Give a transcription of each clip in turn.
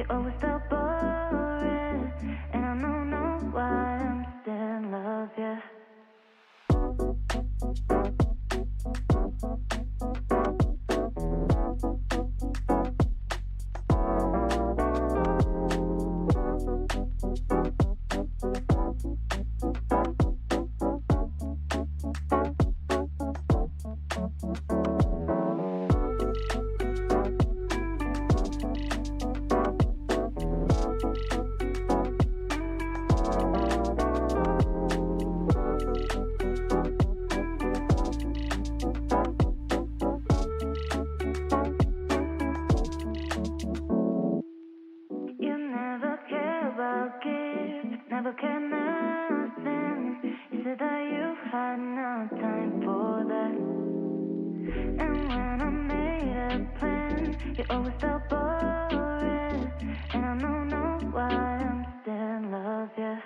always felt boring, and I don't know why I'm still in love, yeah. Never cared nothing. You said that you had no time for that. And when I made a plan, you always felt boring, and I don't know why I'm still in love, yeah.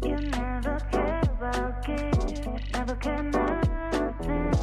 You never cared about gifts, never cared nothing.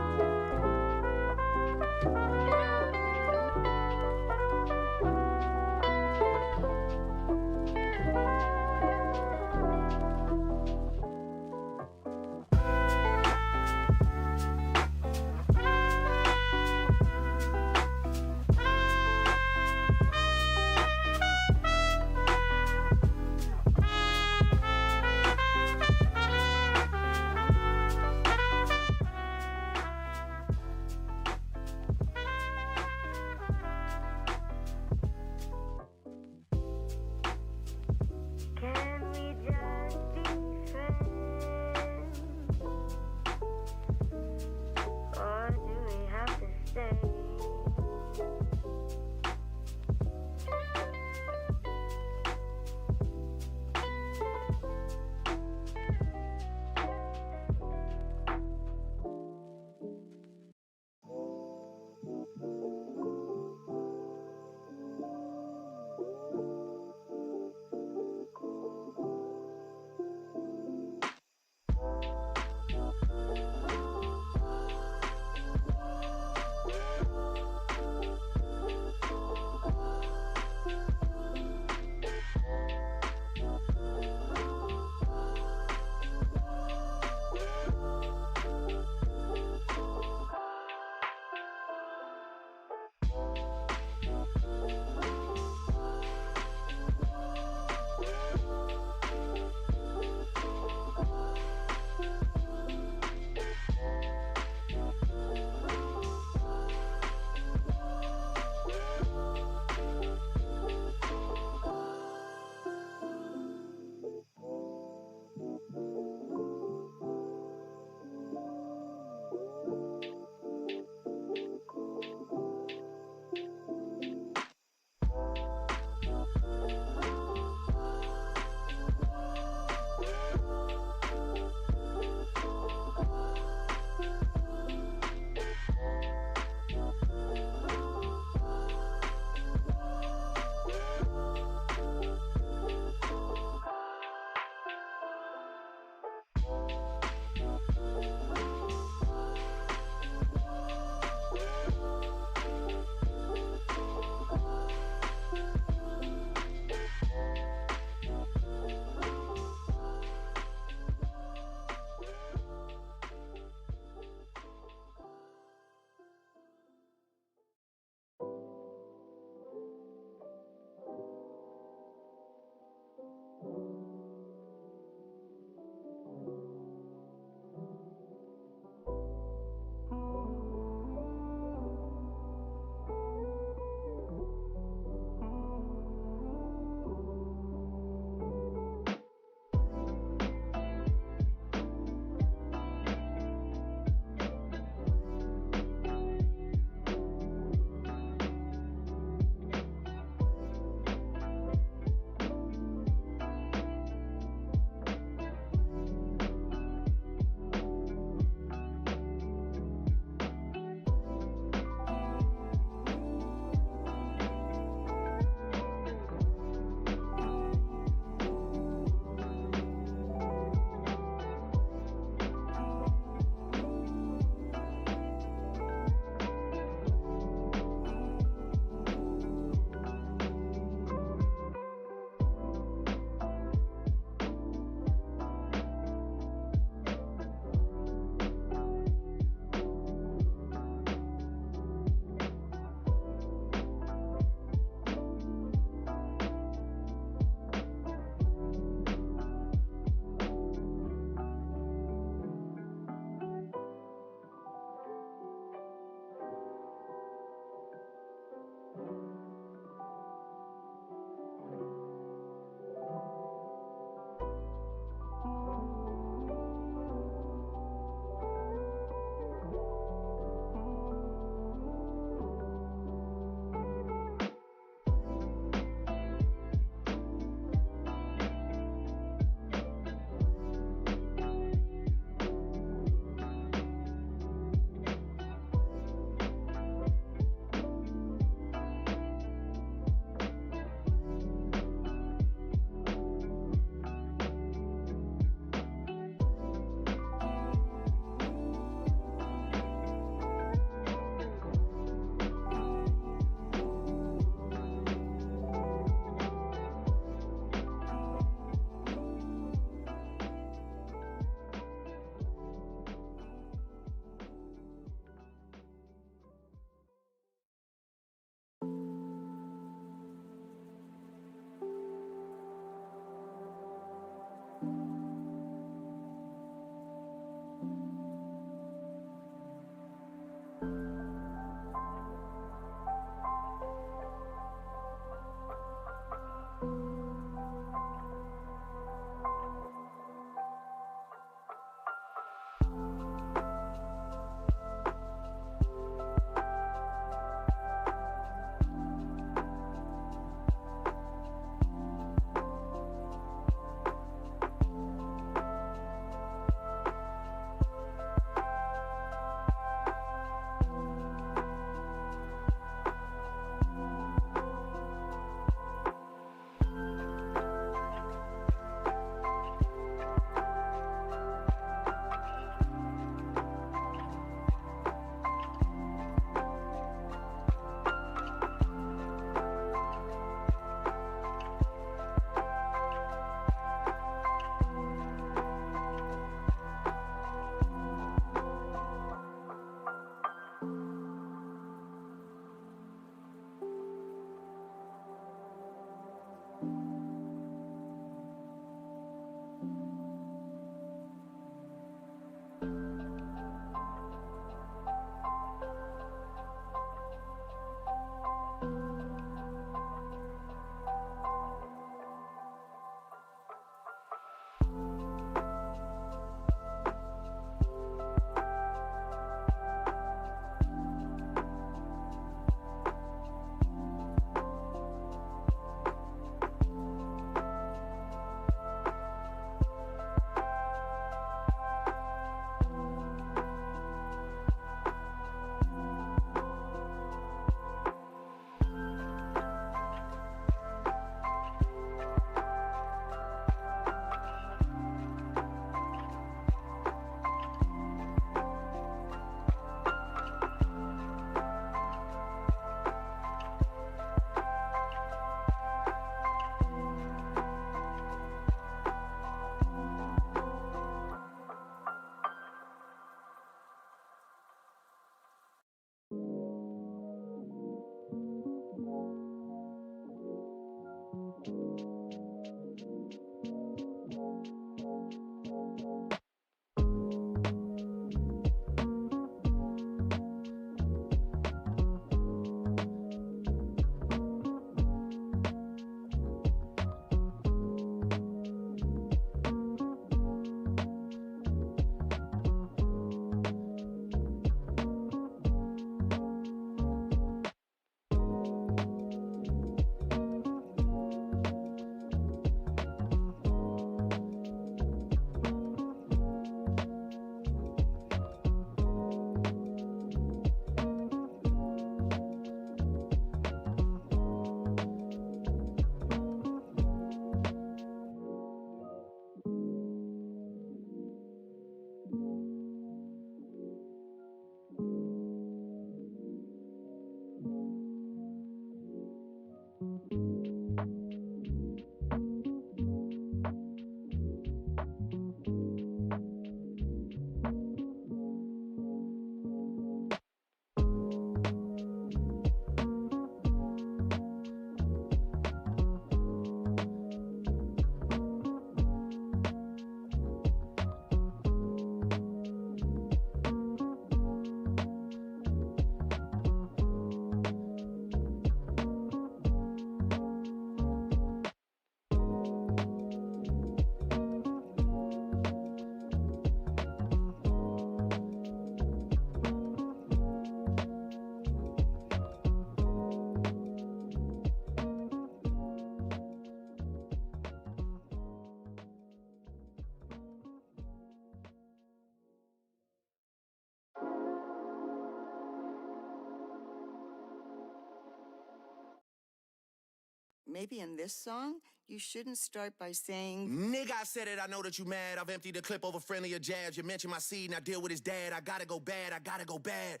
maybe in this song, you shouldn't start by saying, Nigga, I said it, I know that you mad. I've emptied the clip over friendlier jabs. You mentioned my seed and I deal with his dad. I gotta go bad, I gotta go bad.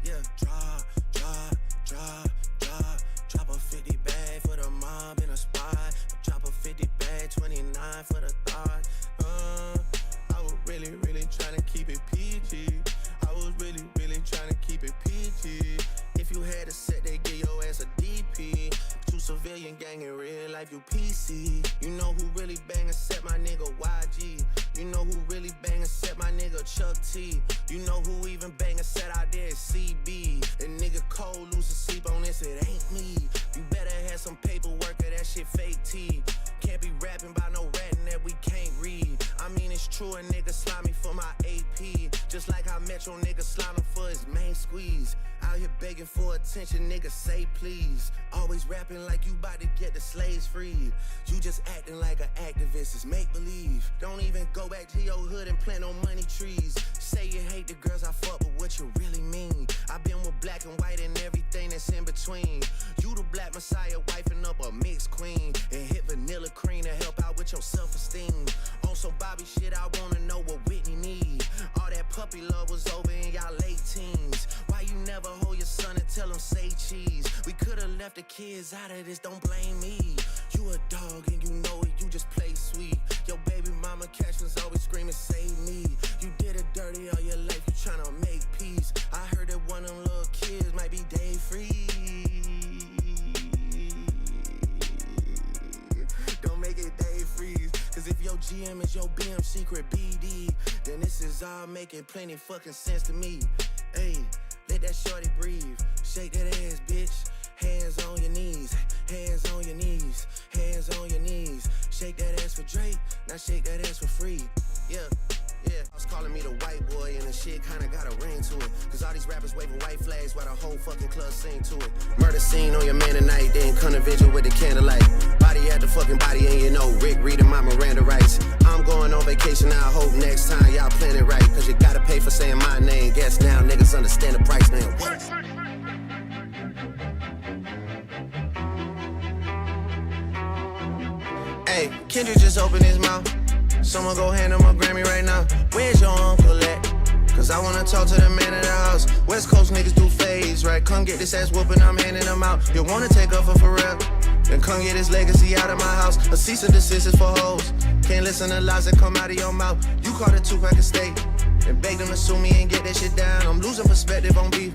Yeah, drop a 50 bag for the mob in a spot. Drop a 50 bag, 29 for the thought. I was really trying to keep it PG. I was really trying to keep it PG. If you had a set, they give your ass a DP. True civilian gang in real life, you PC. You know who really bang and set my nigga YG. You know who really bang and set my nigga Chuck T. You know who even bang and set out there is CB. And nigga Cole losing sleep on this, it ain't me. You better have some paperwork or that shit fake T. Can't be rapping about no ratting that we can't read. I mean it's true, a nigga slimy for my AP. Just like how Metro nigga slime him for his main squeeze. Out here begging for attention, nigga say please. Always rapping like you about to get the slaves freed. You just acting like an activist, it's make believe. Don't even go back to your hood and plant no money trees. Say you hate the girls I fuck, but what you really mean? I been with black and white and everything that's in between. You the black messiah wifing up a mixed queen. And hit vanilla cream to help out with your self-esteem. On some Bobby shit, I wanna know what Whitney need. All that puppy love was over in y'all late teens. Why you never hold your son and tell him say cheese? We could've left the kids out of this, don't blame me. You a dog and you know it, you just play sweet. Your baby mama captions always screaming save me. You did it dirty all your life, you tryna make peace. I heard that one of them little kids might be day free. Don't make it day freeze. Cause if your GM is your BM secret BD, then this is all making plenty fucking sense to me. Hey, let that shorty breathe. Shake that ass, bitch. Hands on your knees, hands on your knees, hands on your knees. Shake that ass for Drake, now shake that ass for free. Yeah. I was calling me the white boy and the shit kinda got a ring to it. Cause all these rappers waving white flags while the whole fucking club sing to it. Murder scene on your man tonight, then come to vigil with the candlelight. Body at the fucking body and you know Rick reading my Miranda rights. I'm going on vacation, I hope next time y'all plan it right. Cause you gotta pay for saying my name. Guess now niggas understand the price now. What? Hey, Kendrick just opened his mouth. Someone go hand him a Grammy right now. Where's your uncle at? Cause I wanna talk to the man of the house. West Coast niggas do phase, right? Come get this ass whooping, I'm handing them out. You wanna take up for real? Then come get his legacy out of my house. A cease and desist is for hoes. Can't listen to lies that come out of your mouth. You caught a Tupac estate and begged them to sue me and get that shit down. I'm losing perspective on beef.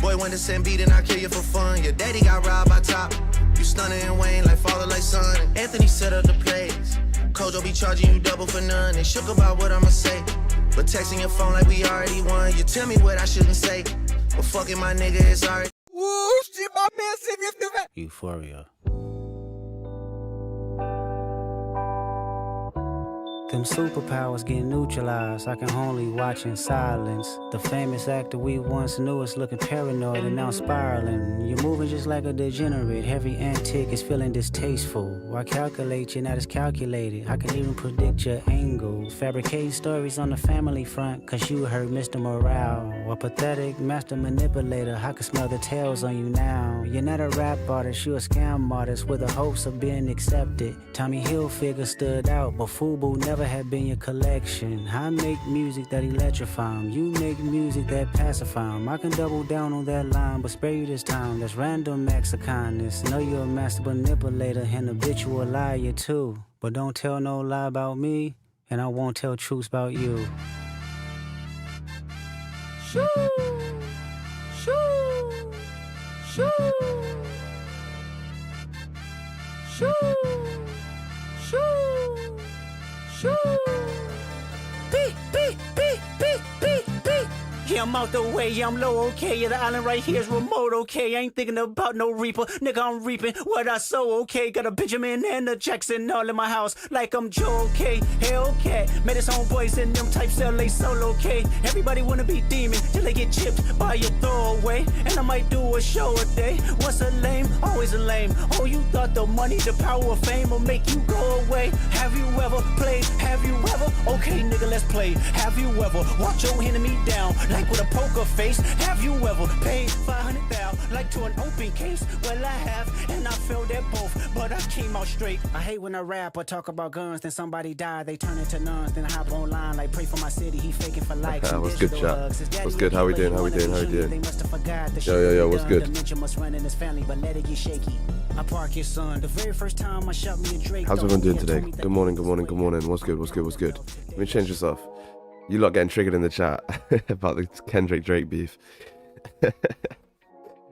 Boy went to send beat and I kill you for fun. Your daddy got robbed by Top. You stunning and Wayne like father like son. And Anthony set up the plays. Kojo be charging you double for none. They shook about what I'ma say, but texting your phone like we already won. You tell me what I shouldn't say, but fucking my nigga is already. Woo, shit, my man said me through that. Euphoria. Them superpowers get neutralized. I can only watch in silence. The famous actor we once knew is looking paranoid and now spiraling. You're moving just like a degenerate. Every antic is feeling distasteful. I calculate you, not as calculated. I can even predict your angle. Fabricating stories on the family front, cause you heard Mr. Morale. A pathetic master manipulator. I can smell the tails on you now. You're not a rap artist, you're a scam artist with the hopes of being accepted. Tommy Hilfiger stood out, but FUBU never had been your collection. I make music that electrify 'em. You make music that pacify 'em. I can double down on that line, but spare you this time. That's random acts of kindness. Know you're a master manipulator and habitual liar too. But don't tell no lie about me, and I won't tell truths about you. Shoo, shoo, shoo, shoo, shoo. Shoo. Beep, beep, beep, beep, beep, beep. Yeah, I'm out the way, yeah, I'm low, okay. Yeah, the island right here is remote, okay. I ain't thinking about no reaper, nigga, I'm reaping what I sow, okay. Got a Benjamin and a Jackson all in my house, like I'm Joe, okay. Hellcat, made his own boys in them types LA solo, okay. Everybody wanna be demon till they get chipped by your throwaway. And I might do a show a day. Once a lame, always a lame. Oh, you thought the money, the power of fame will make you go away? Have you ever played? Have you ever? Okay, nigga, let's play. Have you ever walked your enemy down like with a poker face. Have you ever paid 500,000 like to an open case? Well, I have, and I failed at both, but I came out straight. I hate when a rapper talk about guns, then somebody die, they turn into nuns, then hop online like pray for my city. He faking for likes. What's good, chat? What's good? How we doing? How we doing? How we doing? Yo, what's good? I park his son. The very first time I shot me a Drake. How's everyone doing today? Good morning, good morning, good morning. What's good? What's good? What's good? Let me change this off. You lot getting triggered in the chat about the Kendrick Drake beef.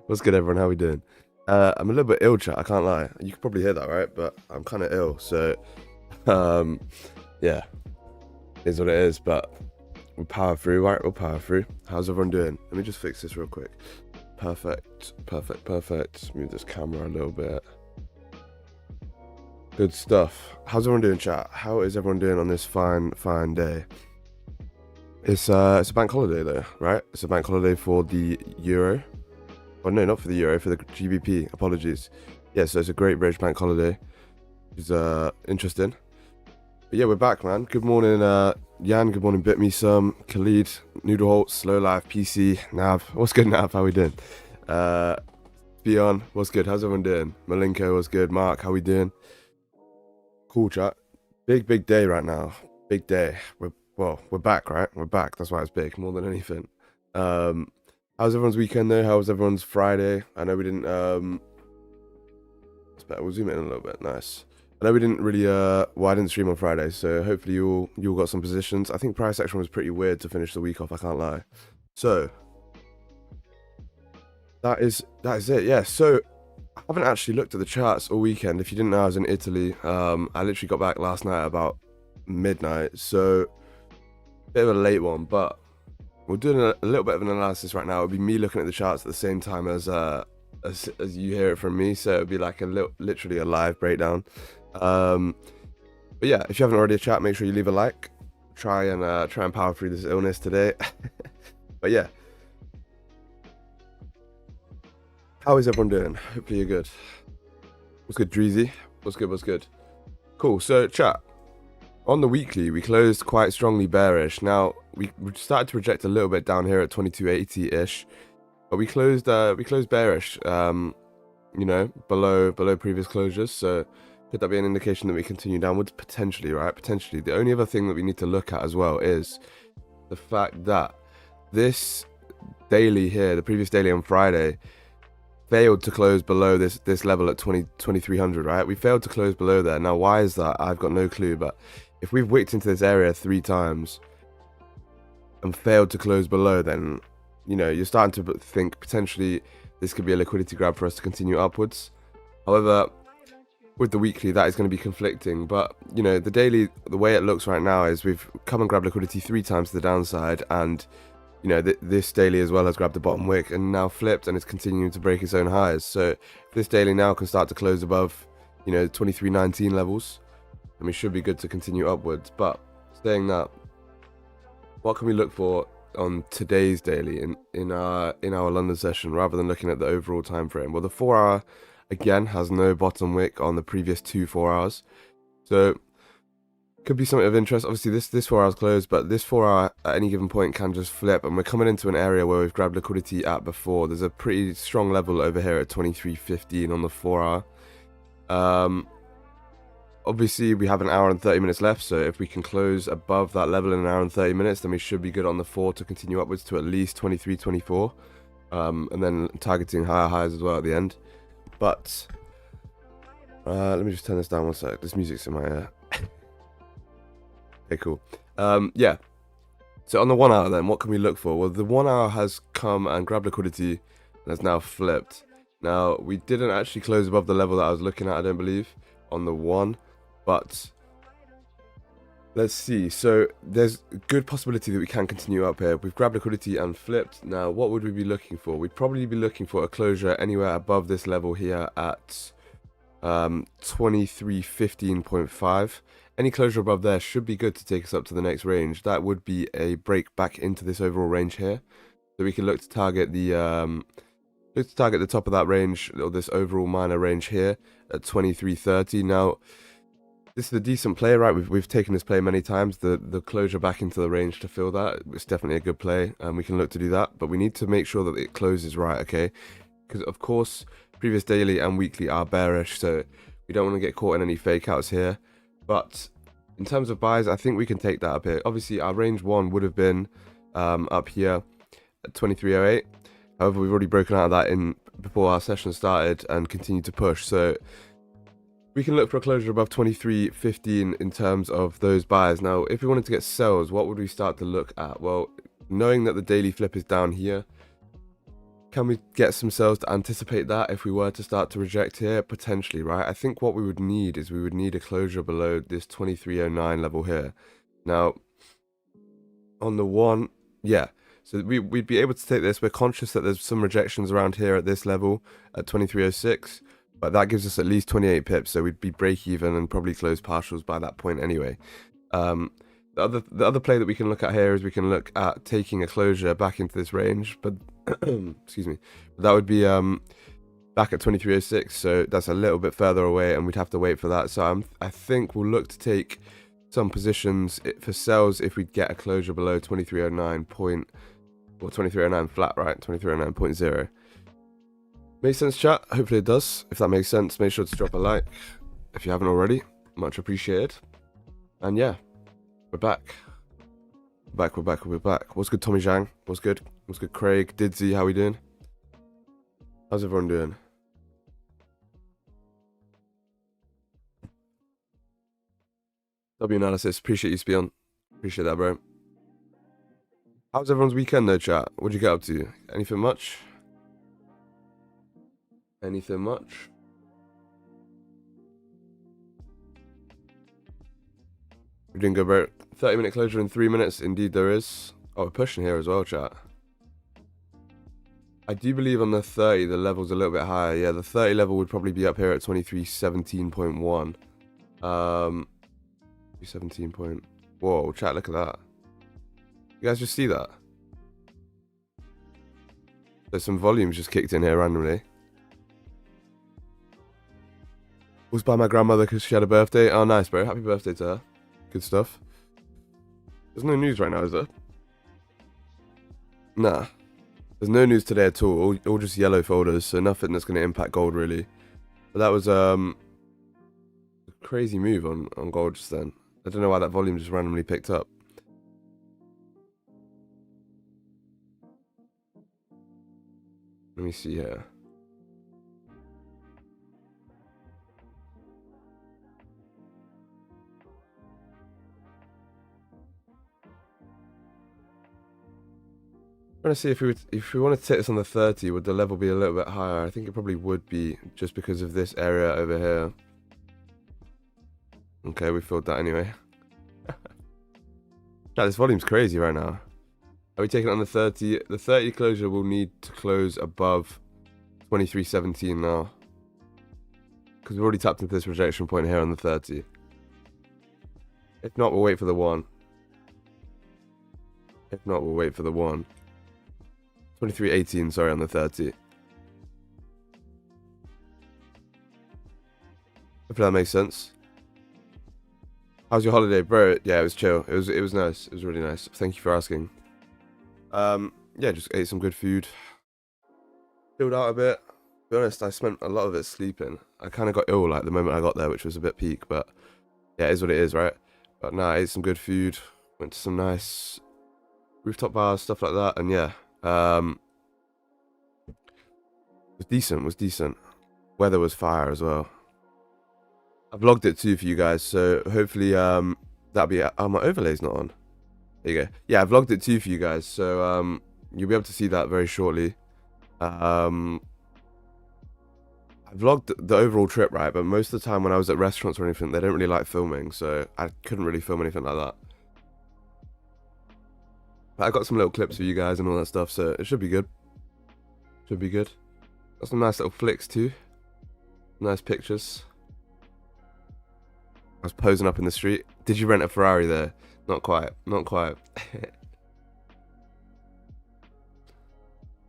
What's good, everyone? How we doing? I'm a little bit ill, chat. I can't lie. You can probably hear that, right? But I'm kind of ill, so yeah, is what it is. But we'll power through, right? We'll power through. How's everyone doing? Let me just fix this real quick. Perfect. Move this camera a little bit. Good stuff. How's everyone doing, chat? How is everyone doing on this fine day? It's a bank holiday though, right? It's a bank holiday for the Euro. Oh no, not for the Euro, for the GBP. Apologies. Yeah, so it's a great British bank holiday. It's interesting. But yeah, we're back, man. Good morning, Jan. Good morning, Bit Me Some, Khalid, Noodleholt, Slow Life, PC, Nav. What's good, Nav? How we doing? Beyond, what's good? How's everyone doing? Malenko, what's good? Mark, how we doing? Cool, chat. Big day right now. Big day. We're back, right? We're back. That's why it's big, more than anything. How's everyone's weekend though? How was everyone's Friday? I know we didn't. We'll zoom in a little bit. Nice. I know we didn't really. I didn't stream on Friday, so hopefully you all got some positions. I think price action was pretty weird to finish the week off. I can't lie. So that is it. Yeah. So I haven't actually looked at the charts all weekend. If you didn't know, I was in Italy. I literally got back last night about midnight. So bit of a late one, but we're doing a little bit of an analysis right now. It'll be me looking at the charts at the same time as you hear it from me. So it'll be like literally a live breakdown. But yeah, if you haven't already chat, make sure you leave a like. Try and power through this illness today. But yeah, how is everyone doing? Hopefully you're good. What's good, Dreezy? What's good? Cool. So chat, on the weekly we closed quite strongly bearish. Now we started to reject a little bit down here at 2280 ish, but we closed bearish. You know, below previous closures. So could that be an indication that we continue downwards? Potentially, right? Potentially. The only other thing that we need to look at as well is the fact that this daily here, the previous daily on Friday, failed to close below this level at 2300, right? We failed to close below there. Now, why is that? I've got no clue, but if we've wicked into this area 3 times and failed to close below, then, you know, you're starting to think potentially this could be a liquidity grab for us to continue upwards. However, with the weekly, that is going to be conflicting. But, you know, the daily, the way it looks right now is we've come and grabbed liquidity 3 times to the downside, and, you know, this daily as well has grabbed the bottom wick and now flipped and it's continuing to break its own highs. So if this daily now can start to close above, you know, 2319 levels, and we should be good to continue upwards. But saying that, what can we look for on today's daily in our London session rather than looking at the overall time frame? Well, the 4 hour again has no bottom wick on the previous 2 4 hours, so could be something of interest. Obviously this 4 hours closed, but this 4 hour at any given point can just flip, and we're coming into an area where we've grabbed liquidity at before. There's a pretty strong level over here at 2315 on the 4 hour. Obviously we have an hour and 30 minutes left, so if we can close above that level in an hour and 30 minutes, then we should be good on the 4 to continue upwards to at least 2324, and then targeting higher highs as well at the end. But let me just turn this down one sec. This music's in my ear. Okay, cool. Yeah. So on the 1 hour then, what can we look for? Well, the 1 hour has come and grabbed liquidity and has now flipped. Now, we didn't actually close above the level that I was looking at, I don't believe, on the 1. But let's see. So there's a good possibility that we can continue up here. We've grabbed liquidity and flipped. Now, what would we be looking for? We'd probably be looking for a closure anywhere above this level here at 2315.5. Any closure above there should be good to take us up to the next range. That would be a break back into this overall range here. So we can look to target the top of that range, or this overall minor range here at 2330. Now, this is a decent play, right? We've taken this play many times. The closure back into the range to fill that, it's definitely a good play, and we can look to do that. But we need to make sure that it closes right, okay? Because of course, previous daily and weekly are bearish, so we don't want to get caught in any fake outs here. But in terms of buys, I think we can take that up here. Obviously, our range 1 would have been up here at 23.08. However, we've already broken out of that in before our session started and continued to push. So we can look for a closure above 23.15 in terms of those buys. Now, if we wanted to get sells, what would we start to look at? Well, knowing that the daily flip is down here, can we get some sells to anticipate that if we were to start to reject here? Potentially, right? I think what we would need is we would need a closure below this 23.09 level here. Now, on the one, yeah. So we'd be able to take this. We're conscious that there's some rejections around here at this level at 23.06. But that gives us at least 28 pips, so we'd be break even and probably close partials by that point anyway. The other play that we can look at here is we can look at taking a closure back into this range, but excuse me, that would be back at 23.06, so that's a little bit further away, and we'd have to wait for that. So I think we'll look to take some positions for sells if we get a closure below 23.09 or 23.09 flat, right? 23.09.0. Makes sense, chat? Hopefully it does. If that makes sense, make sure to drop a like if you haven't already. Much appreciated. And yeah, we're back. We're back. What's good, Tommy Zhang? What's good? What's good, Craig? Didzy, how we doing? How's everyone doing? Analysis, appreciate you, Spion. Appreciate that, bro. How's everyone's weekend though, chat? What'd you get up to? Anything much? Anything much? We're doing good, bro. 30-minute closure in 3 minutes. Indeed, there is. Oh, we're pushing here as well, chat. I do believe on the 30, the level's a little bit higher. Yeah, the 30 level would probably be up here at 2317.1. 17 point. Whoa, chat, look at that. You guys just see that? There's some volumes just kicked in here randomly. Was by my grandmother because she had a birthday. Oh, nice, bro. Happy birthday to her. Good stuff. There's no news right now, is there? Nah. There's no news today at all. All just yellow folders, so nothing that's going to impact gold, really. But that was a crazy move on gold just then. I don't know why that volume just randomly picked up. Let me see here. I'm trying to see if we wanted to take this on the 30, would the level be a little bit higher? I think it probably would be, just because of this area over here. Okay, we filled that anyway. Now, this volume's crazy right now. Are we taking it on the 30? The 30 closure will need to close above 2317 now. Because we've already tapped into this rejection point here on the 30. If not, we'll wait for the 1. If not, we'll wait for the 1. 2318, sorry, on the 30. Hopefully that makes sense. How's your holiday, bro? Yeah, it was chill. It was nice. It was really nice. Thank you for asking. Yeah, just ate some good food. Chilled out a bit. To be honest, I spent a lot of it sleeping. I kind of got ill like the moment I got there, which was a bit peak, but yeah, it is what it is, right? But nah, I ate some good food. Went to some nice rooftop bars, stuff like that, and yeah. It was decent. Weather was fire as well. I vlogged it too for you guys, so hopefully that'll be... Oh, my overlay's not on. There you go. Yeah, I vlogged it too for you guys, so you'll be able to see that very shortly. I vlogged the overall trip, right, but most of the time when I was at restaurants or anything, they don't really like filming, so I couldn't really film anything like that. But I got some little clips for you guys and all that stuff, so it should be good. Should be good. Got some nice little flicks too. Nice pictures. I was posing up in the street. Did you rent a Ferrari there? Not quite. Not quite.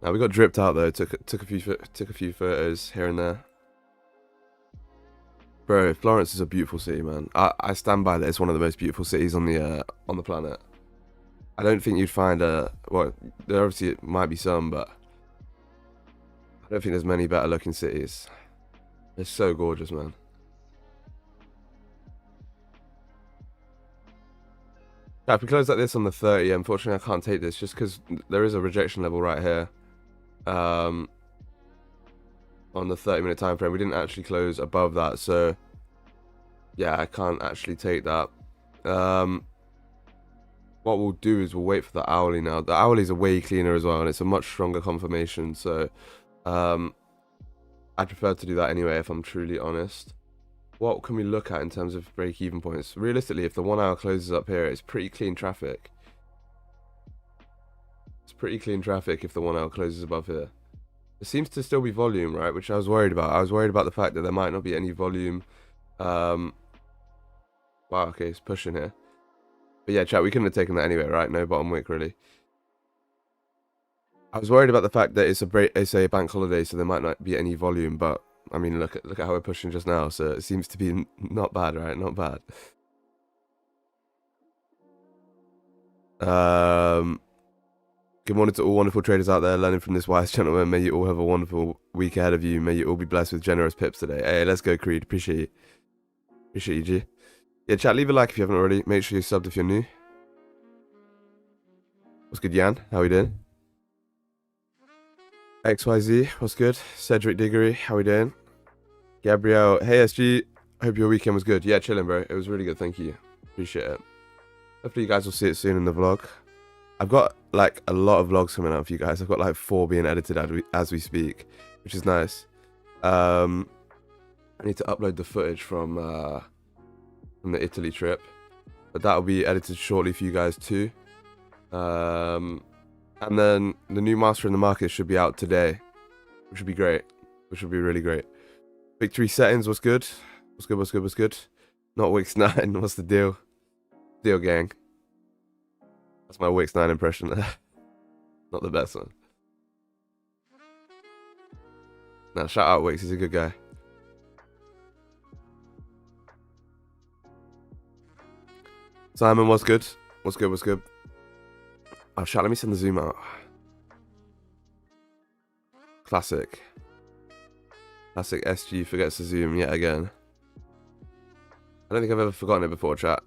Now we got dripped out though. Took a few photos here and there. Bro, Florence is a beautiful city, man. I stand by that. It's one of the most beautiful cities on the planet. I don't think you'd find well, there obviously might be some, but I don't think there's many better looking cities. It's so gorgeous, man. Yeah, if we close like this on the 30, unfortunately I can't take this just because there is a rejection level right here. On the 30-minute time frame, we didn't actually close above that, so yeah, I can't actually take that. What we'll do is we'll wait for the hourly now. The hourlies are way cleaner as well, and it's a much stronger confirmation, so I'd prefer to do that anyway, if I'm truly honest. What can we look at in terms of break-even points? Realistically, if the 1 hour closes up here, it's pretty clean traffic. It's pretty clean traffic if the 1 hour closes above here. There seems to still be volume, right? Which I was worried about. I was worried about the fact that there might not be any volume. Wow, okay, it's pushing here. But yeah, chat, we couldn't have taken that anyway, right? No bottom wick, really. I was worried about the fact that it's a bank holiday, so there might not be any volume. But I mean, look at how we're pushing just now. So it seems to be not bad, right? Not bad. Good morning to all wonderful traders out there learning from this wise gentleman. May you all have a wonderful week ahead of you. May you all be blessed with generous pips today. Hey, let's go, Creed. Appreciate you. Appreciate you, G. Yeah, chat, leave a like if you haven't already. Make sure you're subbed if you're new. What's good, Jan? How we doing? XYZ, what's good? Cedric Diggory, how we doing? Gabrielle, hey SG, hope your weekend was good. Yeah, chilling, bro. It was really good, thank you. Appreciate it. Hopefully you guys will see it soon in the vlog. I've got like a lot of vlogs coming out for you guys. I've got like 4 being edited as we speak, which is nice. I need to upload the footage from the Italy trip, but that'll be edited shortly for you guys too. And then the new Master in the Market should be out today, which would be great, which would be really great. Victory settings, what's good? What's good, what's good, what's good? Not Wix 9, what's the deal? Deal, gang. That's my Wix 9 impression. Not the best one. Now, shout out Wix, he's a good guy. Simon, what's good? What's good, what's good? Oh, chat, let me send the zoom out. Classic. Classic SG forgets to zoom yet again. I don't think I've ever forgotten it before, chat.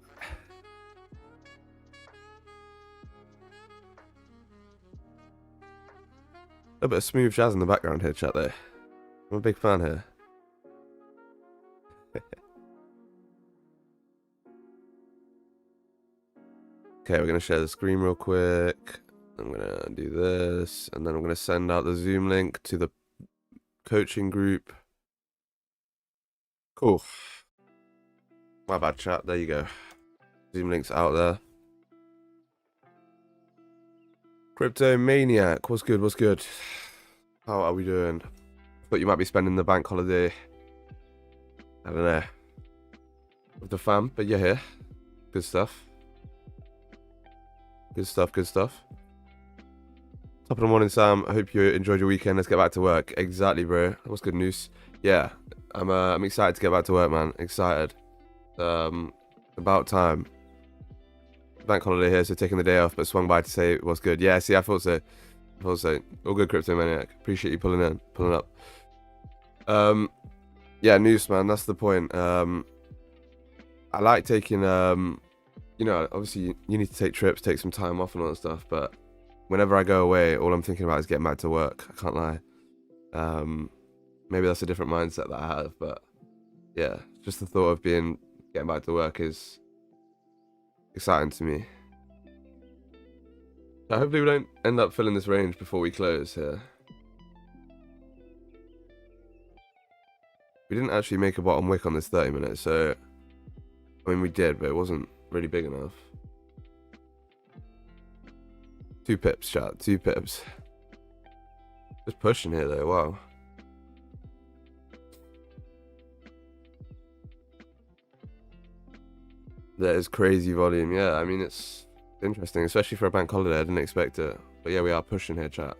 A bit of smooth jazz in the background here, chat, there. I'm a big fan here. Okay, we're going to share the screen real quick. I'm going to do this. And then I'm going to send out the Zoom link to the coaching group. Cool. My bad, chat. There you go. Zoom link's out there. Crypto Maniac. What's good? What's good? How are we doing? Thought you might be spending the bank holiday. I don't know. With the fam, but you're here. Good stuff. Good stuff, good stuff. Top of the morning, Sam. I hope you enjoyed your weekend. Let's get back to work. Exactly, bro. What's good news? Yeah, I'm excited to get back to work, man. Excited. About time. Bank holiday here, so taking the day off, but swung by to say what's good. Yeah, see, I thought so. I thought so. All good, Crypto Maniac. Appreciate you pulling up. Yeah, news, man. That's the point. I like taking you know, obviously you need to take trips, take some time off and all that stuff, but whenever I go away, all I'm thinking about is getting back to work. I can't lie. Maybe that's a different mindset that I have, but yeah, just the thought of getting back to work is exciting to me. So hopefully we don't end up filling this range before we close here. We didn't actually make a bottom wick on this 30 minutes, so I mean we did, but it wasn't really big enough. 2 pips, chat. 2 pips. Just pushing here though. Wow. That is crazy volume. Yeah, I mean it's interesting, especially for a bank holiday. I didn't expect it, but yeah, we are pushing here, chat.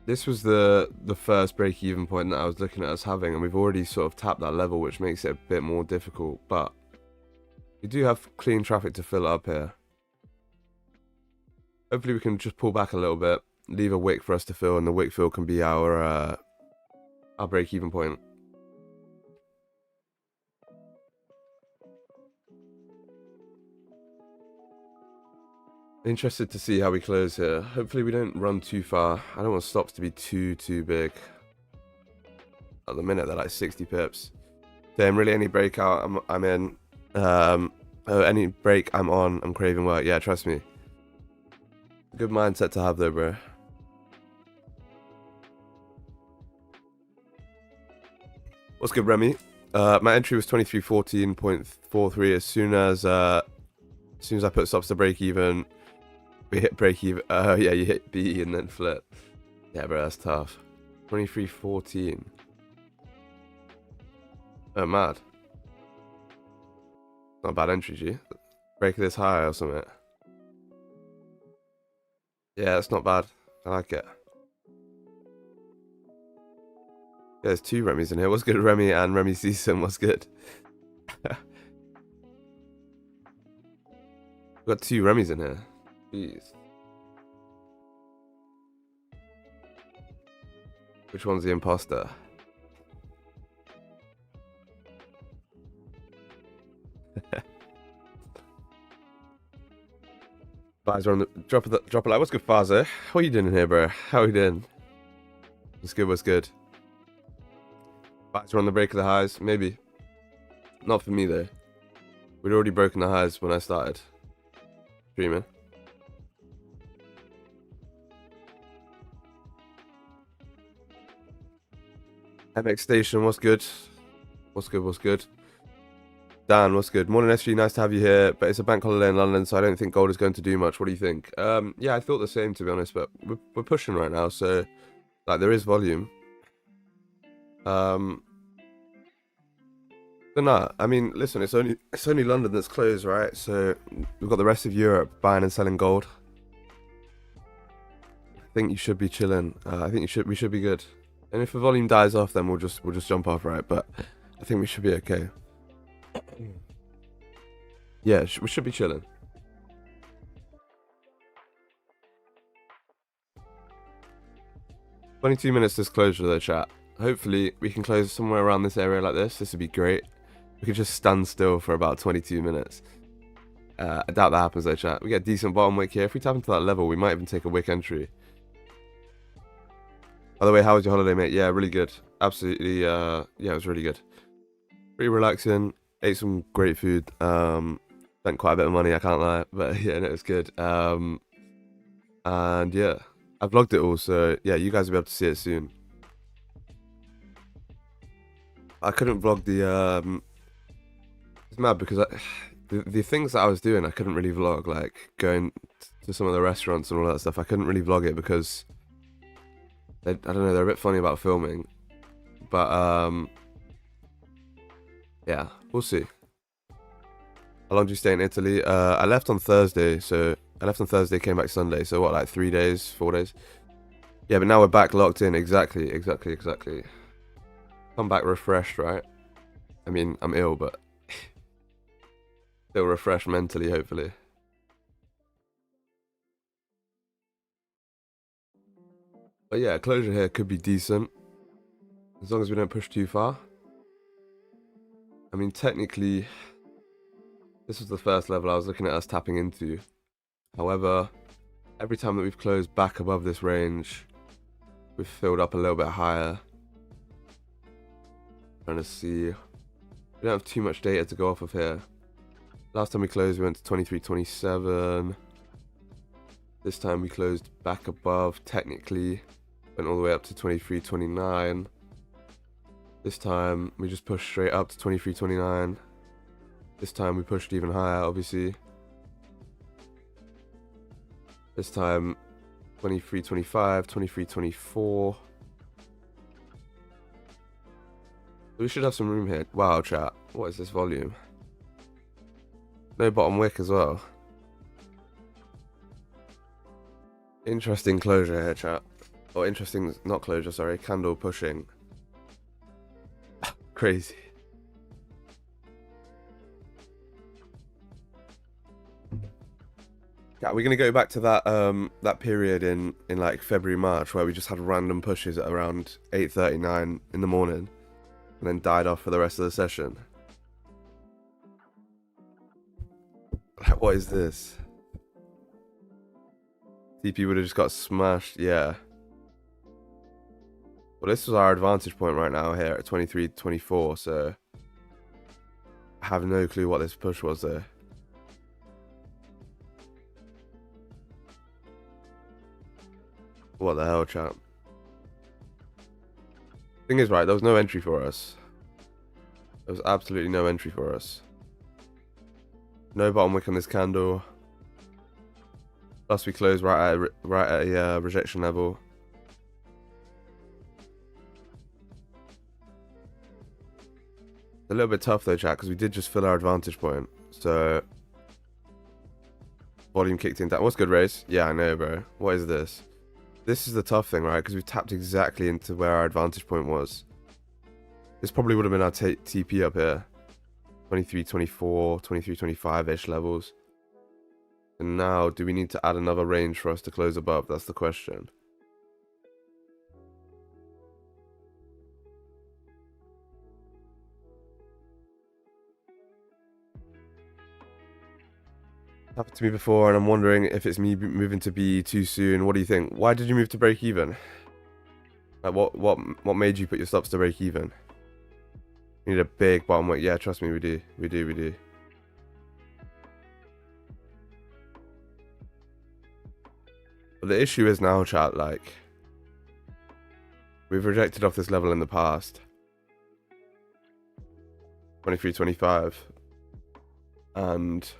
This was the first break-even point that I was looking at us having, and we've already sort of tapped that level, which makes it a bit more difficult. But we do have clean traffic to fill up here. Hopefully we can just pull back a little bit, leave a wick for us to fill, and the wick fill can be our break-even point. Interested to see how we close here. Hopefully we don't run too far. I don't want stops to be too big. At the minute they're like 60 pips. Damn, really any breakout I'm in. Any break I'm on, I'm craving work. Yeah, trust me. Good mindset to have though, bro. What's good, Remy? My entry was 2314.43. As soon as I put stops to break even, we hit break even. Oh yeah, you hit B and then flip. Yeah, bro, that's tough. 2314. Oh, mad. Not a bad entry, G. Break this high or something. Yeah, that's not bad. I like it. Yeah, there's two Remy's in here. What's good, Remy and Remy Season? What's good? We've got two Remy's in here. Jeez. Which one's the imposter? Guys are on the drop a like. What's good, Faza? What are you doing in here, bro? How are you doing? What's good? What's good? Guys are on the break of the highs, maybe. Not for me though. We'd already broken the highs when I started streaming. MX Station, what's good? What's good? What's good? Dan, what's good? Morning, SG. Nice to have you here, but it's a bank holiday in London, so I don't think gold is going to do much. What do you think? Yeah, I thought the same, to be honest, but we're pushing right now, so like there is volume. But nah, I mean, listen, it's only London that's closed, right? So we've got the rest of Europe buying and selling gold. I think you should be chilling. I think we should be good. And if the volume dies off, then we'll just jump off, right? But I think we should be okay. Yeah, we should be chilling. "22 minutes this closure though, chat. Hopefully we can close somewhere around this area like this. This would be great. We could just stand still for about 22 minutes. I doubt that happens though, chat. We get a decent bottom wick here. If we tap into that level, we might even take a wick entry. By the way, how was your holiday, mate? Yeah, really good. Absolutely, yeah, it was really good. Pretty relaxing. Ate some great food. Spent quite a bit of money, I can't lie. But yeah, no, it was good. And yeah, I vlogged it all, so yeah, you guys will be able to see it soon. I couldn't vlog the it's mad because the things that I was doing I couldn't really vlog, like going to some of the restaurants and all that stuff. I couldn't really vlog it because I don't know, they're a bit funny about filming. But yeah, we'll see. How long do you stay in Italy? I left on Thursday, came back Sunday, so what, like 3 days, 4 days? Yeah, but now we're back locked in. Exactly. Come back refreshed, right? I mean, I'm ill, but still refreshed mentally, hopefully. But yeah, closure here could be decent, as long as we don't push too far. I mean, technically, this was the first level I was looking at us tapping into. However, every time that we've closed back above this range, we've filled up a little bit higher. Trying to see. We don't have too much data to go off of here. Last time we closed, we went to 23.27. This time we closed back above, technically. Went all the way up to 23.29. This time we just pushed straight up to 23.29. This time we pushed even higher, obviously. This time 23.25, 23.24. We should have some room here. Wow, chat. What is this volume? No bottom wick as well. Interesting closure here, chat. or interesting, not closure, sorry, candle pushing. Crazy. Yeah, we're gonna go back to that that period in like February, March, where we just had random pushes at around 8:39 in the morning, and then died off for the rest of the session. Like, what is this? TP would have just got smashed, yeah. Well, this was our advantage point right now here at 23.24, so I have no clue what this push was there. What the hell, chat? Thing is, right, there was no entry for us. There was absolutely no entry for us. No bottom wick on this candle. Plus we closed right at a rejection level. A little bit tough though, chat, because we did just fill our advantage point. So volume kicked in. That was good race. Yeah, I know, bro. What is this? This is the tough thing, right? Because we tapped exactly into where our advantage point was. This probably would have been our TP up here. 23, 24, 23, 25-ish levels. And now, do we need to add another range for us to close above? That's the question. Happened to me before, and I'm wondering if it's me moving to B too soon. What do you think? Why did you move to break even? Like, what made you put your stops to break even? You need a big bottom wick. Yeah, trust me, we do. We do. But the issue is now, chat, like, we've rejected off this level in the past. 23, 25. And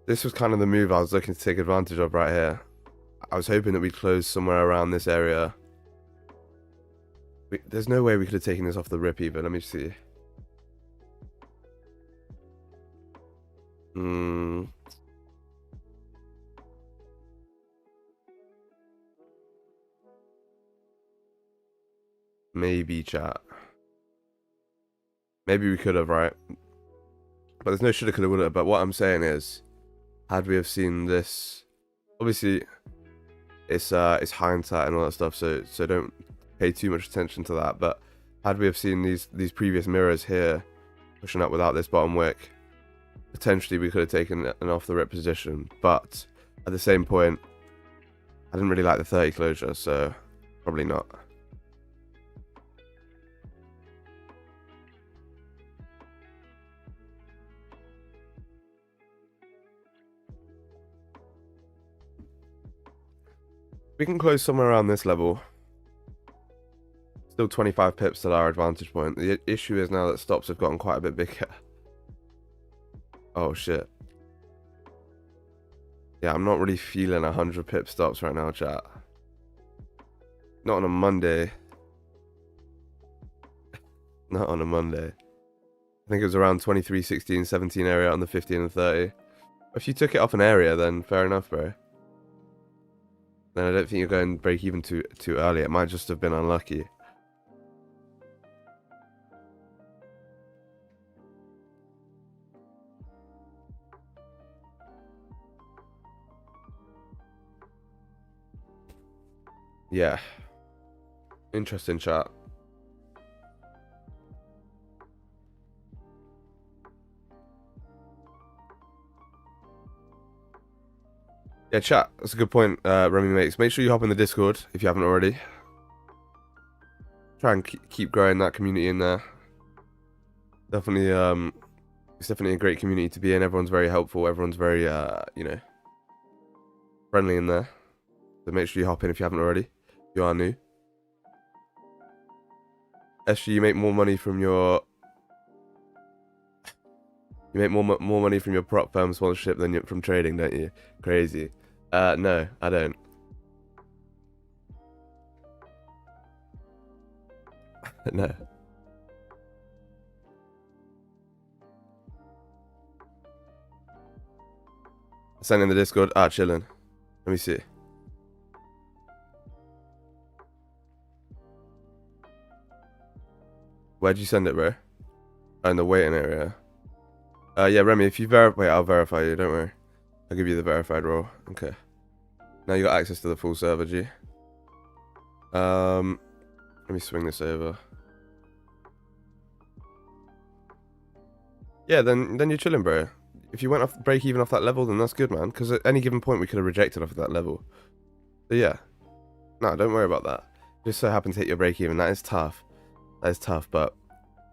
this was kind of the move I was looking to take advantage of right here. I was hoping that we'd close somewhere around this area. There's no way we could have taken this off the rip even. Let me see. Maybe, chat. Maybe we could have, right? But there's no shoulda, coulda, woulda. But what I'm saying is, had we have seen this, obviously, it's hindsight and all that stuff. So don't pay too much attention to that. But had we have seen these previous mirrors here pushing up without this bottom wick, potentially we could have taken an off the rip position. But at the same point, I didn't really like the 30 closure, so probably not. We can close somewhere around this level. Still 25 pips at our advantage point. The issue is now that stops have gotten quite a bit bigger. Oh shit. Yeah, I'm not really feeling 100 pip stops right now, chat. Not on a Monday. Not on a Monday. I think it was around 23, 16, 17 area on the 50 and the 30. If you took it off an area, then fair enough, bro. Then I don't think you're going break even too early. It might just have been unlucky. Yeah. Interesting chat. Yeah, chat. That's a good point, Remy makes. Make sure you hop in the Discord if you haven't already. Try and keep growing that community in there. Definitely, it's definitely a great community to be in. Everyone's very helpful. Everyone's very, you know, friendly in there. So make sure you hop in if you haven't already. If you are new. SG, you make more money from your... You make more money from your prop firm sponsorship than from trading, don't you? Crazy. No, I don't. No. Send in the Discord. Chilling. Let me see. Where'd you send it, bro? Oh, in the waiting area. Yeah, Remy, if you wait, I'll verify you, don't worry. I'll give you the verified role. Okay. Now you got access to the full server, G. Let me swing this over. Yeah, then you're chilling, bro. If you went off break even off that level, then that's good, man. Because at any given point, we could have rejected off of that level. So yeah. No, don't worry about that. Just so happen to hit your break even. That is tough. That is tough, but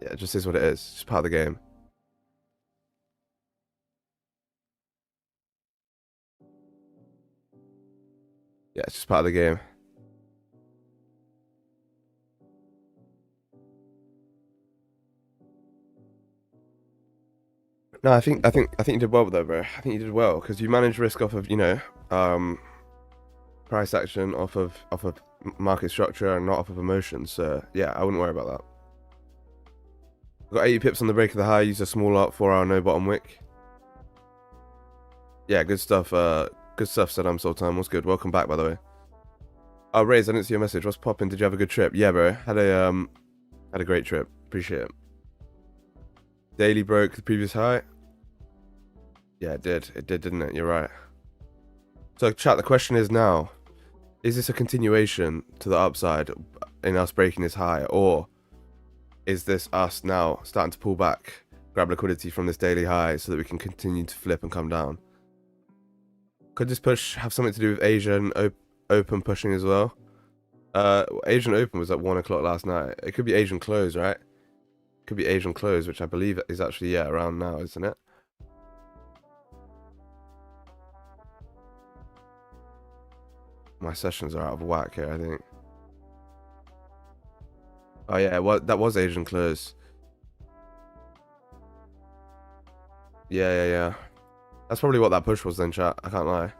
yeah, it just is what it is. It's just part of the game. Yeah, it's just part of the game. No, I think you did well though, bro. I think you did well because you managed risk off of, you know, price action, off of market structure, and not off of emotions. So yeah, I wouldn't worry about that. Got 80 pips on the break of the high. Used a small lot, 4-hour no bottom wick. Yeah, good stuff. Good stuff, Saddam Sultan. What's good? Welcome back, by the way. Oh, Raze, I didn't see your message. What's poppin'? Did you have a good trip? Yeah, bro. Had a great trip. Appreciate it. Daily broke the previous high. Yeah, it did. It did, didn't it? You're right. So, chat, the question is now, is this a continuation to the upside in us breaking this high, or is this us now starting to pull back, grab liquidity from this daily high so that we can continue to flip and come down? Could this push have something to do with Asian Open pushing as well? Asian Open was at 1 o'clock last night. It could be Asian close, right? Could be Asian close, which I believe is actually, yeah, around now, isn't it? My sessions are out of whack here, I think. Oh yeah, well, that was Asian close. Yeah. That's probably what that push was then, chat. I can't lie.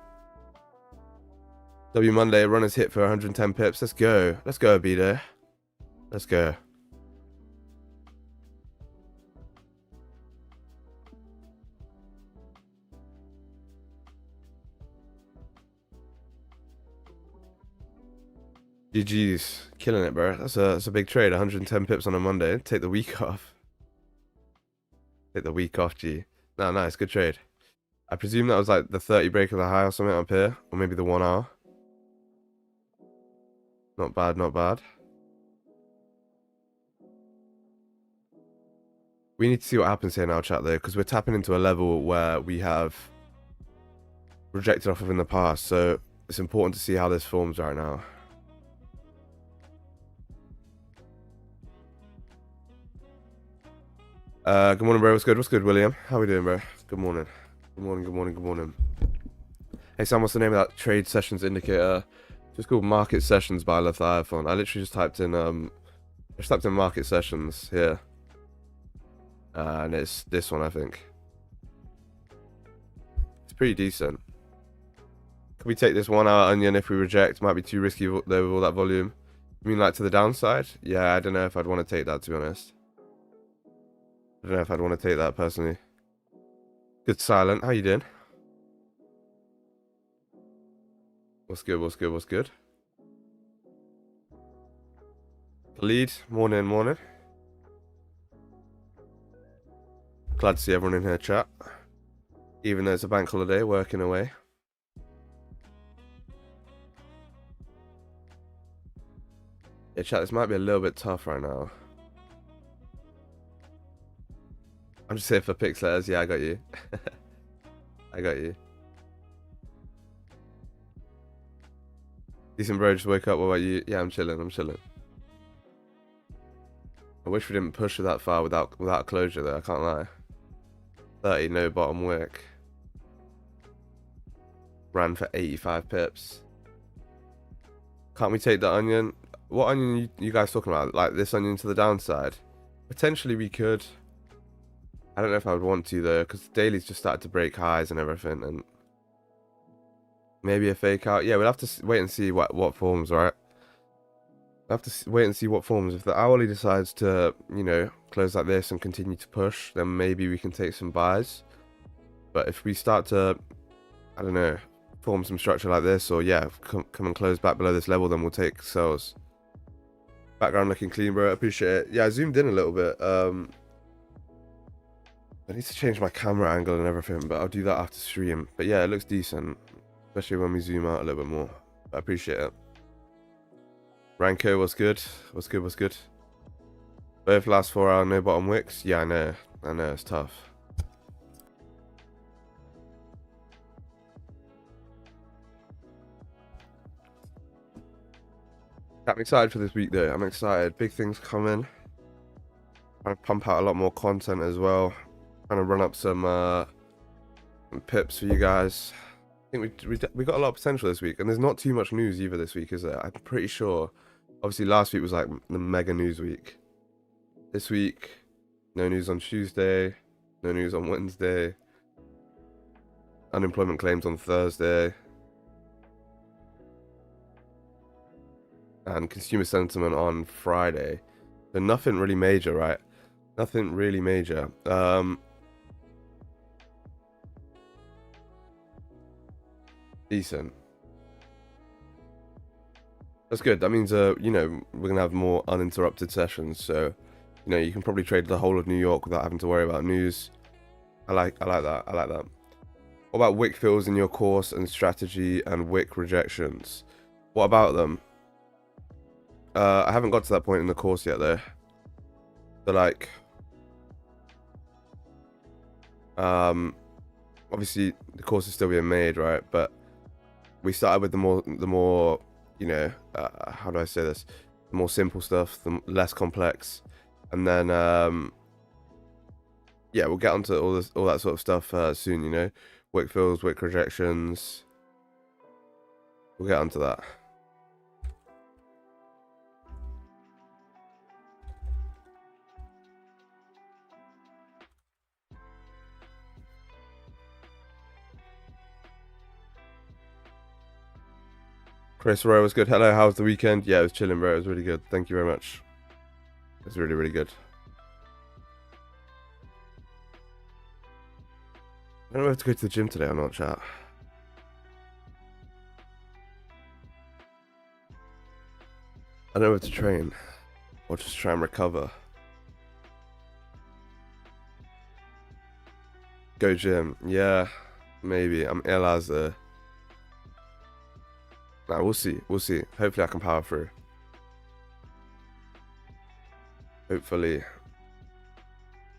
W Monday, runners hit for 110 pips. Let's go. Let's go, Abido. Let's go. GG's. Killing it, bro. That's a big trade. 110 pips on a Monday. Take the week off. Take the week off, G. No, nice. Good trade. I presume that was like the 30 break of the high or something up here. Or maybe the 1 hour. Not bad, not bad. We need to see what happens here now, chat, though. Because we're tapping into a level where we have rejected off of in the past. So it's important to see how this forms right now. Good morning, bro. What's good? What's good, William? How we doing, bro? Good morning. Good morning, good morning, good morning. Hey, Sam, what's the name of that trade sessions indicator? It's called Market Sessions by Leviathan. I literally just typed in Market Sessions here. And it's this one, I think. It's pretty decent. Could we take this 1 hour onion if we reject? Might be too risky though with all that volume. You mean like to the downside? Yeah, I don't know if I'd want to take that, to be honest. I don't know if I'd want to take that personally. Good, Silent. How you doing? What's good? What's good? What's good? Lead. Morning, morning. Glad to see everyone in here, chat. Even though it's a bank holiday, working away. Yeah, chat, this might be a little bit tough right now. I'm just here for pics letters. Yeah, I got you. I got you. Decent, bro. Just wake up. What about you? Yeah, I'm chilling. I'm chilling. I wish we didn't push it that far without closure, though. I can't lie. 30, no bottom wick. Ran for 85 pips. Can't we take the onion? What onion you guys talking about? Like this onion to the downside? Potentially we could. I don't know if I would want to though, because the dailies just started to break highs and everything, and maybe a fake out. Yeah, we'll have to wait and see what forms, right? We'll have to wait and see what forms. If the hourly decides to, you know, close like this and continue to push, then maybe we can take some buys. But if we start to, I don't know, form some structure like this, or yeah, come and close back below this level, then we'll take sells. Background looking clean, bro. I appreciate it. Yeah, I zoomed in a little bit. I need to change my camera angle and everything, but I'll do that after stream. But yeah, it looks decent, especially when we zoom out a little bit more. I appreciate it. Ranko, what's good? What's good? What's good? Both last 4 hour no bottom wicks. Yeah, I know, it's tough. I'm excited for this week though. I'm excited. Big things coming. Trying to pump out a lot more content as well. Trying to run up some pips for you guys. I think we got a lot of potential this week, and there's not too much news either this week, is there? I'm pretty sure. Obviously, last week was like the mega news week. This week, no news on Tuesday, no news on Wednesday. Unemployment claims on Thursday. And consumer sentiment on Friday. So nothing really major, right? Nothing really major. Decent. That's good. That means you know, we're gonna have more uninterrupted sessions, so you know, you can probably trade the whole of New York without having to worry about news. I like that. I like that. What about Wick fills in your course and strategy and Wick rejections? What about them? I haven't got to that point in the course yet though. So like obviously the course is still being made, right? But we started with the more you know, how do I say this? The more simple stuff, the less complex, and then yeah, we'll get onto all that sort of stuff soon. You know, Wick fills, Wick rejections. We'll get onto that. Chris Rowe was good. Hello, how was the weekend? Yeah, it was chilling, bro. It was really good. Thank you very much. It was really, really good. I don't know if to go to the gym today or not, chat. I don't know if to train or just try and recover. Go gym. Yeah, maybe. I'm ill as a... Nah, we'll see. We'll see. Hopefully I can power through. Hopefully.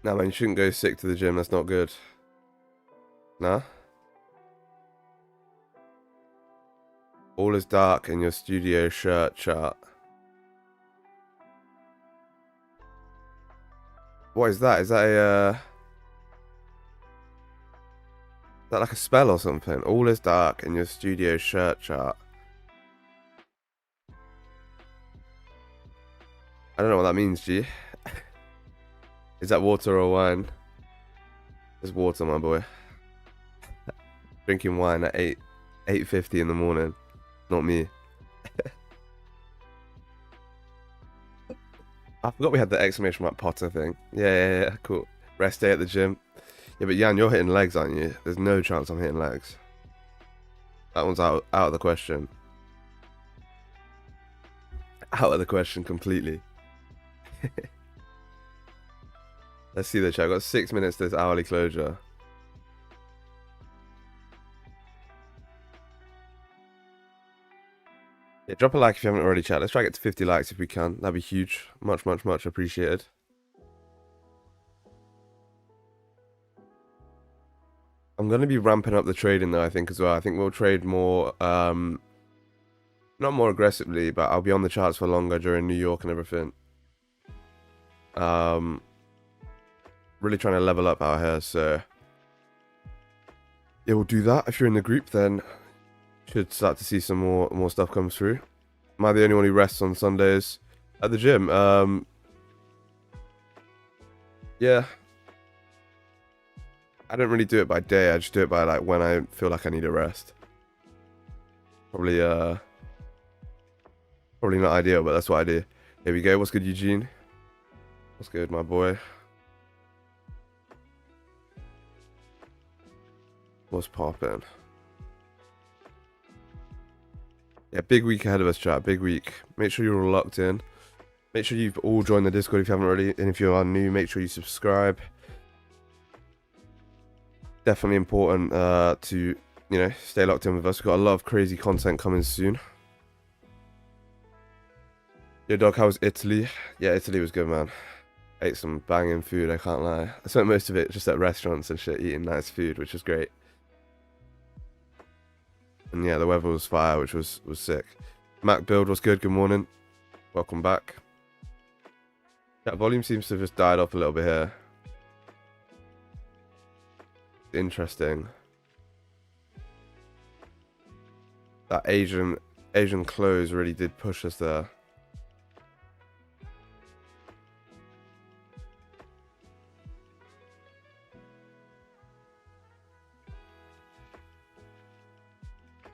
Nah, man, you shouldn't go sick to the gym. That's not good. Nah? All is dark in your studio shirt chart. What is that? Is that a... Is that like a spell or something? All is dark in your studio shirt chart. I don't know what that means, G. Is that water or wine? It's water, my boy. Drinking wine at 8:50 in the morning. Not me. I forgot we had the exclamation mark Potter thing. Yeah, cool. Rest day at the gym. Yeah, but Jan, you're hitting legs, aren't you? There's no chance I'm hitting legs. That one's out of the question. Out of the question completely. Let's see the chat. I've got 6 minutes to this hourly closure. Yeah, drop a like if you haven't already, chat. Let's try to get to 50 likes if we can. That'd be huge. Much appreciated. I'm going to be ramping up the trading though, I think, as well. I think we'll trade more, not more aggressively, but I'll be on the charts for longer during New York and everything. Really trying to level up out here, so yeah, we'll do that. If you're in the group, then should start to see some more stuff come through. Am I the only one who rests on Sundays at the gym? Yeah, I don't really do it by day. I just do it by like when I feel like I need a rest. Probably not ideal, but that's what I do. Here we go. What's good, Eugene? What's good, my boy? What's poppin'? Yeah, big week ahead of us, chat. Big week. Make sure you're all locked in. Make sure you've all joined the Discord if you haven't already. And if you are new, make sure you subscribe. Definitely important to, you know, stay locked in with us. We've got a lot of crazy content coming soon. Yo, dog, how was Italy? Yeah, Italy was good, man. Ate some banging food, I can't lie. I spent most of it just at restaurants and shit, eating nice food, which was great. And yeah, the weather was fire, which was sick. Mac build was good. Good morning. Welcome back. That volume seems to have just died off a little bit here. Interesting. That Asian close really did push us there.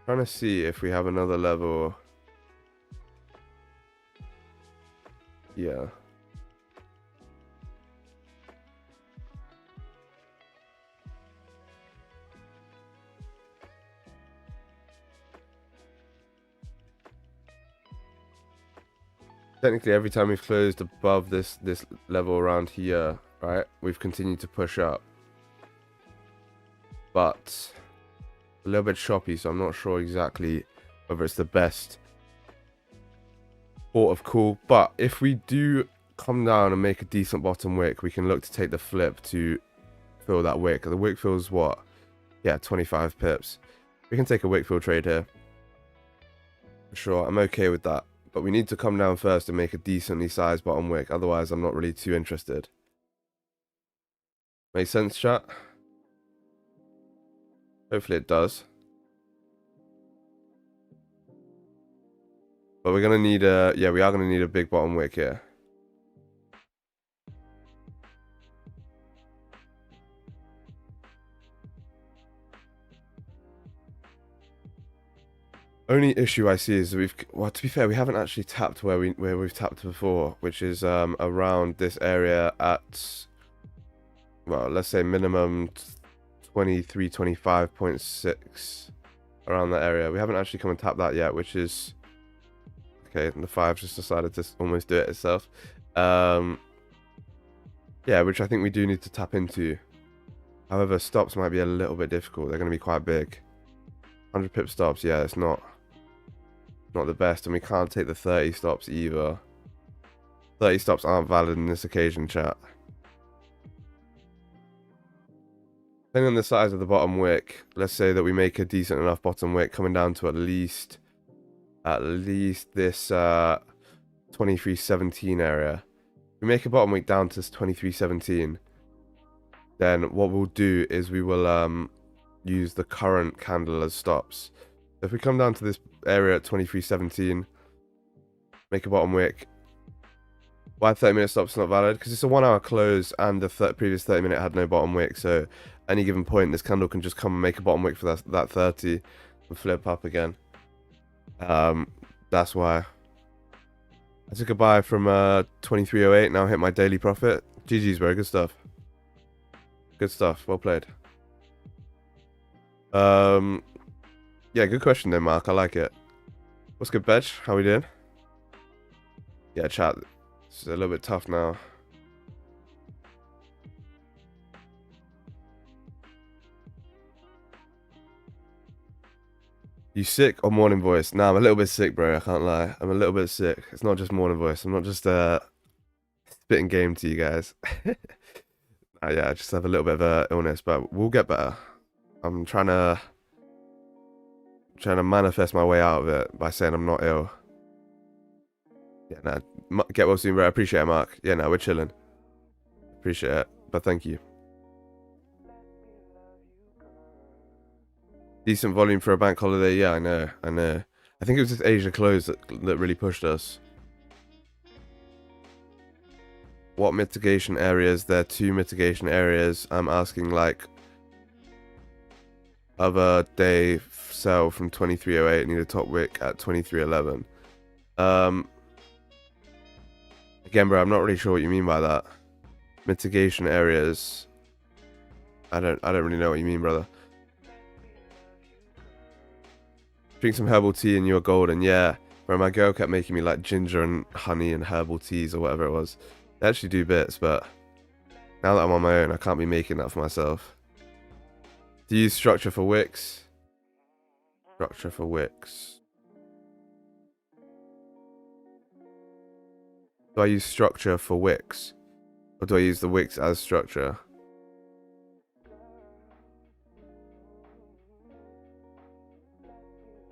Trying to see if we have another level. Yeah. Technically, every time we've closed above this level around here, right, we've continued to push up. But a little bit choppy, so I'm not sure exactly whether it's the best port of call. But if we do come down and make a decent bottom wick, we can look to take the flip to fill that wick. The wick fills what? Yeah, 25 pips. We can take a wick fill trade here. For sure, I'm okay with that. But we need to come down first and make a decently sized bottom wick. Otherwise, I'm not really too interested. Make sense, chat? Hopefully it does. But we're going to need a... Yeah, we are going to need a big bottom wick here. Only issue I see is that we've... Well, to be fair, we haven't actually tapped where we've tapped before, which is around this area at... Well, let's say minimum 23.25.6, around that area. We haven't actually come and tapped that yet, which is okay. And the 5 just decided to almost do it itself. Yeah, which I think we do need to tap into. However, stops might be a little bit difficult. They're going to be quite big. 100 pip stops, yeah, it's not the best, and we can't take the 30 stops either. 30 stops aren't valid in this occasion, chat. Depending on the size of the bottom wick, let's say that we make a decent enough bottom wick coming down to at least this 23.17 area. If we make a bottom wick down to 23.17, then what we'll do is we will use the current candle as stops. So if we come down to this area at 23.17, make a bottom wick. Why 30-minute stop's not valid? Because it's a 1 hour close and the previous 30-minute had no bottom wick, so any given point this candle can just come and make a bottom wick for that 30 and flip up again. That's why I took a buy from 23.08, now hit my daily profit. GG's, bro. Good stuff. Good stuff. Well played. Yeah, good question there, Mark. I like it. What's good, Bedge? How we doing? Yeah, chat. It's a little bit tough now. You sick or morning voice? Nah, I'm a little bit sick, bro. I can't lie. I'm a little bit sick. It's not just morning voice. I'm not just spitting game to you guys. Yeah, I just have a little bit of a illness, but we'll get better. I'm trying to manifest my way out of it by saying I'm not ill. Yeah, nah, get well soon, bro. I appreciate it, Mark. Yeah, nah, we're chilling. Appreciate it, but thank you. Decent volume for a bank holiday. Yeah, I know. I think it was this Asia close that really pushed us. What mitigation areas? There are 2 mitigation areas. I'm asking, like, other day sell from 23.08, need a top wick at 23.11. Again, bro, I'm not really sure what you mean by that. Mitigation areas. I don't really know what you mean, brother. Drink some herbal tea and you're golden. Yeah, bro, my girl kept making me like ginger and honey and herbal teas or whatever it was. They actually do bits, but now that I'm on my own, I can't be making that for myself. Do you use structure for wicks? Structure for wicks. Do I use structure for wicks? Or do I use the wicks as structure?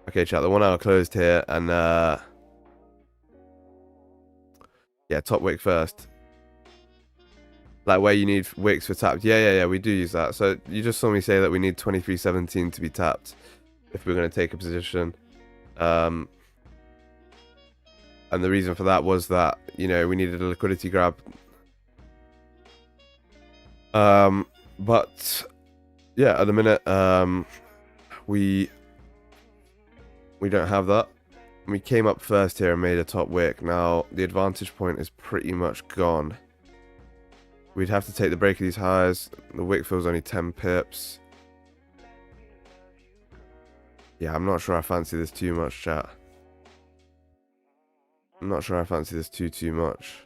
Okay, chat, the 1 hour closed here, and yeah, top wick first. Like where you need wicks for tapped. Yeah, we do use that. So you just saw me say that we need 2317 to be tapped if we're going to take a position. And the reason for that was that, you know, we needed a liquidity grab. But yeah, at the minute, we don't have that. We came up first here and made a top wick. Now the advantage point is pretty much gone. We'd have to take the break of these highs. The wick feels only 10 pips. Yeah, I'm not sure I fancy this too much, chat. I'm not sure I fancy this too much.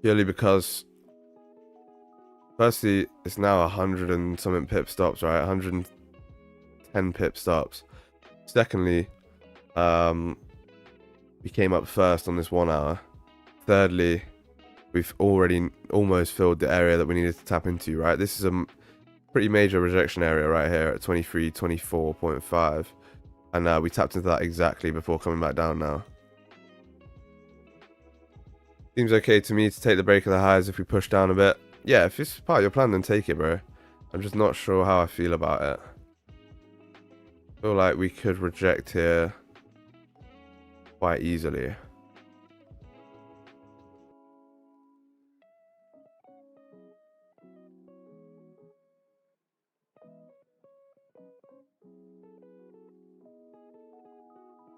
Purely because, firstly, it's now 100 and something pip stops, right? 110 pip stops. Secondly, we came up first on this 1 hour. Thirdly, we've already almost filled the area that we needed to tap into, right? This is a pretty major rejection area right here at 2324.5, and we tapped into that exactly before coming back down now. Seems okay to me to take the break of the highs if we push down a bit. Yeah, if it's part of your plan, then take it, bro. I'm just not sure how I feel about it. I feel like we could reject here quite easily.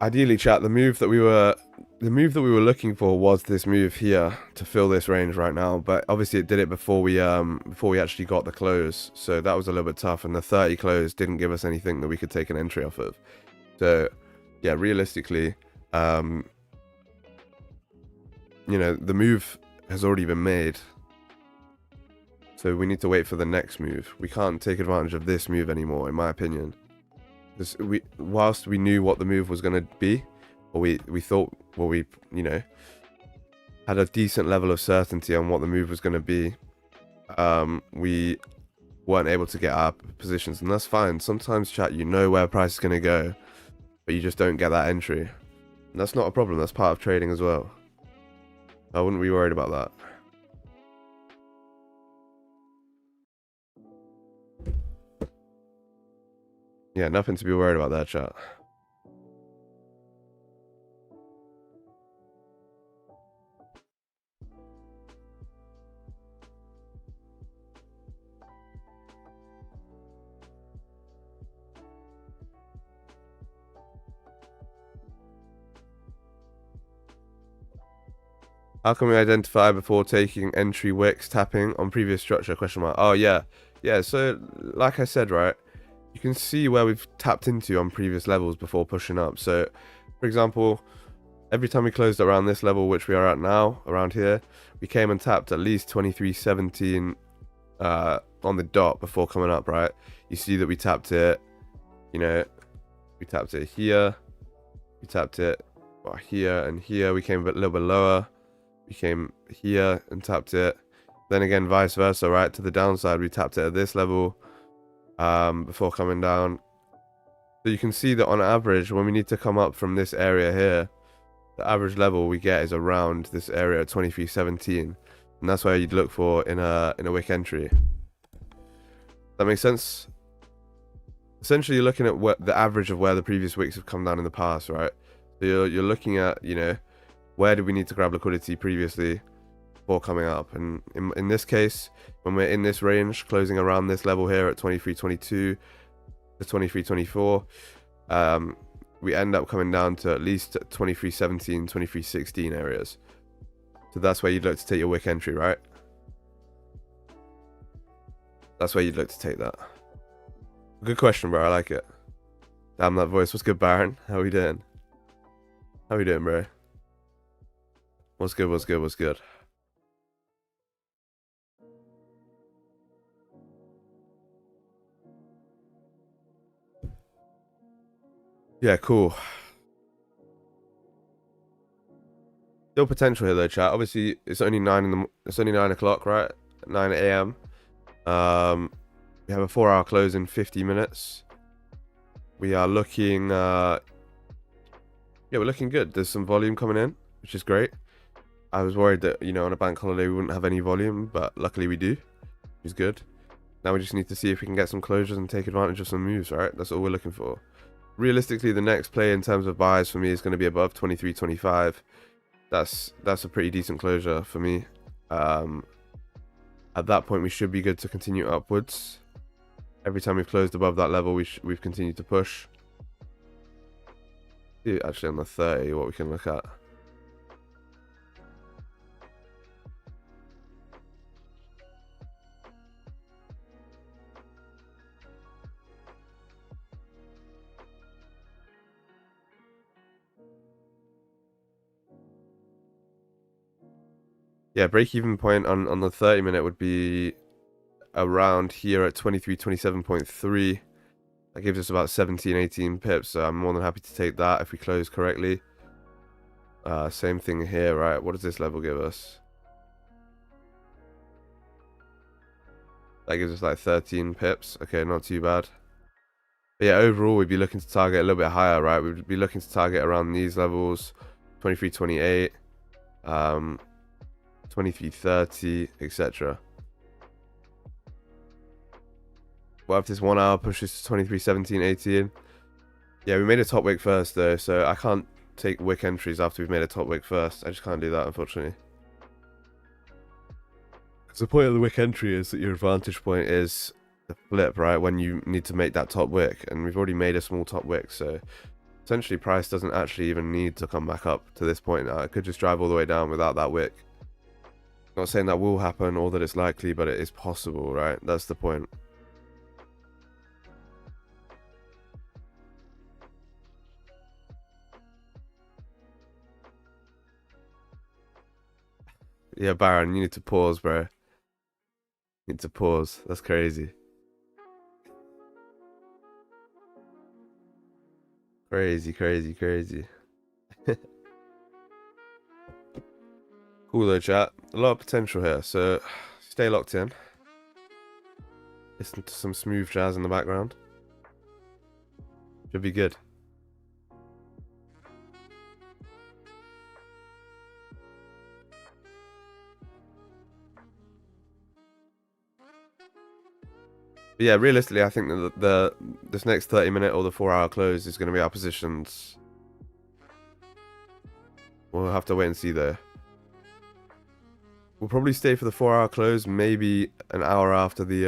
Ideally, chat, the move that we were looking for was this move here to fill this range right now, but obviously it did it before we actually got the close, so that was a little bit tough, and the 30 close didn't give us anything that we could take an entry off of. So yeah, realistically, you know, the move has already been made, so we need to wait for the next move. We can't take advantage of this move anymore, in my opinion. Whilst we knew what the move was going to be, or we thought, well, we, you know, had a decent level of certainty on what the move was going to be, we weren't able to get our positions, and that's fine. Sometimes, chat, you know where price is going to go, but you just don't get that entry, and that's not a problem. That's part of trading as well. I wouldn't be worried about that. Yeah, nothing to be worried about there, chat. How can we identify before taking entry wicks tapping on previous structure? Question mark. Oh yeah, yeah. So like I said, right, you can see where we've tapped into on previous levels before pushing up. So, for example, every time we closed around this level, which we are at now, around here, we came and tapped at least 2317 on the dot before coming up, right? You see that we tapped it, you know, we tapped it here, we tapped it here and here. We came a little bit lower, we came here and tapped it. Then again, vice versa, right? To the downside, we tapped it at this level before coming down. So you can see that on average, when we need to come up from this area here, the average level we get is around this area at 2317, and that's where you'd look for in a wick entry. That makes sense. Essentially, you're looking at what the average of where the previous wicks have come down in the past, right? So you're looking at, you know, where did we need to grab liquidity previously before coming up, and in this case, when we're in this range, closing around this level here at 2322 to 2324, we end up coming down to at least 2317, 2316 areas. So that's where you'd look to take your wick entry, right? That's where you'd look to take that. Good question, bro. I like it. Damn that voice. What's good, Baron? How we doing? How we doing, bro? What's good? What's good? What's good? Yeah, cool. Still potential here though, chat. Obviously, it's only 9 o'clock, right? 9 a.m. We have a 4-hour close in 50 minutes. We are looking, yeah, we're looking good. There's some volume coming in, which is great. I was worried that, you know, on a bank holiday we wouldn't have any volume, but luckily we do, which is good. Now we just need to see if we can get some closures and take advantage of some moves, right? That's all we're looking for. Realistically, the next play in terms of buys for me is going to be above 23.25. That's a pretty decent closure for me. At that point, we should be good to continue upwards. Every time we've closed above that level, we've continued to push. See, actually, on the 30, what we can look at. Yeah, break-even point on the 30-minute would be around here at 23.27.3. That gives us about 17-18 pips, so I'm more than happy to take that if we close correctly. Same thing here, right? What does this level give us? That gives us like 13 pips. Okay, not too bad. But yeah, overall, we'd be looking to target a little bit higher, right? We'd be looking to target around these levels, 23.28, 23.30, etc. What if this 1 hour pushes to 23.17.18? Yeah, we made a top wick first though, so I can't take wick entries after we've made a top wick first. I just can't do that, unfortunately. Because the point of the wick entry is that your advantage point is the flip, right? When you need to make that top wick, and we've already made a small top wick, so essentially price doesn't actually even need to come back up to this point now. It could just drive all the way down without that wick. Not saying that will happen or that it's likely, but it is possible, right? That's the point. Yeah, Baron, you need to pause, bro. You need to pause. That's crazy. Crazy, crazy, crazy. Cool though, chat. A lot of potential here, so stay locked in. Listen to some smooth jazz in the background. Should be good. But yeah, realistically, I think that this next 30-minute or the 4-hour close is going to be our positions. We'll have to wait and see though. We'll probably stay for the 4-hour close, maybe an hour after the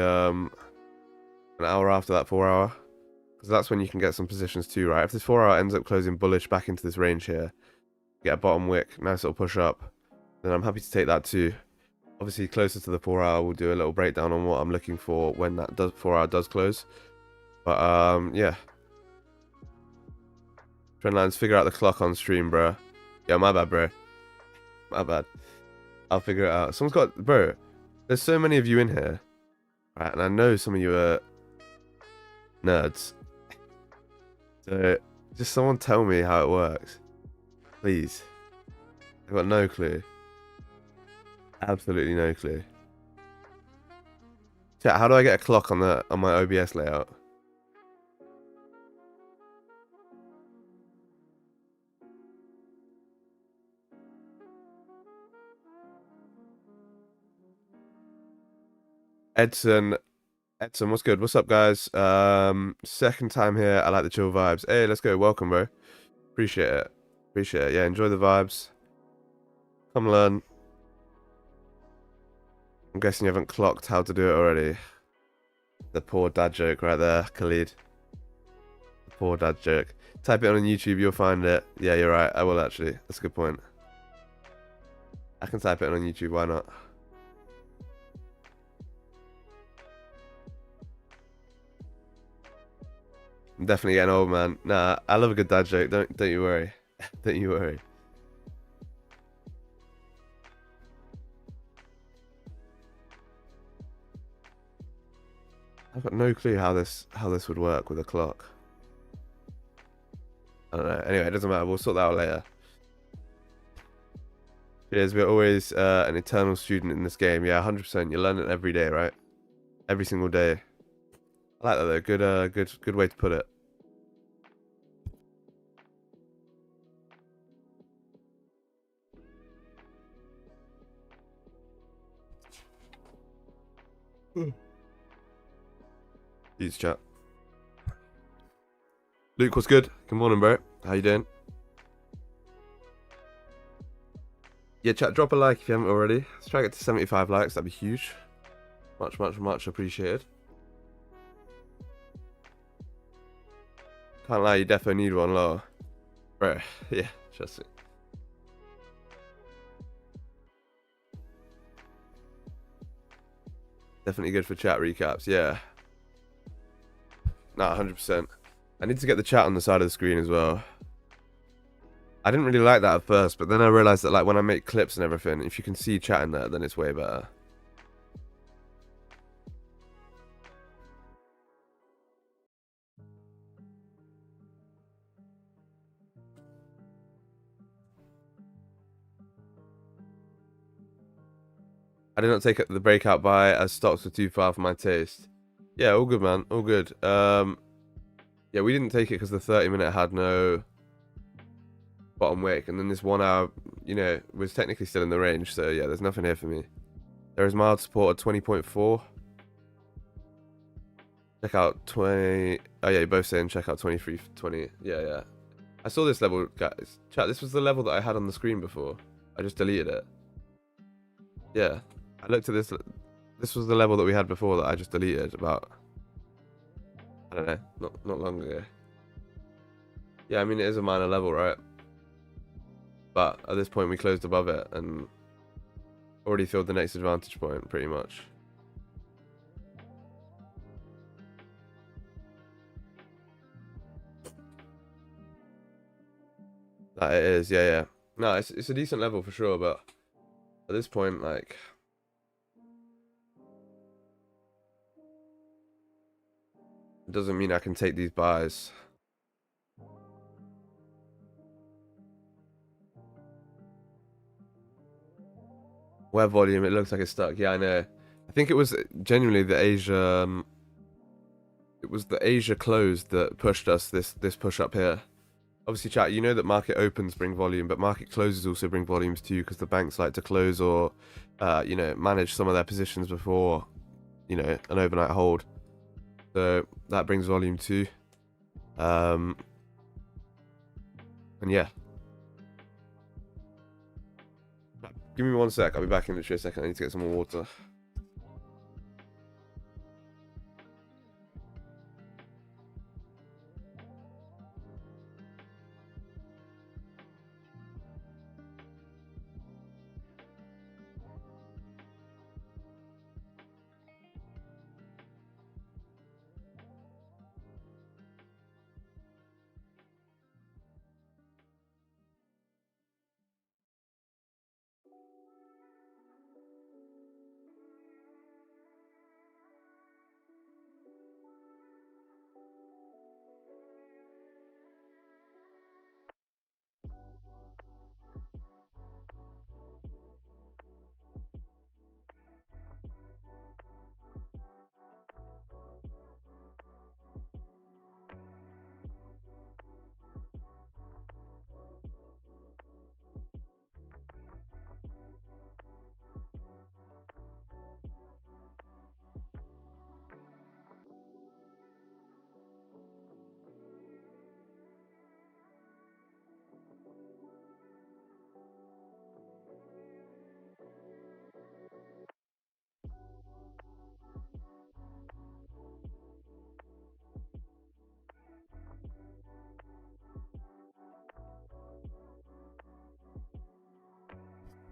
that 4-hour, because that's when you can get some positions too, right? If this 4-hour ends up closing bullish back into this range here, get a bottom wick, nice little push up, then I'm happy to take that too. Obviously, closer to the 4-hour, we'll do a little breakdown on what I'm looking for when that 4-hour does close. But yeah. Trendlines, figure out the clock on stream, bro. Yeah, my bad, bro. My bad. I'll figure it out. Someone's got, bro. There's so many of you in here, right? And I know some of you are nerds. So just someone tell me how it works, please. I've got no clue. Absolutely no clue. Chat, how do I get a clock on my OBS layout? Edson, what's good? What's up, guys? Second time here. I like the chill vibes. Hey, let's go. Welcome, bro. Appreciate it. Appreciate it. Yeah, enjoy the vibes. Come learn. I'm guessing you haven't clocked how to do it already. The poor dad joke right there, Khalid. The poor dad joke. Type it on YouTube, you'll find it. Yeah, you're right. I will actually. That's a good point. I can type it on YouTube. Why not? I'm definitely getting old, man. Nah, I love a good dad joke. Don't you worry. Don't you worry. I've got no clue how this would work with a clock. I don't know. Anyway, it doesn't matter. We'll sort that out later. Cheers. We're always an eternal student in this game. Yeah, 100%. You learn it every day, right? Every single day. I like that though. Good way to put it. Jeez, chat. Luke, what's good? Good morning, bro. How you doing? Yeah, chat, drop a like if you haven't already. Let's try to get to 75 likes. That'd be huge. Much appreciated. Can't lie, you defo need one, low. Bro, yeah, trust me. Definitely good for chat recaps, yeah. Nah, 100%. I need to get the chat on the side of the screen as well. I didn't really like that at first, but then I realized that like when I make clips and everything, if you can see chat in there, then it's way better. I did not take the breakout buy as stocks were too far for my taste. Yeah, all good, man. All good. Yeah, we didn't take it because the 30-minute had no bottom wick, and then this 1 hour, you know, was technically still in the range. So yeah, there's nothing here for me. There is mild support at 20.4. Check out 20. Oh yeah, you're both saying check out 23.20. Yeah. I saw this level, guys. Chat, this was the level that I had on the screen before. I just deleted it. Yeah. I looked at this. This was the level that we had before that I just deleted about, I don't know, not long ago. Yeah, I mean, it is a minor level, right? But at this point, we closed above it and already filled the next advantage point, pretty much. That it is, yeah. No, it's a decent level for sure, but at this point, like, it doesn't mean I can take these buys. Where volume? It looks like it's stuck. Yeah, I know. I think it was genuinely the Asia. It was the Asia close that pushed us this push up here. Obviously, chat, you know that market opens bring volume, but market closes also bring volumes too, because the banks like to close or, you know, manage some of their positions before, you know, an overnight hold. So that brings volume too. And yeah. Give me 1 sec. I'll be back in literally a second. I need to get some more water.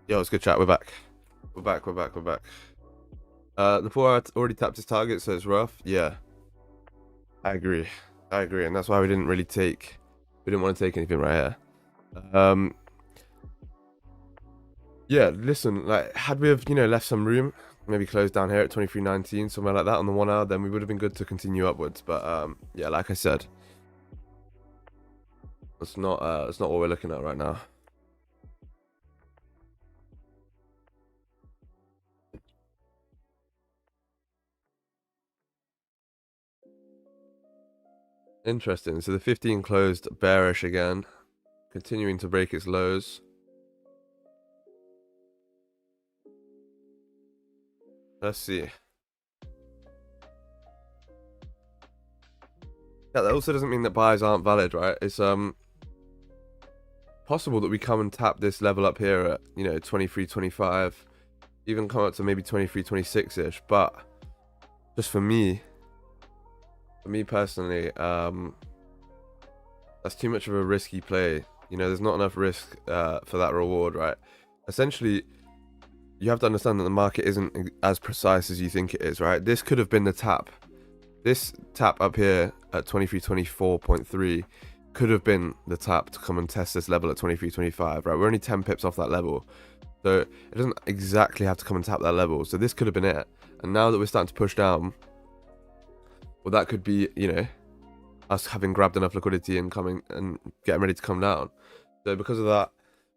Yo, it's good chat. We're back. We're back. The 4 hour already tapped his target, so it's rough. Yeah, I agree. I agree, and that's why we didn't want to take anything right here. Yeah, listen, like, had we have, left some room, maybe closed down here at 23.19, somewhere like that on the 1 hour, then we would have been good to continue upwards. But yeah, like I said, it's not what we're looking at right now. Interesting. So the 15 closed bearish again, continuing to break its lows. Let's see. Yeah, that also doesn't mean that buys aren't valid, right? It's possible that we come and tap this level up here at 23.25, even come up to maybe 23.26ish. But just for me personally, that's too much of a risky play. There's not enough risk for that reward, right? Essentially, you have to understand that the market isn't as precise as you think it is, right? This could have been the tap. This tap up here at 23.24.3 could have been the tap to come and test this level at 23.25, right? We're only 10 pips off that level, so it doesn't exactly have to come and tap that level. So this could have been it. And now that we're starting to push down, well, that could be, us having grabbed enough liquidity and coming and getting ready to come down. So because of that,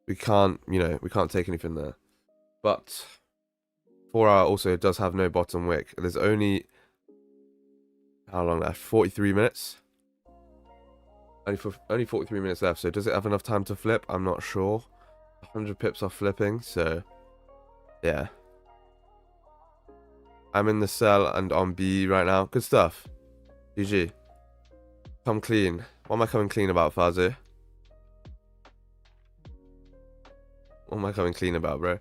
we can't take anything there. But 4 hour also does have no bottom wick. There's only, how long left? 43 minutes. Only 43 minutes left. So does it have enough time to flip? I'm not sure. 100 pips off flipping. So yeah, I'm in the sell and on B right now. Good stuff. GG. Come clean. What am I coming clean about, Fazu? What am I coming clean about, bro?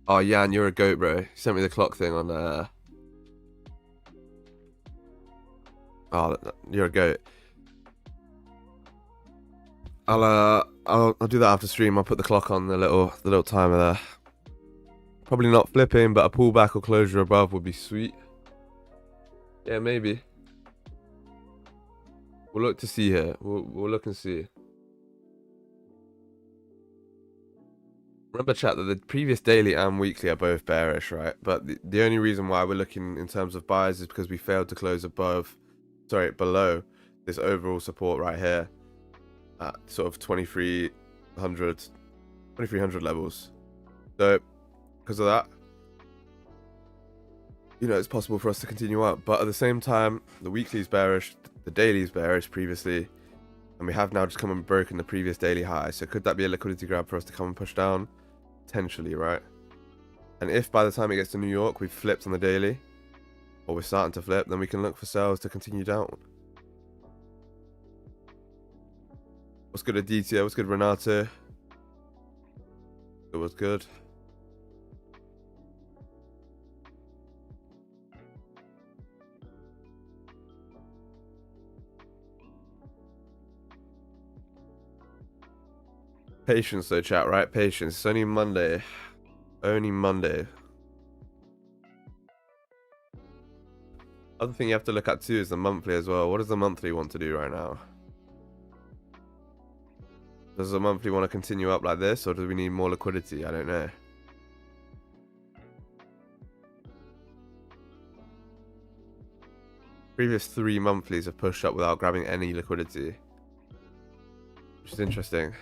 Oh, Jan, you're a goat, bro. You sent me the clock thing on Oh, you're a goat. I'll do that after stream. I'll put the clock on the little timer there. Probably not flipping, but a pullback or closure above would be sweet. Yeah, maybe. We'll look to see here. We'll look and see. Remember, chat, that the previous daily and weekly are both bearish, right? But the only reason why we're looking in terms of buys is because we failed to close below this overall support right here at sort of 2300 levels. So because of that, it's possible for us to continue up. But at the same time, the weekly is bearish, the daily is bearish previously, and we have now just come and broken the previous daily high. So could that be a liquidity grab for us to come and push down? Potentially, right? And if by the time it gets to New York we've flipped on the daily, or we're starting to flip, then we can look for sales to continue down. What's good at DTO? What's good, Renato? It was good. Patience though, chat, right? Patience. It's only Monday. Only Monday. Other thing you have to look at too is the monthly as well. What does the monthly want to do right now? Does the monthly want to continue up like this, or do we need more liquidity? I don't know. Previous 3 monthlies have pushed up without grabbing any liquidity, which is interesting.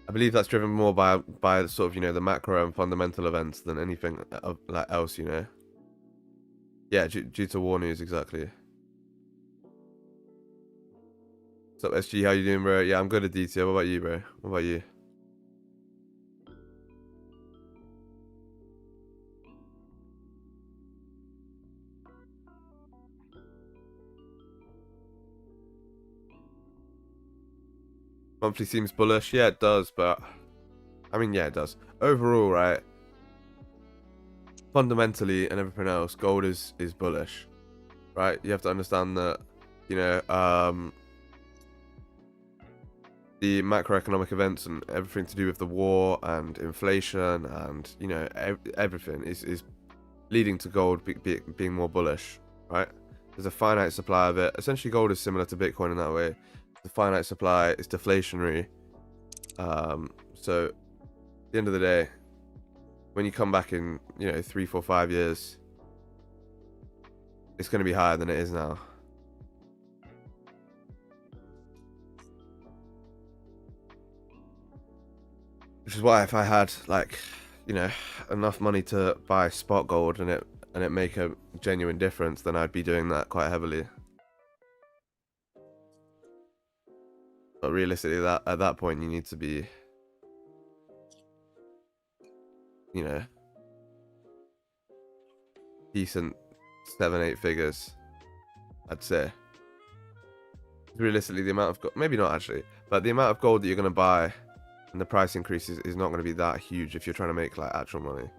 I believe that's driven more by sort of, the macro and fundamental events than anything else, Yeah, due to war news, exactly. What's up, SG? How you doing, bro? Yeah, I'm good at DTO. What about you, bro? What about you? Monthly seems bullish. Yeah, it does, but I mean, yeah, it does. Overall, right? fundamentally and everything else, gold is bullish, right? You have to understand that, you know, the macroeconomic events and everything to do with the war and inflation and, you know, everything is leading to gold being more bullish, right? There's a finite supply of it. Essentially, gold is similar to Bitcoin in that way. The finite supply is deflationary. So at the end of the day, when you come back in, you know, 3, 4, 5 years, it's going to be higher than it is now. Which is why if I had, like, you know, enough money to buy spot gold and it make a genuine difference, then I'd be doing that quite heavily. But realistically, at that point, you need to be, you know, decent 7, 8 figures, I'd say. Realistically, the amount of gold, maybe not actually, but the amount of gold that you're going to buy and the price increase is not going to be that huge if you're trying to make like actual money.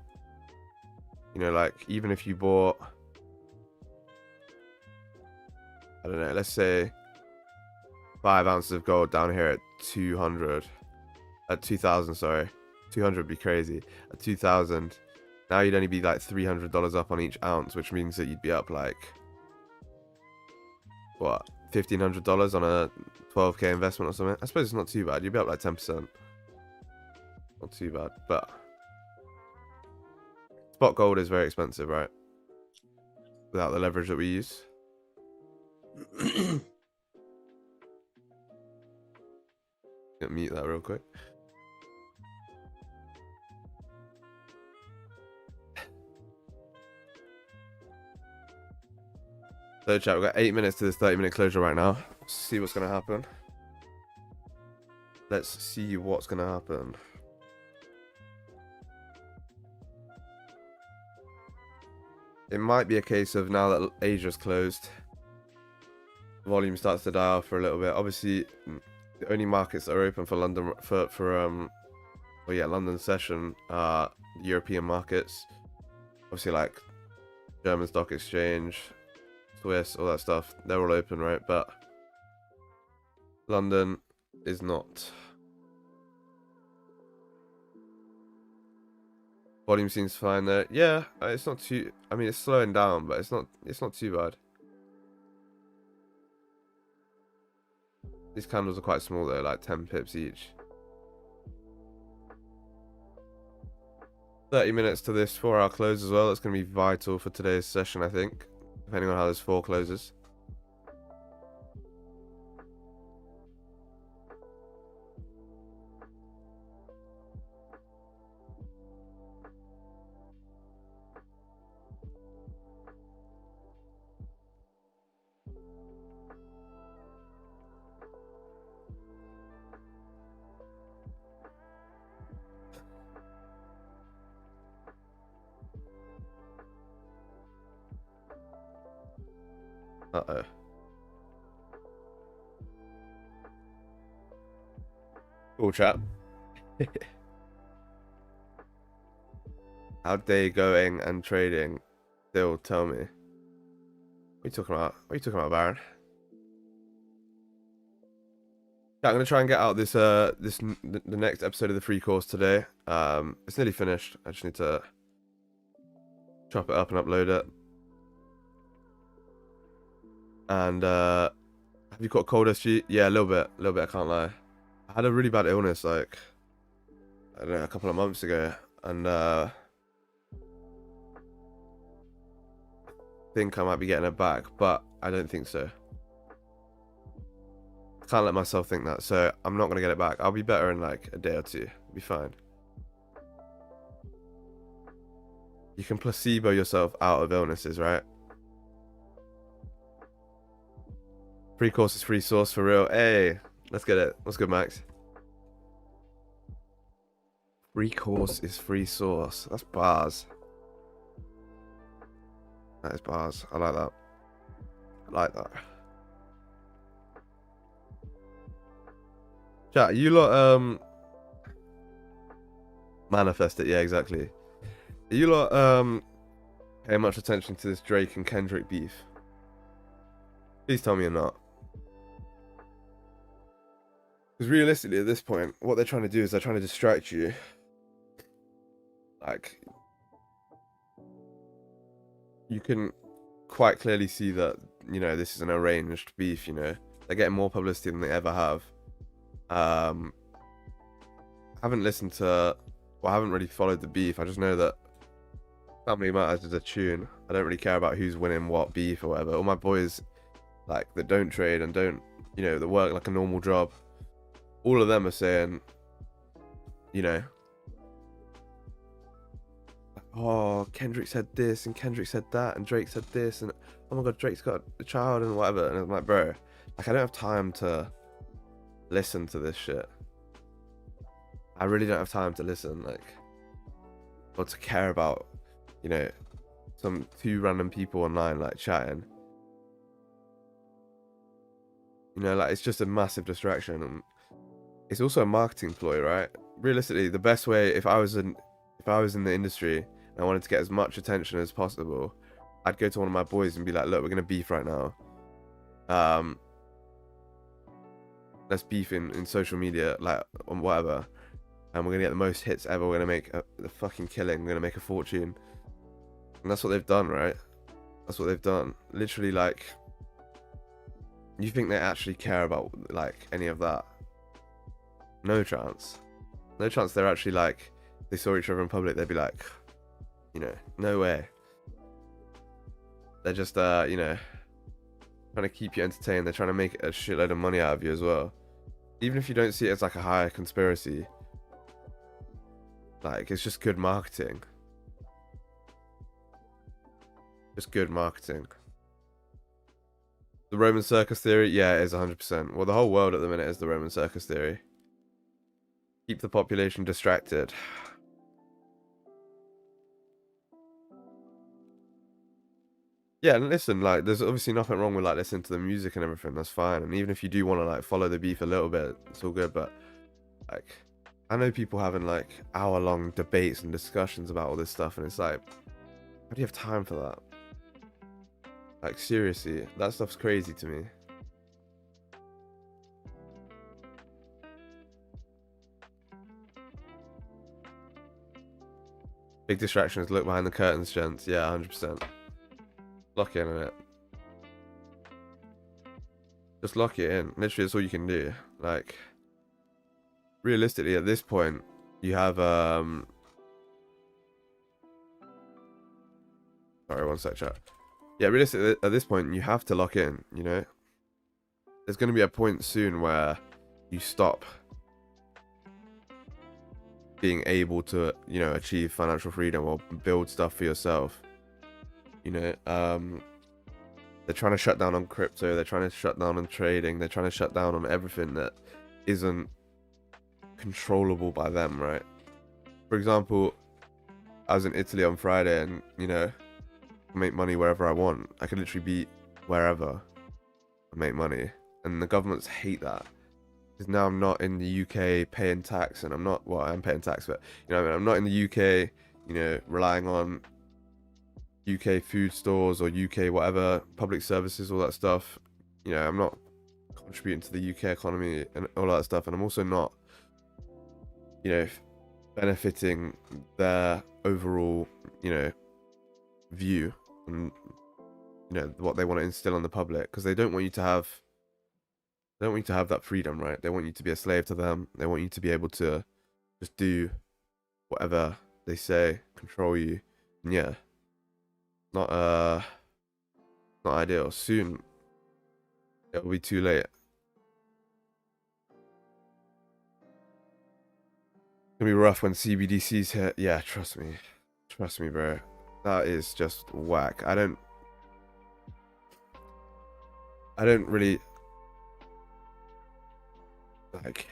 You know, like even if you bought, I don't know, let's say 5 ounces of gold down here at 2,000, sorry. 200 would be crazy. At 2,000, now you'd only be like $300 up on each ounce, which means that you'd be up like, what, $1,500 on a 12k investment or something. I suppose it's not too bad. You'd be up like 10%. Not too bad, but spot gold is very expensive, right? Without the leverage that we use. Gonna mute that real quick. So chat, we've got 8 minutes to this 30-minute closure right now. Let's see what's gonna happen. Let's see what's gonna happen. It might be a case of now that Asia's closed, volume starts to die off for a little bit. Obviously, the only markets that are open for London London session are European markets. Obviously, like German Stock Exchange, Swiss, all that stuff. They're all open, right? But London is not. Volume seems fine there. Yeah, it's not too. I mean, it's slowing down, but it's not too bad. These candles are quite small though, like 10 pips each. 30 minutes to this 4-hour close as well. That's going to be vital for today's session, I think, depending on how this 4 closes. Uh-oh. Cool chat. How day going and trading? Still tell me. What are you talking about? What are you talking about, Baron? Yeah, I'm gonna try and get out this the next episode of the free course today. It's nearly finished. I just need to chop it up and upload it. And have you got cold SG? Yeah, a little bit, I can't lie. I had a really bad illness like, I don't know, a couple of months ago, and I think I might be getting it back, but I don't think so. I can't let myself think that, so I'm not gonna get it back. I'll be better in like a day or two. Be fine. You can placebo yourself out of illnesses, right? Free course is free source for real. Hey, let's get it. What's good, Max? Free course is free source. That's bars. That is bars. I like that. I like that. Chat, you lot manifest it. Yeah, exactly. You lot paying much attention to this Drake and Kendrick beef? Please tell me you're not. Because realistically, at this point, what they're trying to do is they're trying to distract you. Like, you can quite clearly see that, you know, this is an arranged beef, you know. They're getting more publicity than they ever have. I haven't listened to, well, I haven't really followed the beef. I just know that Family Matters is a tune. I don't really care about who's winning what beef or whatever. All my boys, like, that don't trade and don't, you know, that work like a normal job, all of them are saying, you know, oh, Kendrick said this and Kendrick said that and Drake said this and oh my god, Drake's got a child and whatever. And I'm like, bro, like, I don't have time to listen to this shit. I really don't have time to listen, like, or to care about, you know, some two random people online, like, chatting. You know, like, it's just a massive distraction, and it's also a marketing ploy, right? Realistically, the best way, if I was in the industry and I wanted to get as much attention as possible, I'd go to one of my boys and be like, look, we're gonna beef right now. Let's beef in social media, like, on whatever, and we're gonna get the most hits ever. We're gonna make a fucking killing. We're gonna make a fortune. And that's what they've done, right? That's what they've done. Literally, like, you think they actually care about, like, any of that? No chance. No chance they're actually, like, they saw each other in public, they'd be like, you know, no way. They're just, you know, trying to keep you entertained. They're trying to make a shitload of money out of you as well. Even if you don't see it as, like, a higher conspiracy, like, it's just good marketing. Just good marketing. The Roman circus theory, yeah, it is 100%. Well, the whole world at the minute is the Roman circus theory. Keep the population distracted. Yeah, and listen, like, there's obviously nothing wrong with, like, listening to the music and everything. That's fine. And even if you do want to, like, follow the beef a little bit, it's all good. But, like, I know people having, like, hour-long debates and discussions about all this stuff, and it's like, how do you have time for that? Like, seriously, that stuff's crazy to me. Big distractions, look behind the curtains, gents. Yeah, 100%. Lock in on it. Just lock it in. Literally, that's all you can do. Like, realistically, at this point, you have, sorry, one sec, chat. Yeah, realistically, at this point, you have to lock in, you know? There's going to be a point soon where you stop being able to, you know, achieve financial freedom or build stuff for yourself. You know, they're trying to shut down on crypto, they're trying to shut down on trading, they're trying to shut down on everything that isn't controllable by them, right? For example, I was in Italy on Friday and, you know, make money wherever I want. I can literally be wherever and make money, and the governments hate that because now I'm not in the UK paying tax, and I'm not, well, I'm paying tax, but, you know what I mean, I'm not in the UK, you know, relying on UK food stores or UK whatever public services, all that stuff. You know, I'm not contributing to the UK economy and all that stuff, and I'm also not, you know, benefiting their overall, you know, view and, you know, what they want to instill on the public, because they don't want you to have that freedom, right? They want you to be a slave to them. They want you to be able to just do whatever they say, control you. And yeah, not ideal. Soon it'll be too late. It's gonna be rough when CBDCs hit. Yeah, trust me, bro. That is just whack. I don't really, like,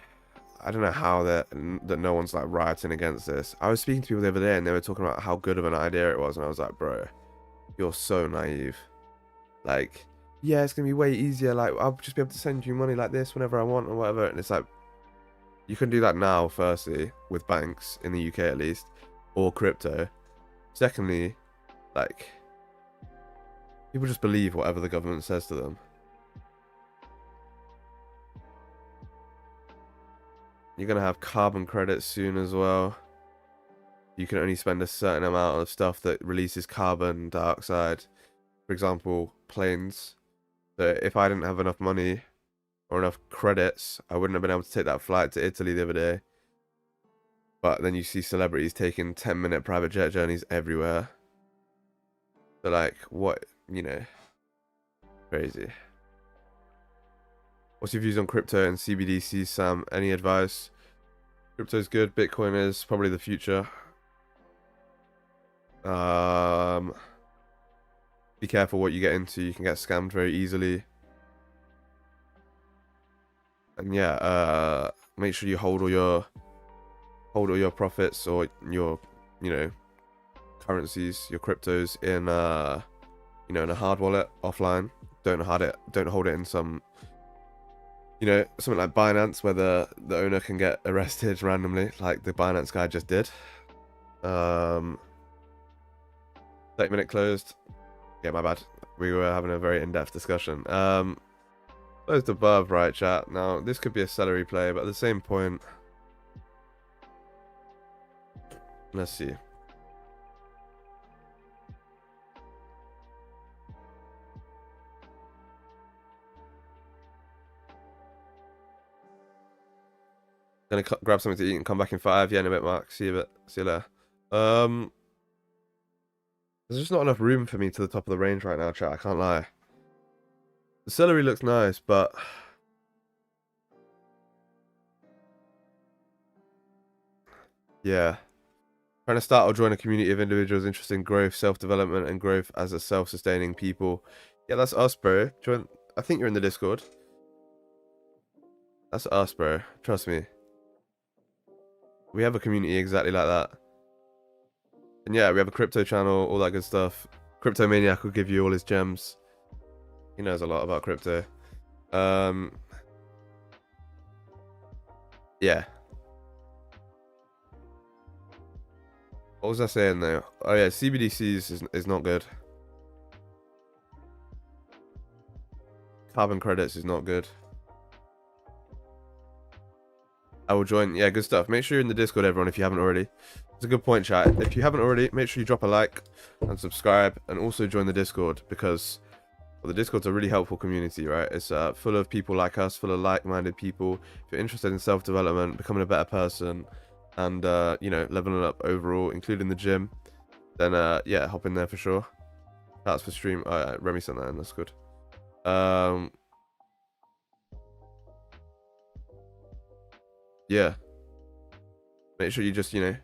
I don't know how that no one's, like, rioting against this. I was speaking to people the other day and they were talking about how good of an idea it was, and I was like, bro, you're so naive. Like, yeah, it's gonna be way easier, like, I'll just be able to send you money like this whenever I want or whatever. And it's like, you can do that now, firstly, with banks in the UK at least, or crypto. Secondly, like, People just believe whatever the government says to them. You're going to have carbon credits soon as well. You can only spend a certain amount of stuff that releases carbon dioxide. For example, planes. So if I didn't have enough money or enough credits, I wouldn't have been able to take that flight to Italy the other day. But then you see celebrities taking 10-minute private jet journeys everywhere. So like, what, you know, crazy. What's your views on crypto and CBDC, Sam? Any advice? Crypto's good. Bitcoin is probably the future. Be careful what you get into. You can get scammed very easily. And yeah, make sure you hold all your profits or your, you know, currencies, your cryptos in you know, in a hard wallet offline. Don't hold it in some, you know, something like Binance where the owner can get arrested randomly, like the Binance guy just did. 30-minute closed. Yeah, my bad. We were having a very in-depth discussion. Closed above, right, chat. Now, this could be a celery play, but at the same point, let's see. Gonna grab something to eat and come back in 5. Yeah, in a bit, Mark. See you a bit. See you later. There's just not enough room for me to the top of the range right now, chat. I can't lie. The celery looks nice, but yeah. Trying to start or join a community of individuals interested in growth, self-development, and growth as a self-sustaining people. Yeah, that's us, bro. Join. I think you're in the Discord. That's us, bro. Trust me. We have a community exactly like that. And yeah, we have a crypto channel, all that good stuff. Crypto Maniac will give you all his gems. He knows a lot about crypto. Yeah. What was I saying though? Oh yeah, CBDCs is not good. Carbon credits is not good. I will join. Yeah, good stuff. Make sure you're in the Discord, everyone, if you haven't already. It's a good point, chat. If you haven't already, make sure you drop a like and subscribe, and also join the Discord, because the Discord's a really helpful community, right? It's full of people like us, full of like-minded people. If you're interested in self-development, becoming a better person, and you know, leveling up overall, including the gym, then yeah, hop in there for sure. That's for stream. Remy sent that in. That's good. Yeah. Make sure you just, you know,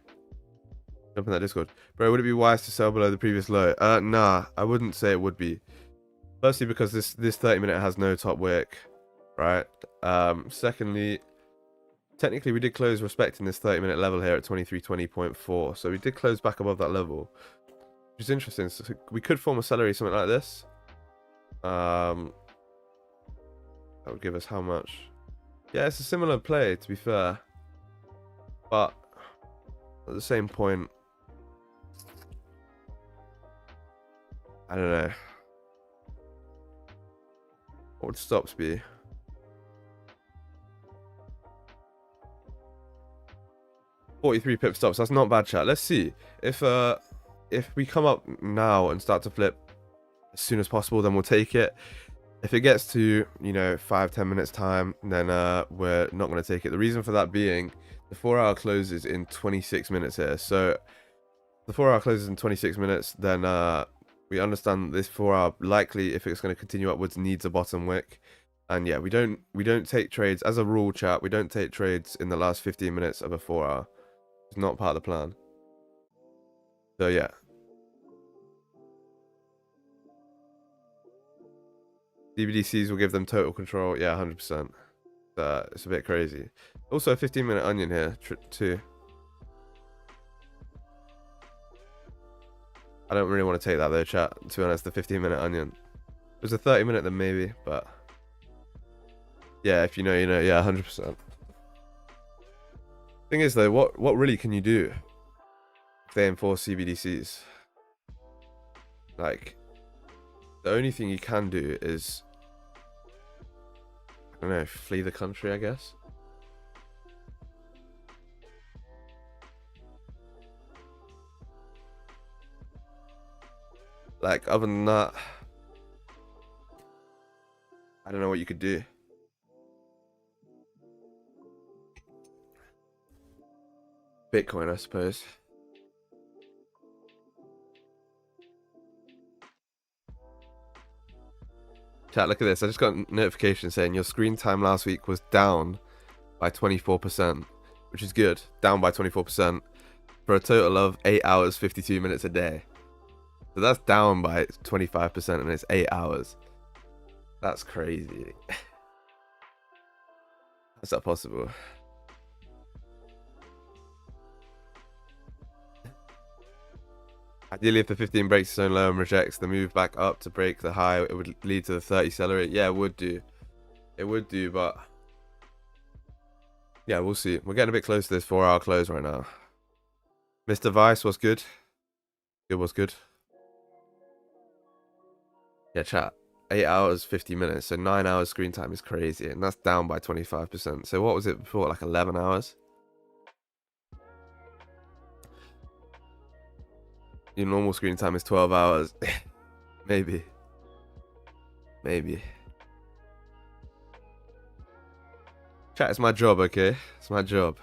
jump in that Discord. Bro, would it be wise to sell below the previous low? Nah, I wouldn't say it would be. Firstly, because this 30-minute has no top wick, right? Secondly, technically we did close respecting this 30-minute level here at 2320.4. So we did close back above that level, which is interesting. So we could form a celery, something like this. That would give us how much? Yeah, it's a similar play, to be fair. But at the same point, I don't know. What would stops be? $43 pip stops. That's not bad, chat. Let's see. If we come up now and start to flip as soon as possible, then we'll take it. If it gets to, you know, 5-10 minutes time, then we're not going to take it. The reason for that being, the 4-hour closes in 26 minutes here. So the 4-hour closes in 26 minutes, then we understand this 4-hour likely, if it's going to continue upwards, needs a bottom wick. And yeah, we don't take trades as a rule, chat. We don't take trades in the last 15 minutes of a 4-hour. It's not part of the plan. So yeah. CBDCs will give them total control. Yeah, 100%. It's a bit crazy. Also, a 15-minute onion here too. I don't really want to take that though, chat. To be honest, the 15-minute onion. If it was a 30-minute, then maybe. But yeah, if you know, you know. Yeah, 100%. Thing is though, what really can you do if they enforce CBDCs? Like, the only thing you can do is, I don't know, flee the country, I guess. Like, other than that, I don't know what you could do. Bitcoin, I suppose. Chat, look at this. I just got a notification saying your screen time last week was down by 24%, which is good. Down by 24% for a total of 8 hours, 52 minutes a day. So that's down by 25% and it's 8 hours. That's crazy. How's that possible? Ideally, if the 15 breaks its own low and rejects the move back up to break the high, it would lead to the 30 accelerate. Yeah, it would do. It would do, but yeah, we'll see. We're getting a bit close to this 4-hour close right now. Mr. Vice, what's good? Good, what's good? Yeah, chat. 8 hours, 50 minutes. So 9 hours screen time is crazy. And that's down by 25%. So what was it before? Like 11 hours? Your normal screen time is 12 hours. Maybe. Maybe. Chat, it's my job, okay? It's my job.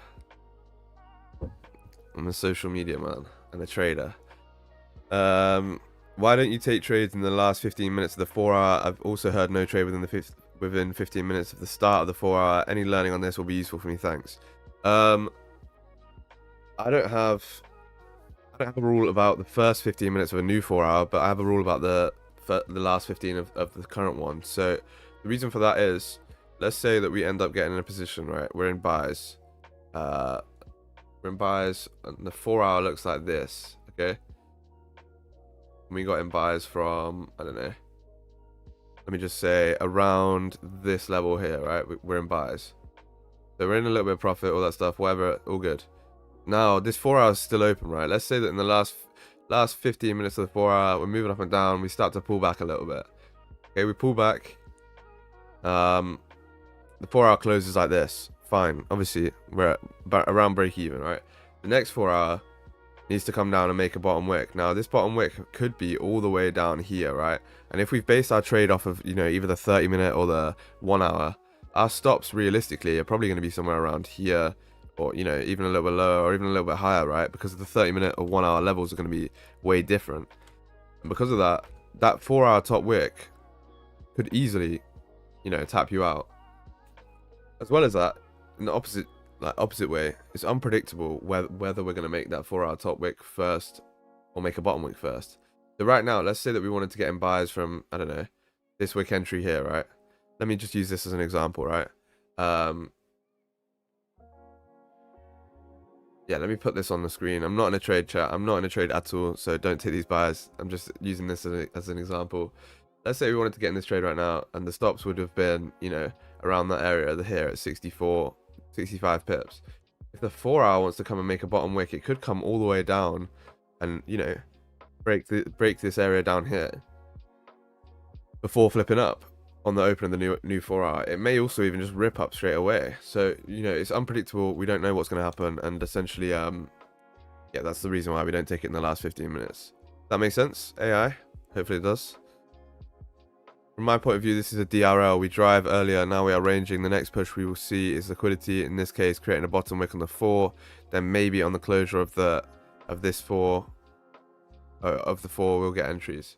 I'm a social media man and a trader. Why don't you take trades in the last 15 minutes of the 4-hour? I've also heard no trade within 15 minutes of the start of the 4-hour. Any learning on this will be useful for me, thanks. I don't have a rule about the first 15 minutes of a new 4-hour, but I have a rule about the last 15 of the current one. So the reason for that is, let's say that we end up getting in a position, right? We're in buys. We're in buys, and the 4-hour looks like this, okay? We got in buys from, I don't know, let me just say around this level here, right? We're in buys. So we're in a little bit of profit, all that stuff, whatever, all good. Now, this 4-hour is still open, right? Let's say that in the last 15 minutes of the 4-hour, we're moving up and down, we start to pull back a little bit. Okay, we pull back. The 4-hour closes like this. Fine. Obviously, we're at around break even, right? The next 4-hour needs to come down and make a bottom wick. Now, this bottom wick could be all the way down here, right? And if we've based our trade off of, you know, either the 30-minute or the 1-hour, our stops realistically are probably going to be somewhere around here, or, you know, even a little bit lower or even a little bit higher, right? Because the 30-minute or 1-hour levels are going to be way different. And because of that, that 4-hour top wick could easily, you know, tap you out. As well as that, in the opposite way, it's unpredictable whether we're going to make that 4-hour top wick first or make a bottom wick first. So right now, let's say that we wanted to get in buys from, I don't know, this wick entry here, right? Let me just use this as an example, right? Yeah, let me put this on the screen. I'm not in a trade, chat. I'm not in a trade at all, so don't take these buys. I'm just using this as an example. Let's say we wanted to get in this trade right now, and the stops would have been, you know, around that area here at 64, 65 pips. If the 4-hour wants to come and make a bottom wick, it could come all the way down and, you know, break this area down here before flipping up on the open of the new 4-hour. It may also even just rip up straight away. So, you know, it's unpredictable. We don't know what's going to happen, and essentially, yeah, that's the reason why we don't take it in the last 15 minutes. That makes sense, AI? Hopefully it does. From my point of view, this is a DRL. We drive earlier, now we are ranging. The next push we will see is liquidity, in this case creating a bottom wick on the 4, then maybe on the closure of the 4 we'll get entries.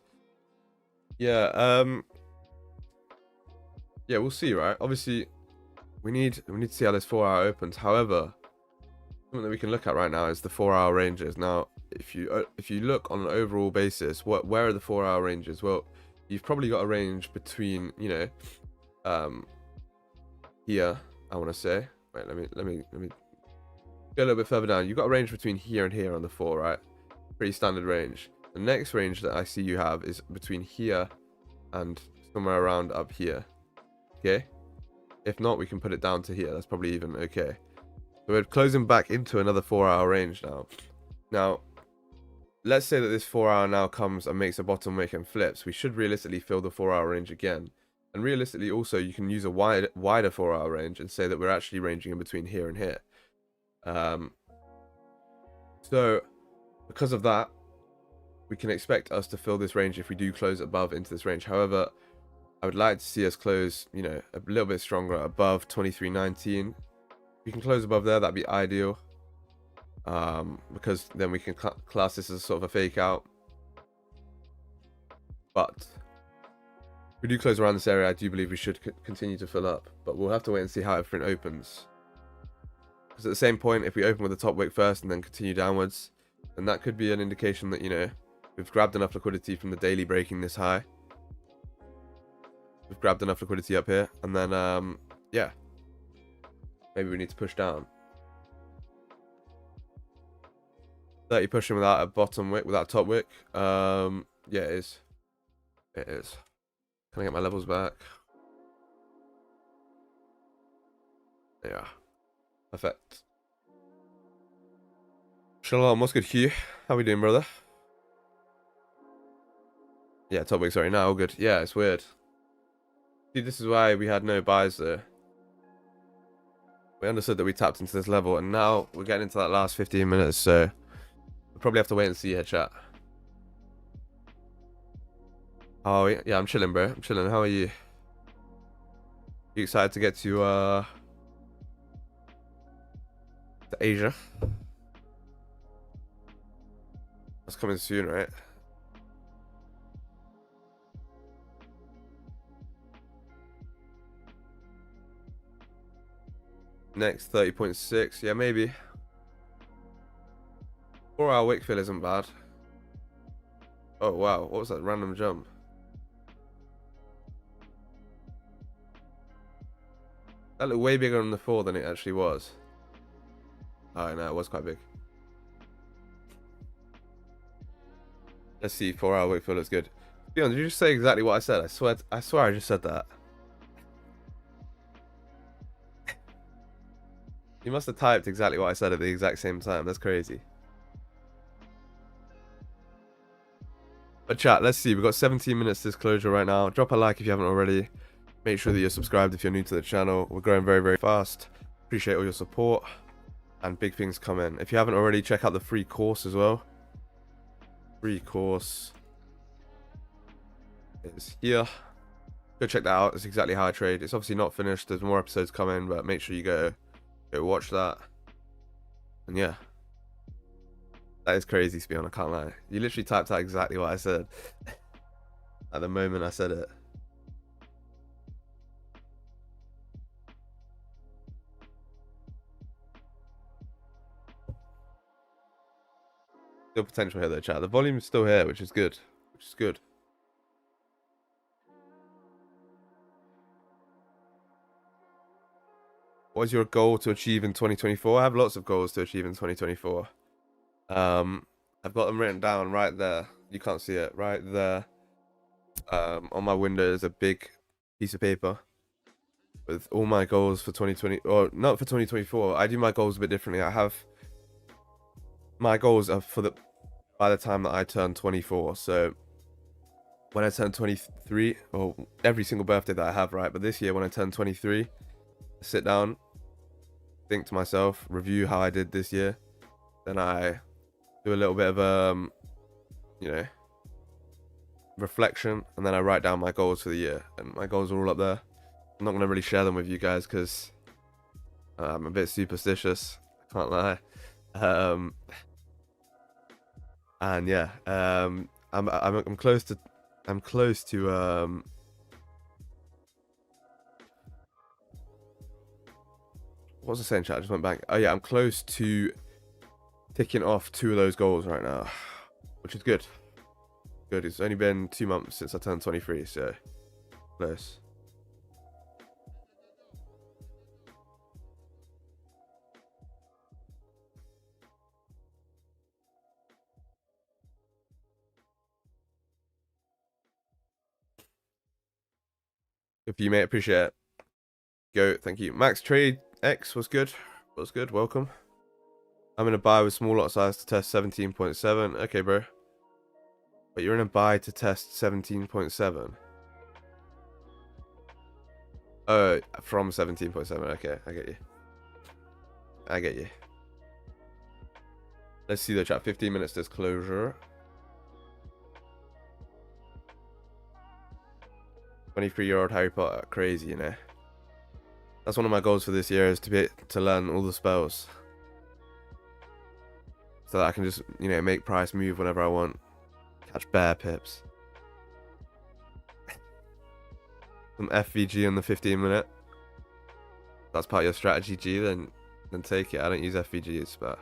Yeah, yeah, we'll see, right? Obviously, we need to see how this 4-hour opens. However, something that we can look at right now is the 4-hour ranges. Now, if you look on an overall basis, where are the 4-hour ranges? Well, you've probably got a range between, you know, here, I want to say. Wait, let me go a little bit further down. You've got a range between here and here on the 4, right? Pretty standard range. The next range that I see you have is between here and somewhere around up here. Okay? If not, we can put it down to here. That's probably even okay. So we're closing back into another 4-hour range now. Now, let's say that this 4 hour now comes and makes a bottom wick and flips. We should realistically fill the 4 hour range again. And realistically also, you can use a wider 4 hour range and say that we're actually ranging in between here and here. So because of that, we can expect us to fill this range if we do close above into this range. However, I would like to see us close, you know, a little bit stronger above 23.19. If we can close above there, that'd be ideal. Because then we can class this as sort of a fake out. But if we do close around this area, I do believe we should continue to fill up. But we'll have to wait and see how everything opens. Because at the same point, if we open with the top wick first and then continue downwards, then that could be an indication that, you know, we've grabbed enough liquidity from the daily breaking this high. We've grabbed enough liquidity up here. And then, yeah, maybe we need to push down. 30 pushing without a bottom wick, without a top wick. Yeah, it is. It is. Can I get my levels back? Yeah. Perfect. Shalom, what's good, Hugh? How we doing, brother? Yeah, top wick, sorry. No, all good. Yeah, it's weird. See, this is why we had no buys there. We understood that we tapped into this level, and now we're getting into that last 15 minutes, so we'll probably have to wait and see here, chat. Oh, yeah, I'm chilling, bro. I'm chilling. How are you? You excited to get to Asia? That's coming soon, right? Next 30.6, yeah, maybe. 4 hour wick fill isn't bad. Oh wow, what was that random jump? That looked way bigger on the 4 than it actually was. Oh no, it was quite big. Let's see, 4 hour wick fill looks good. Beyond, did you just say exactly what I said? I swear I just said that. You must have typed exactly what I said at the exact same time. That's crazy. But chat, let's see. We've got 17 minutes to this closure right now. Drop a like if you haven't already. Make sure that you're subscribed if you're new to the channel. We're growing very, very fast. Appreciate all your support. And big things come in. If you haven't already, check out the free course as well. Free course is here. Go check that out. It's exactly how I trade. It's obviously not finished. There's more episodes coming, but make sure you go watch that. And yeah, that is crazy, Spion. I can't lie. You literally typed out exactly what I said at the moment I said it. Still potential here though, chat. The volume is still here, which is good. Which is good. What is your goal to achieve in 2024? I have lots of goals to achieve in 2024. I've got them written down right there. You can't see it right there. On my window is a big piece of paper with all my goals for 2020, or not for 2024. I do my goals a bit differently. I have my goals are for by the time that I turn 24. So when I turn 23, or every single birthday that I have, right? But this year when I turn 23, I sit down, think to myself, review how I did this year. Then I do a little bit of you know, reflection, and then I write down my goals for the year. And my goals are all up there. I'm not going to really share them with you guys because I'm a bit superstitious. I can't lie. And yeah, I'm close to what was I saying, chat? I just went back. Oh yeah, I'm close to ticking off 2 of those goals right now, which is good. Good. It's only been 2 months since I turned 23, so close. If you may appreciate it. Go, thank you. Max Trade X was good. Was good. Welcome. I'm gonna buy with small lot size to test 17.7. Okay, bro. But you're in a buy to test 17.7. Oh, from 17.7. Okay, I get you. I get you. Let's see the chat. 15 minutes disclosure. 23-year-old Harry Potter. Crazy, you know. That's one of my goals for this year, is to learn all the spells. So that I can just, you know, make price move whenever I want. Catch bear pips. Some FVG on the 15 minute. That's part of your strategy, G, then take it. I don't use FVGs, but...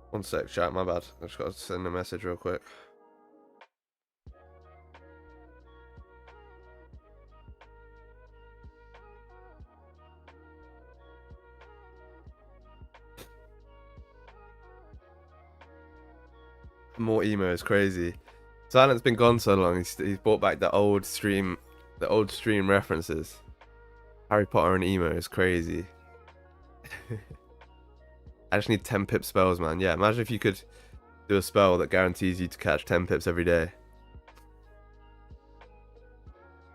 One sec, chat, my bad. I just got to send a message real quick. More emo is crazy. Silent's been gone so long, he's brought back the old stream references. Harry Potter and emo is crazy. I just need 10 pip spells, man. Yeah, imagine if you could do a spell that guarantees you to catch 10 pips every day.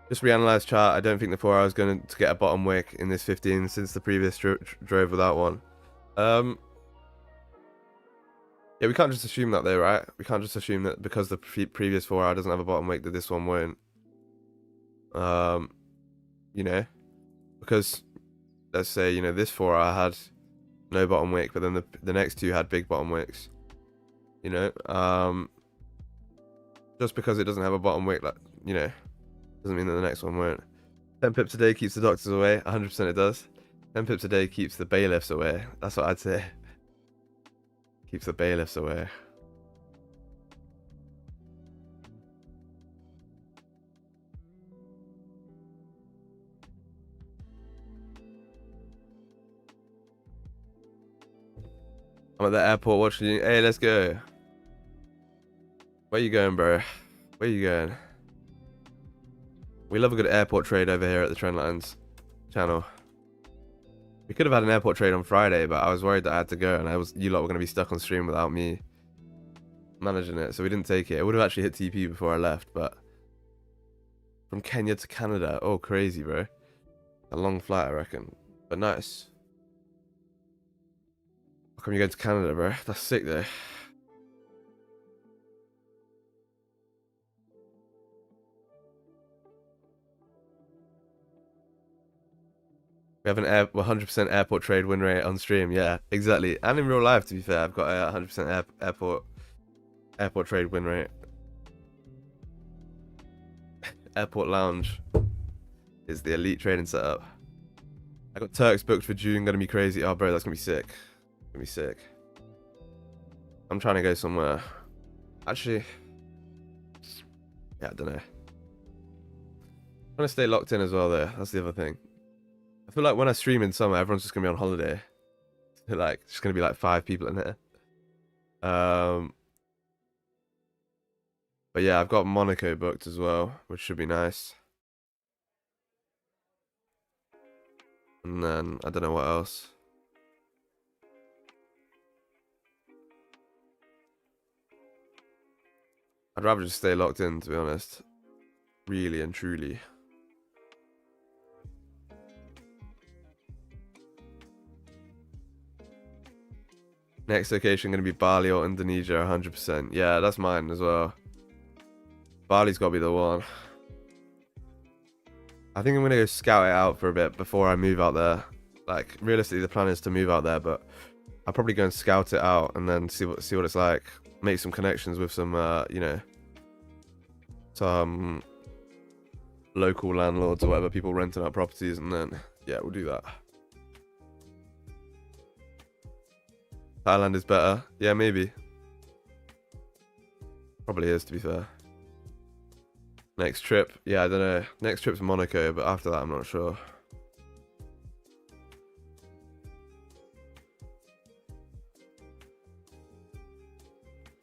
Just reanalyze chart. I don't think the 4 hour is going to get a bottom wick in this 15 since the previous drove without one. Yeah, we can't just assume that though, right? We can't just assume that because the previous 4 hour doesn't have a bottom wick that this one won't. You know, because let's say, you know, this 4 hour had no bottom wick, but then the next two had big bottom wicks. You know, just because it doesn't have a bottom wick, like, you know, doesn't mean that the next one won't. 10 pips a day keeps the doctors away. 100% it does. 10 pips a day keeps the bailiffs away. That's what I'd say. Keeps the bailiffs away. I'm at the airport watching you. Hey, let's go. Where you going, bro? Where you going? We love a good airport trade over here at the Trendlines channel. We could have had an airport trade on Friday, but I was worried that I had to go, and you lot were going to be stuck on stream without me managing it, so we didn't take it. It would have actually hit TP before I left, but from Kenya to Canada, oh crazy, bro. A long flight, I reckon, but nice. How come you're going to Canada, bro? That's sick, though. We have an 100% airport trade win rate on stream. Yeah, exactly. And in real life, to be fair, I've got a 100% airport trade win rate. Airport lounge is the elite trading setup. I got Turks booked for June. Gonna be crazy. Oh, bro, that's gonna be sick. Gonna be sick. I'm trying to go somewhere. Actually, yeah, I don't know. I'm trying to stay locked in as well, though. That's the other thing. I feel like when I stream in summer, everyone's just gonna be on holiday. Like, just gonna be like 5 people in there. But yeah, I've got Monaco booked as well, which should be nice. And then I don't know what else. I'd rather just stay locked in, to be honest. Really and truly. Next location going to be Bali or Indonesia, 100%. Yeah, that's mine as well. Bali's got to be the one. I think I'm going to go scout it out for a bit before I move out there. Like, realistically, the plan is to move out there, but I'll probably go and scout it out and then see what it's like. Make some connections with some, you know, some local landlords or whatever, people renting out properties, and then, yeah, we'll do that. Thailand is better. Yeah, maybe. Probably is, to be fair. Next trip. Yeah, I don't know. Next trip's Monaco, but after that, I'm not sure.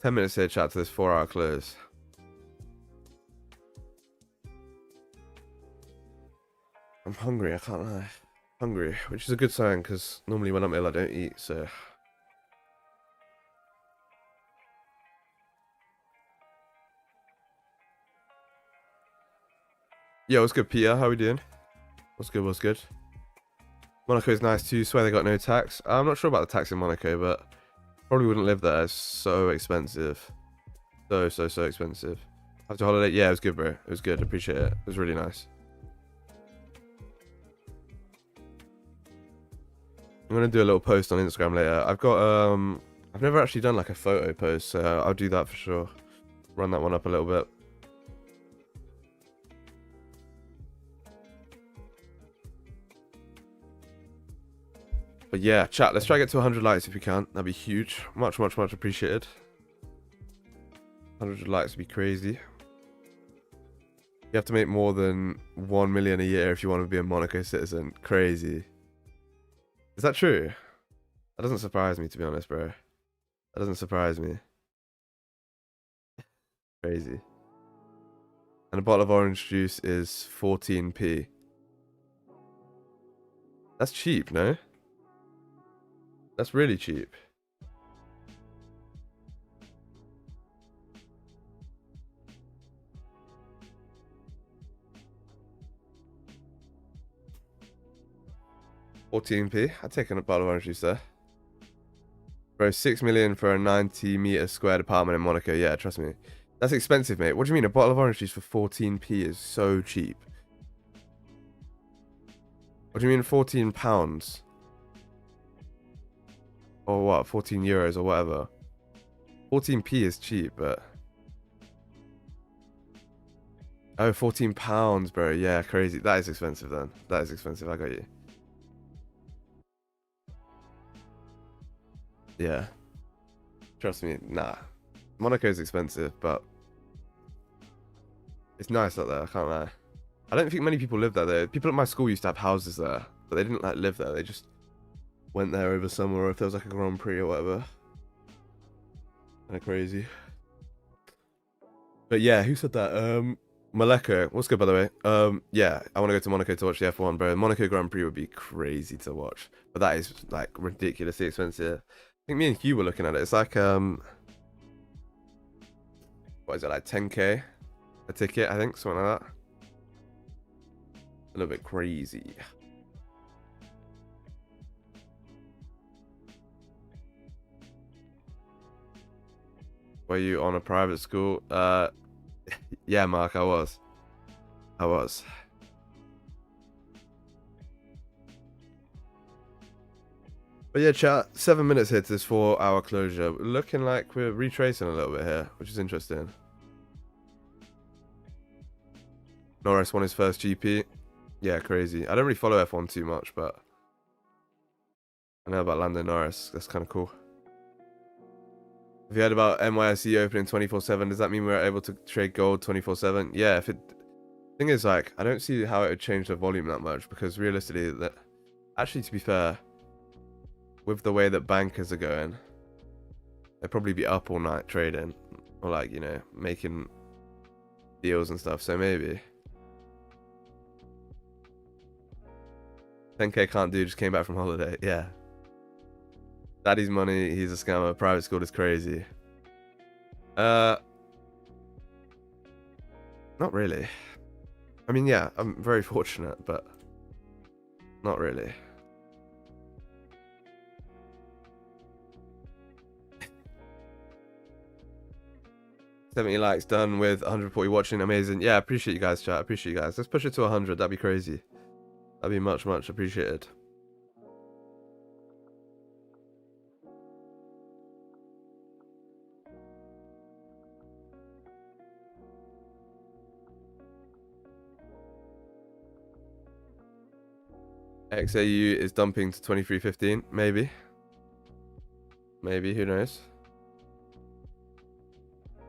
10 minutes here, chat, to this 4-hour close. I'm hungry, I can't lie. Hungry, which is a good sign, because normally when I'm ill I don't eat, so... Yo, what's good, Peter? How we doing? What's good, what's good? Monaco's nice too, swear they got no tax. I'm not sure about the tax in Monaco, but probably wouldn't live there. It's so expensive. So expensive. After holiday, yeah, it was good, bro. It was good, appreciate it. It was really nice. I'm gonna do a little post on Instagram later. I've never actually done like a photo post, so I'll do that for sure. Run that one up a little bit. But yeah, chat, let's try to get to 100 likes if we can. That'd be huge. Much appreciated. 100 likes would be crazy. You have to make more than 1 million a year if you want to be a Monaco citizen. Crazy. Is that true? That doesn't surprise me, to be honest, bro. That doesn't surprise me. Crazy. And a bottle of orange juice is 14p. That's cheap, no? That's really cheap. £14p. I'd take a bottle of orange juice there. Bro, 6 million for a 90-meter squared apartment in Monaco. Yeah, trust me. That's expensive, mate. What do you mean? A bottle of orange juice for 14p is so cheap. What do you mean 14 pounds? Or what, 14 euros or whatever. 14p is cheap, but... Oh, 14 pounds, bro. Yeah, crazy. That is expensive then. That is expensive, I got you. Yeah. Trust me, nah. Monaco is expensive, but... It's nice out there, I can't lie. I don't think many people live there though. People at my school used to have houses there, but they didn't like live there. They just went there over summer, or if there was like a Grand Prix or whatever. Kind of crazy. But yeah, who said that? Maleko, what's good by the way? Yeah, I want to go to Monaco to watch the F1, bro. Monaco Grand Prix would be crazy to watch, but that is like ridiculously expensive. I think me and Hugh were looking at it. It's like what is it, like 10k a ticket? I think something like that. A little bit crazy. Were you on a private school? Yeah, Mark, I was. But yeah, chat, 7 minutes here to this 4-hour closure. Looking like we're retracing a little bit here, which is interesting. Norris won his first GP. Yeah, crazy. I don't really follow F1 too much, but I know about Lando Norris. That's kind of cool. Have you heard about NYSE opening 24/7? Does that mean we're able to trade gold 24/7? Yeah, if it... Thing is, like, I don't see how it would change the volume that much, because realistically, that... Actually, to be fair, with the way that bankers are going, they'd probably be up all night trading, or like, you know, making deals and stuff, so maybe. 10k can't do, just came back from holiday. Yeah. Daddy's money, he's a scammer. Private school is crazy. Not really. I mean, yeah, I'm very fortunate, but not really. $70 likes done with 140 watching. Amazing. Yeah, appreciate you guys, chat. Appreciate you guys. Let's push it to 100. That'd be crazy. That'd be much appreciated. XAU is dumping to 23.15. Maybe, who knows?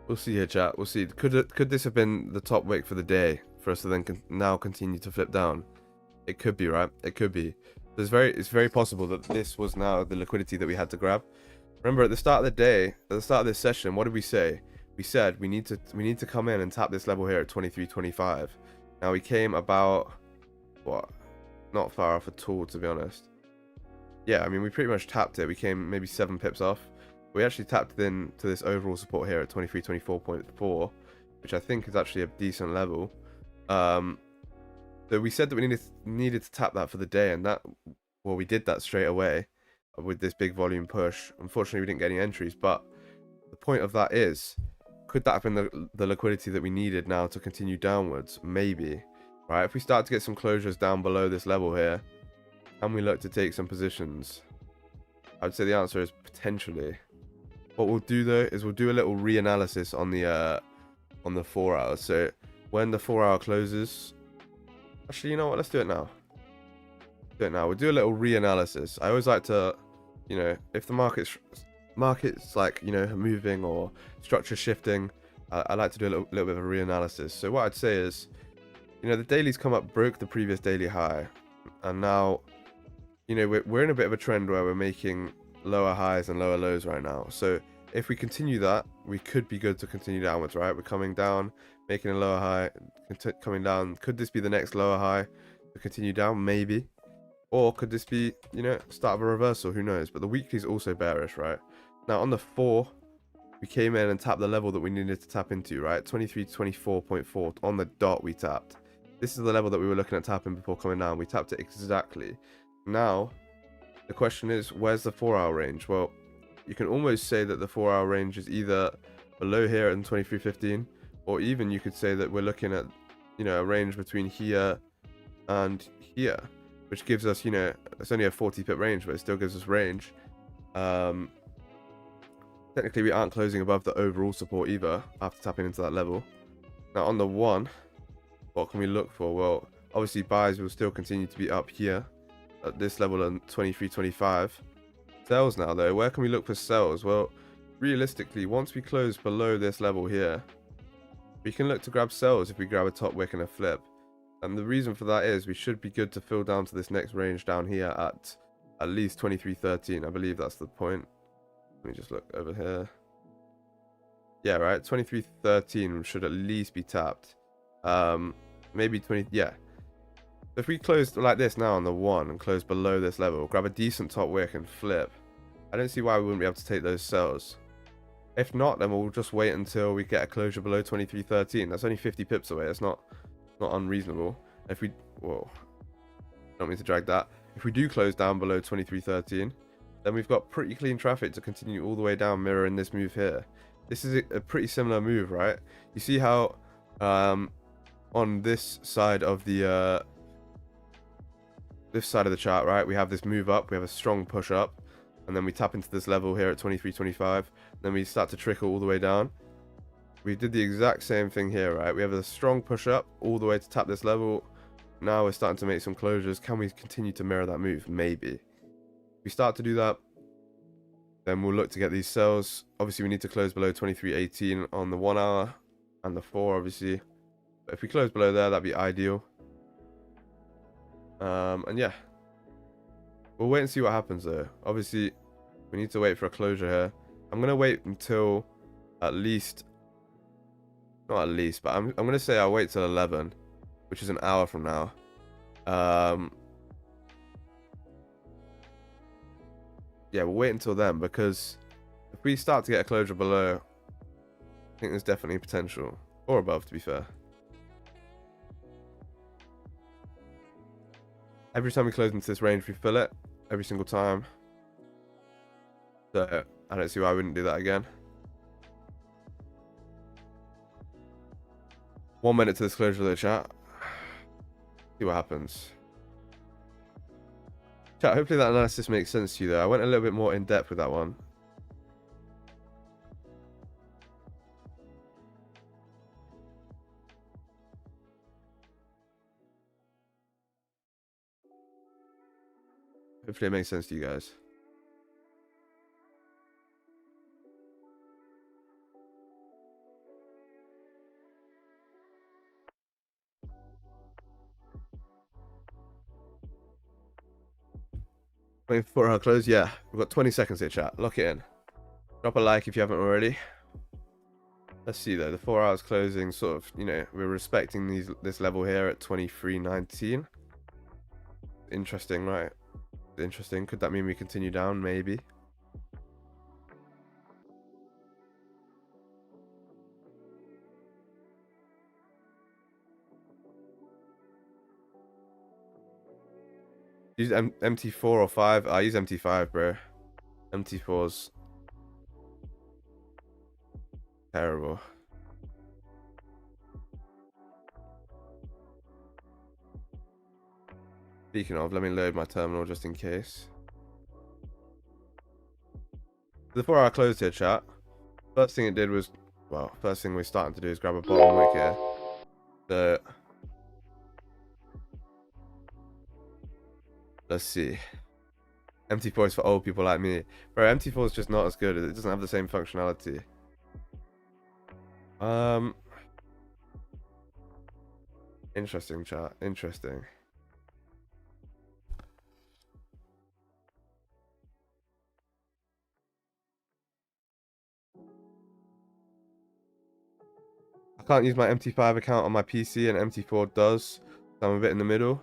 We'll see here, chat. We'll see. Could this have been the top wick for the day for us to then now continue to flip down? It could be, right? It could be. It's very possible that this was now the liquidity that we had to grab. Remember, at the start of the day, at the start of this session, what did we say? We said we need to come in and tap this level here at 23.25. Now we came about, what? Not far off at all, to be honest. Yeah, I mean, we pretty much tapped it. We came maybe 7 pips off. We actually tapped in to this overall support here at 23.24.4, which I think is actually a decent level. So we said that we needed to tap that for the day, and that, well, we did that straight away with this big volume push. Unfortunately, we didn't get any entries, but the point of that is, could that have been the liquidity that we needed now to continue downwards? Maybe, right? If we start to get some closures down below this level here, can we look to take some positions? I would say the answer is potentially. What we'll do though is we'll do a little reanalysis on the 4 hours. So when the 4 hour closes, actually, you know what? Let's do it now. Do it now. We'll do a little reanalysis. I always like to, you know, if the market's like, you know, moving or structure shifting, I like to do a little bit of a reanalysis. So what I'd say is, you know, the daily's come up, broke the previous daily high, and now, you know, we're in a bit of a trend where we're making lower highs and lower lows right now. So if we continue that, we could be good to continue downwards, right? We're coming down, making a lower high, coming down. Could this be the next lower high to continue down? Maybe. Or could this be, you know, start of a reversal? Who knows? But the weekly is also bearish, right? Now on the 4, we came in and tapped the level that we needed to tap into, right? 23.24.4 on the dot we tapped. This is the level that we were looking at tapping before coming down. We tapped it exactly. Now, the question is, where's the 4 hour range? Well, you can almost say that the 4 hour range is either below here at 23.15, or even you could say that we're looking at, you know, a range between here and here, which gives us, you know, it's only a 40 pip range, but it still gives us range. Technically, we aren't closing above the overall support either after tapping into that level. Now, on the 1, what can we look for? Well, obviously, buys will still continue to be up here at this level on 23.25. Sells now, though. Where can we look for sells? Well, realistically, once we close below this level here, we can look to grab sells if we grab a top wick and a flip. And the reason for that is we should be good to fill down to this next range down here at least 23.13. I believe that's the point. Let me just look over here. Yeah, right. 23.13 should at least be tapped. Maybe 20. Yeah. If we close like this now on the 1 and close below this level, grab a decent top wick and flip, I don't see why we wouldn't be able to take those sells. If not, then we'll just wait until we get a closure below 23.13. That's only 50 pips away. It's not unreasonable. If we, whoa, don't mean to drag that. If we do close down below 23.13, then we've got pretty clean traffic to continue all the way down, mirroring this move here. This is a pretty similar move, right? You see how on this side of the chart, right, we have this move up, we have a strong push up, and then we tap into this level here at 23.25, then we start to trickle all the way down. We did the exact same thing here, right? We have a strong push up all the way to tap this level. Now we're starting to make some closures. Can we continue to mirror that move? Maybe. If we start to do that, then we'll look to get these sells. Obviously, we need to close below 23.18 on the 1 hour and the 4, obviously. But if we close below there, that'd be ideal. And yeah, we'll wait and see what happens though. Obviously, we need to wait for a closure here. I'm going to wait until at least, not at least, but I'm going to say I'll wait till 11, which is an hour from now. Yeah, we'll wait until then, because if we start to get a closure below, I think there's definitely potential, or above, to be fair. Every time we close into this range, we fill it every single time. So I don't see why I wouldn't do that again. 1 minute to this closure of the chat. See what happens. Chat, hopefully that analysis makes sense to you though. I went a little bit more in depth with that one. Hopefully it makes sense to you guys. Waiting for our close. Yeah, we've got 20 seconds here, chat. Lock it in. Drop a like if you haven't already. Let's see though, the 4 hours closing sort of, you know, we're respecting this level here at 23.19. Interesting, right? Interesting. Could that mean we continue down? Maybe. Use MT4 or 5. I use MT5, bro. MT4's terrible. Speaking of, let me load my terminal just in case. The 4 hour closed here, chat. First thing it did was, well, first thing we're starting to do is grab a bottom wick here. So let's see. MT4 is for old people like me. Bro, MT4 is just not as good. It doesn't have the same functionality. Interesting, chat. Interesting. I can't use my MT5 account on my PC and MT4 does. So I'm a bit in the middle.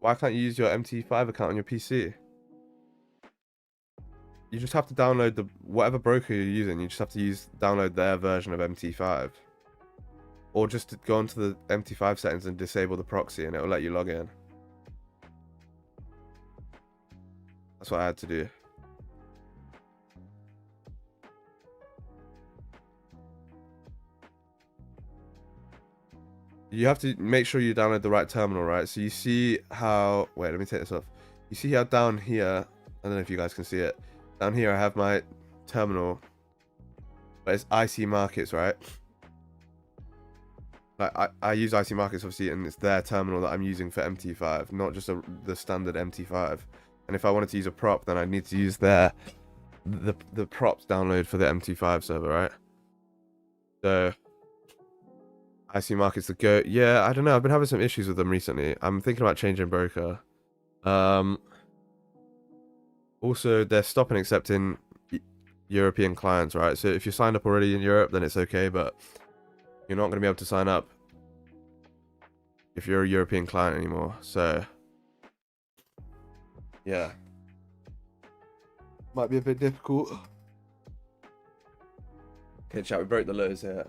Why can't you use your MT5 account on your PC? You just have to download whatever broker you're using. You just have to download their version of MT5. Or just go onto the MT5 settings and disable the proxy and it'll let you log in. That's what I had to do. You have to make sure you download the right terminal, right? So you see how... Wait, let me take this off. You see how down here... I don't know if you guys can see it. Down here I have my terminal. But it's IC Markets, right? Like I use IC Markets, obviously, and it's their terminal that I'm using for MT5, not just the standard MT5. And if I wanted to use a prop, then I'd need to use the props download for the MT5 server, right? So... IC Markets, the go. Yeah, I don't know. I've been having some issues with them recently. I'm thinking about changing broker. Also, they're stopping accepting European clients, right? So if you're signed up already in Europe, then it's okay, but you're not going to be able to sign up if you're a European client anymore. So, yeah. Might be a bit difficult. Okay, chat, we broke the lows here.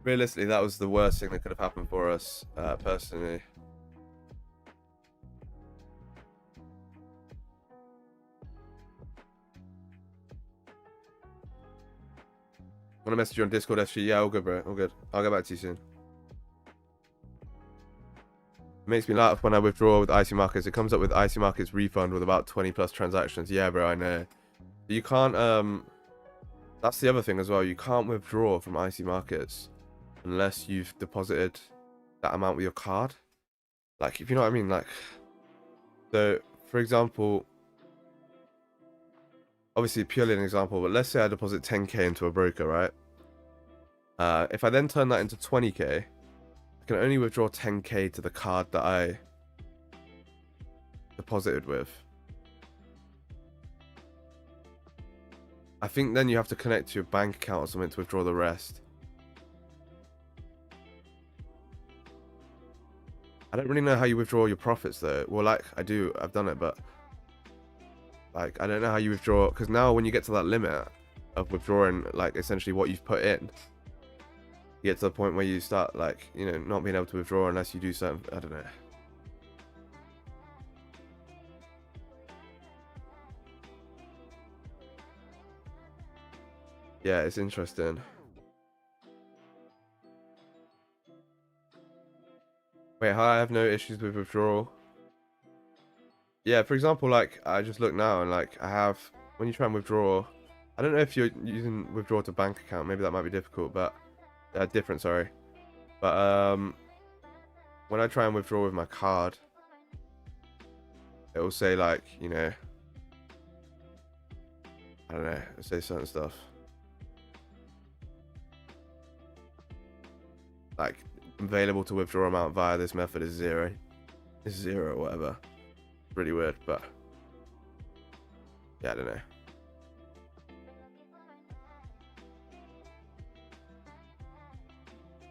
Realistically, that was the worst thing that could have happened for us, personally. Want to message you on Discord, SG? Yeah, all good, bro. All good. I'll get back to you soon. It makes me laugh when I withdraw with IC Markets. It comes up with IC Markets refund with about 20 plus transactions. Yeah, bro, I know. You can't, that's the other thing as well. You can't withdraw from IC Markets unless you've deposited that amount with your card. Like, if you know what I mean. Like, so, for example, obviously purely an example, but let's say I deposit 10k into a broker, right? If I then turn that into 20k, I can only withdraw 10k to the card that I deposited with. I think then you have to connect to your bank account or something to withdraw the rest. I don't really know how you withdraw your profits though. Well, like, I do, I've done it, but like, I don't know how you withdraw, because now when you get to that limit of withdrawing, like, essentially what you've put in, you get to the point where you start, like, you know, not being able to withdraw unless you do certain, I don't know. Yeah, it's interesting. Wait, how I have no issues with withdrawal? Yeah, for example, like, I just look now and, like, I have, when you try and withdraw, I don't know if you're using withdraw to bank account, maybe that might be difficult, but, different, sorry. But, when I try and withdraw with my card, it will say, like, you know, I don't know, it'll say certain stuff. Like, available to withdraw amount via this method is 0. is 0 or whatever. Really weird, but yeah, I don't know.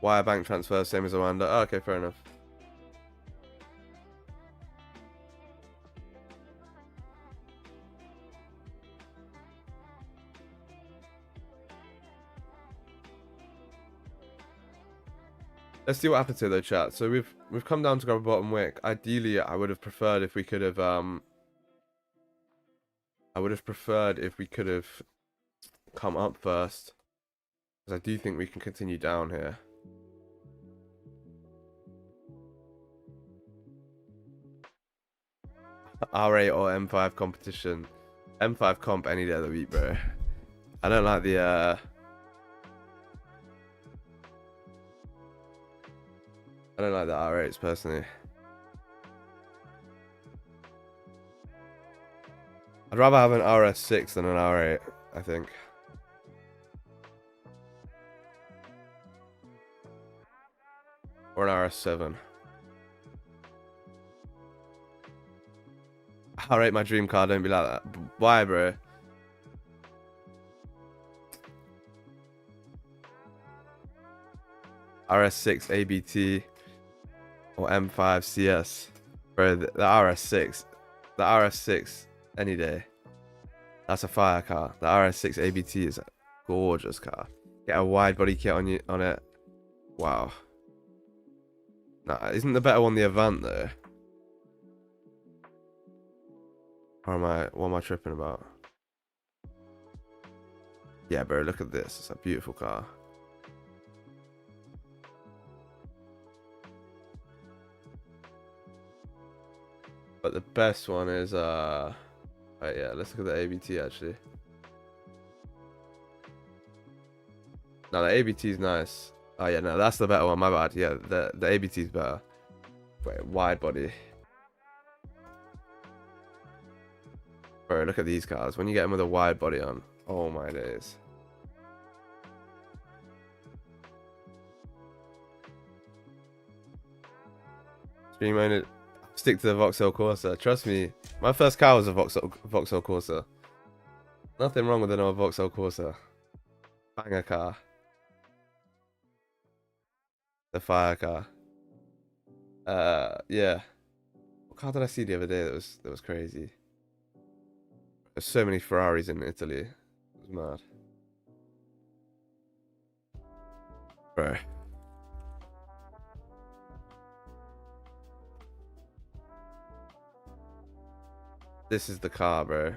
Wire bank transfer, same as Rwanda. Oh, okay, fair enough. Let's see what happens here though, chat. So we've come down to grab a bottom wick. Ideally, I would have preferred if we could have come up first, because I do think we can continue down here. R8 or M5 competition. M5 comp any day of the week, bro. I don't like the I don't like the R8s personally. I'd rather have an RS6 than an R8, I think. Or an RS7. R8 my dream car, don't be like that. Why, bro? RS6 ABT or M5 CS. Bro, the RS6. The RS6 any day. That's a fire car. The RS6 ABT is a gorgeous car. Get a wide body kit on it. Wow. Nah, isn't the better one the Avant though? Or what am I tripping about? Yeah, bro, look at this. It's a beautiful car. But the best one is right, yeah, let's look at the ABT actually. No, the ABT is nice. Oh yeah, no, that's the better one, my bad. Yeah, the ABT is better. Wait, wide body. Bro, look at these cars. When you get them with a wide body on, oh my days. Stream owner, stick to the Vauxhall Corsa. Trust me, my first car was a Vauxhall Corsa. Nothing wrong with an old Vauxhall Corsa. Banger car. The fire car. Yeah. What car did I see the other day that was crazy? There's so many Ferraris in Italy. It was mad. Bro. This is the car, bro.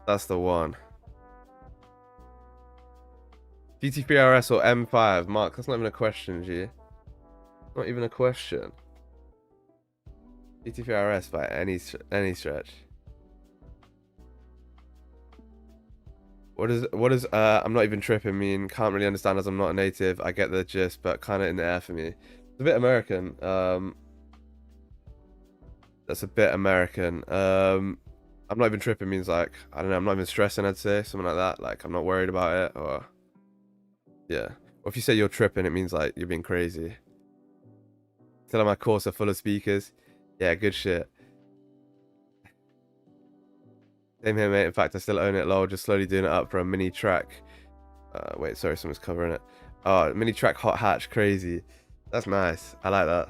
That's the one. GT3 RS or M5? Mark, that's not even a question, G. Not even a question. GT3 RS by any stretch. What is I'm not even tripping mean? Can't really understand as I'm not a native. I get the gist, but kind of in the air for me. It's a bit American. That's a bit American. I'm not even tripping means like, I don't know, I'm not even stressing, I'd say, something like that. Like, I'm not worried about it, or yeah. Or if you say you're tripping, it means like you're being crazy. Tell my course are full of speakers. Yeah, good shit. Same here, mate. In fact, I still own it, lol. Just slowly doing it up for a mini track. Wait, sorry, someone's covering it. Oh, mini track hot hatch, crazy. That's nice. I like that.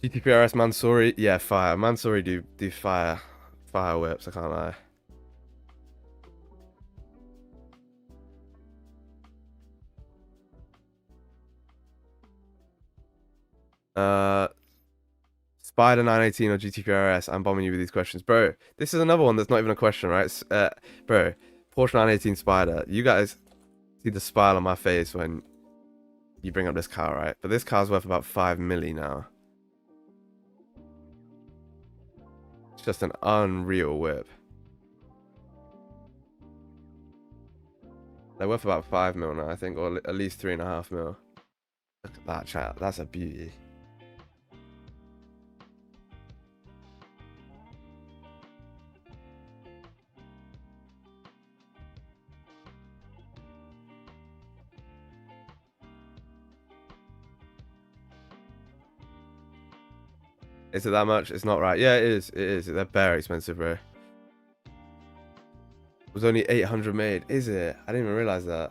GTPRS Mansouri, yeah, fire. Mansouri do fire whips, I can't lie. Spider 918 or GTPRS, I'm bombing you with these questions. Bro, this is another one that's not even a question, right? Bro, Porsche 918 Spider. You guys see the smile on my face when you bring up this car, right? But this car's worth about 5 milli now. It's just an unreal whip. They're worth about 5 mil now, I think, or at least 3.5 mil. Look at that, chat. That's a beauty. Is it that much? It's not right. Yeah, it is. It is. They're very expensive, bro. It was only 800 made. Is it? I didn't even realize that.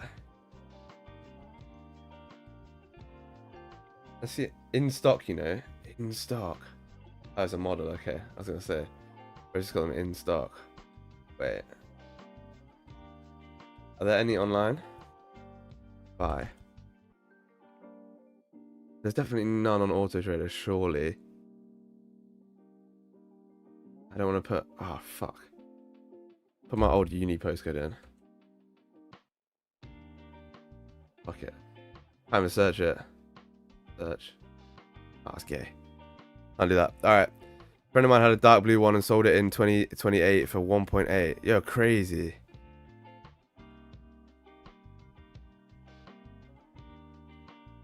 Let's see. In stock, you know. In stock. Oh, it's a model. Okay. I was going to say. I just got them in stock. Wait. Are there any online? Buy. There's definitely none on Auto Trader, surely. I don't want to put... Oh, fuck. Put my old uni postcode in. Fuck it. Time to search it. Search. Oh, it's gay. I'll do that. Alright. A friend of mine had a dark blue one and sold it in 2028 for 1.8. Yo, crazy.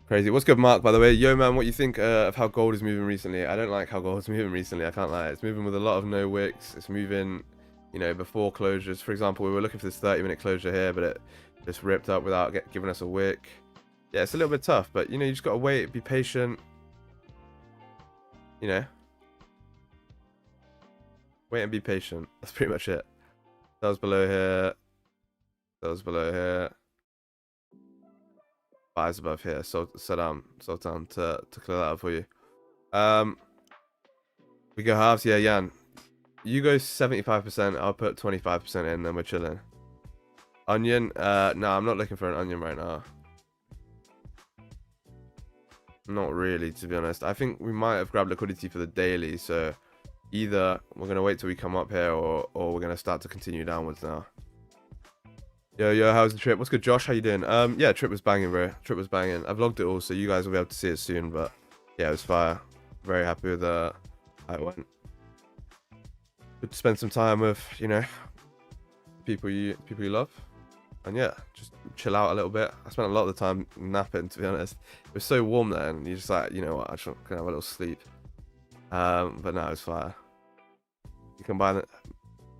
Crazy. What's good, Mark, by the way? Yo, man, what you think of how gold is moving recently? I don't like how gold's moving recently. I can't lie. It's moving with a lot of no wicks. It's moving, you know, before closures. For example, we were looking for this 30-minute closure here, but it just ripped up without giving us a wick. Yeah, it's a little bit tough, but, you know, you just got to wait, be patient. You know. Wait and be patient. That's pretty much it. That was below here. That was below here. Buys above here. So Sultan to clear that up for you. We go halves. Yeah, Jan. You go 75%. I'll put 25% in, then we're chilling. Onion. No, I'm not looking for an onion right now. Not really, to be honest. I think we might have grabbed liquidity for the daily. So either we're gonna wait till we come up here, or we're gonna start to continue downwards now. Yo, how's the trip? What's good, Josh? How you doing? Yeah, trip was banging, bro. Trip was banging. I vlogged it all, so you guys will be able to see it soon. But yeah, it was fire. Very happy with how it went. Good to spend some time with, you know, people you love, and yeah, just chill out a little bit. I spent a lot of the time napping, to be honest. It was so warm there, and you're just like, you know what, I just want to have a little sleep. But no, it was fire. You can buy that,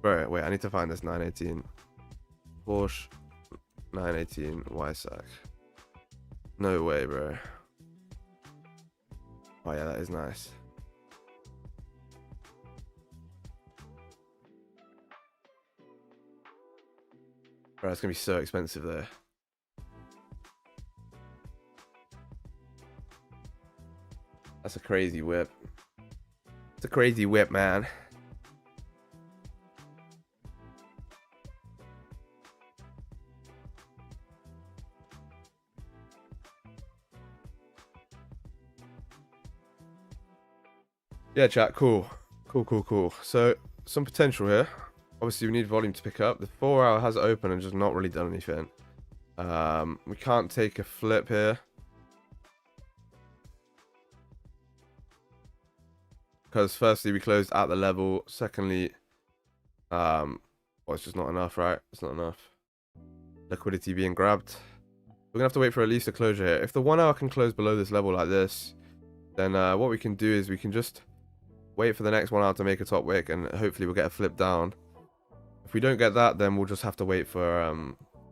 bro. Wait, I need to find this 918. Porsche 918 YSAC. No way, bro. Oh yeah, that is nice. Bro, it's gonna be so expensive though. That's a crazy whip. It's a crazy whip, man. Yeah, chat, cool. So, some potential here. Obviously, we need volume to pick up. The 4 hour has opened and just not really done anything. We can't take a flip here. Because firstly, we closed at the level. Secondly, well, it's just not enough, right? It's not enough. Liquidity being grabbed. We're going to have to wait for at least a closure here. If the 1 hour can close below this level like this, then what we can do is we can just wait for the next 1 hour to make a top wick, and hopefully we'll get a flip down. If we don't get that, then we'll just have to wait for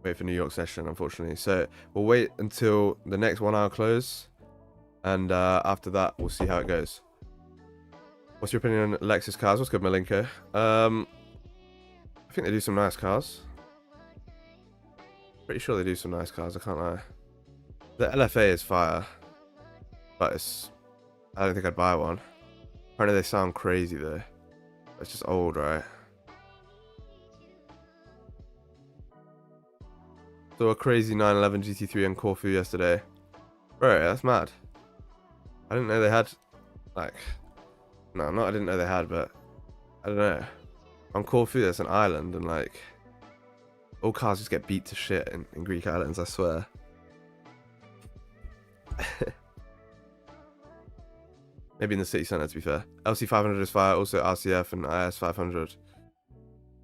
New York session, unfortunately. So we'll wait until the next 1 hour close, and after that we'll see how it goes. What's your opinion on Lexus cars? What's good, Malenko? I think they do some nice cars. Pretty sure they do some nice cars, I can't lie. The LFA is fire, but I don't think I'd buy one. Apparently they sound crazy though. It's just old, right? So a crazy 911 GT3 in Corfu yesterday. Bro, that's mad. I didn't know they had, like... No, I didn't know they had, but... I don't know. On Corfu, there's an island, and like... all cars just get beat to shit in Greek islands, I swear. Maybe in the city centre, to be fair. LC500 is fire, also RCF and IS500.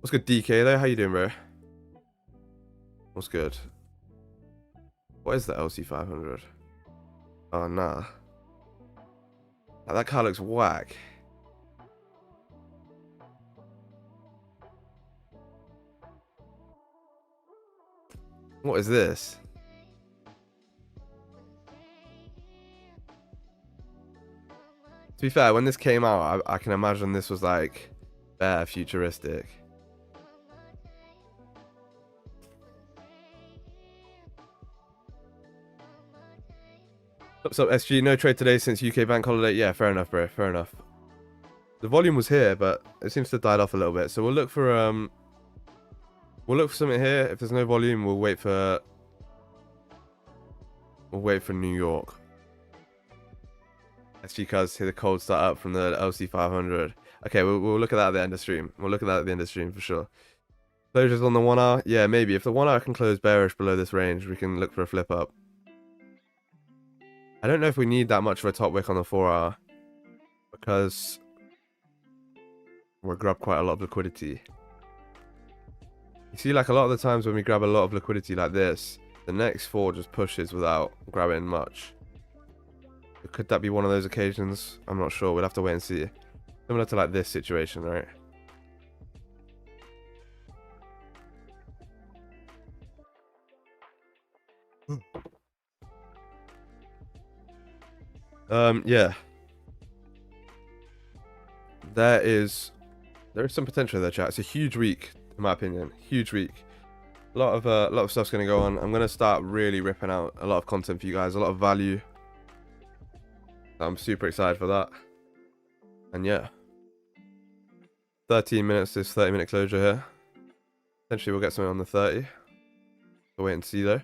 What's good, DK though? How you doing, bro? What's good? What is the LC500? Oh, nah. That car looks whack. What is this? To be fair, when this came out, I can imagine this was like bare futuristic. What's up, SG? No trade today since UK bank holiday. Yeah, fair enough, bro. Fair enough. The volume was here, but it seems to have died off a little bit. So we'll look for something here. If there's no volume, we'll wait for New York. SG cuz hear the cold start up from the LC500. Okay, we'll look at that at the end of stream. We'll look at that at the end of stream for sure. Closures on the 1 hour. Yeah, maybe if the 1 hour can close bearish below this range, we can look for a flip up. I don't know if we need that much of a top wick on the 4 hour because we'll grab quite a lot of liquidity. You see, like a lot of the times when we grab a lot of liquidity like this, the next 4 just pushes without grabbing much. Could that be one of those occasions? I'm not sure. We'll have to wait and see. Similar to like this situation, right? Yeah. There is some potential there, chat. It's a huge week, in my opinion. Huge week. A lot of stuff's gonna go on. I'm gonna start really ripping out a lot of content for you guys, a lot of value. I'm super excited for that. And yeah. 13 minutes, this 30-minute closure here. Potentially we'll get something on the 30. We'll wait and see though.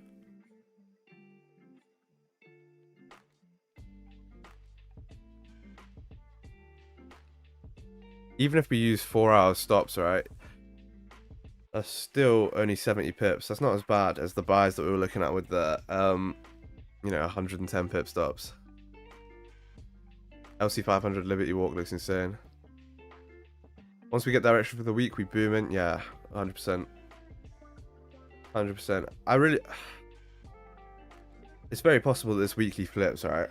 Even if we use 4 hour stops, right? That's still only 70 pips. That's not as bad as the buys that we were looking at with the, 110 pip stops. LC500 Liberty Walk looks insane. Once we get direction for the week, we boom in. Yeah, 100%. 100%. It's very possible that this weekly flips, right?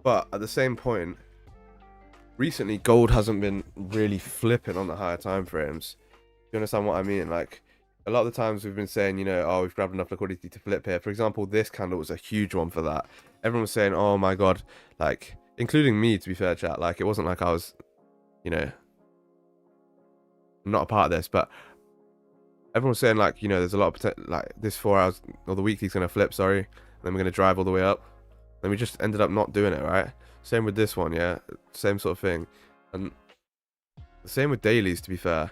But at the same point, recently gold hasn't been really flipping on the higher time frames. You understand what I mean? Like, a lot of the times we've been saying, oh, we've grabbed enough liquidity to flip here. For example, this candle was a huge one for that. Everyone was saying, oh my god, like, including me, to be fair, chat. Like, it wasn't like I was, not a part of this, but everyone was saying, like, there's a lot of potential, like, this 4 hours, or the weekly's going to flip, sorry, and then we're going to drive all the way up. Then we just ended up not doing it, right? Same with this one, yeah? Same sort of thing. And the same with dailies, to be fair.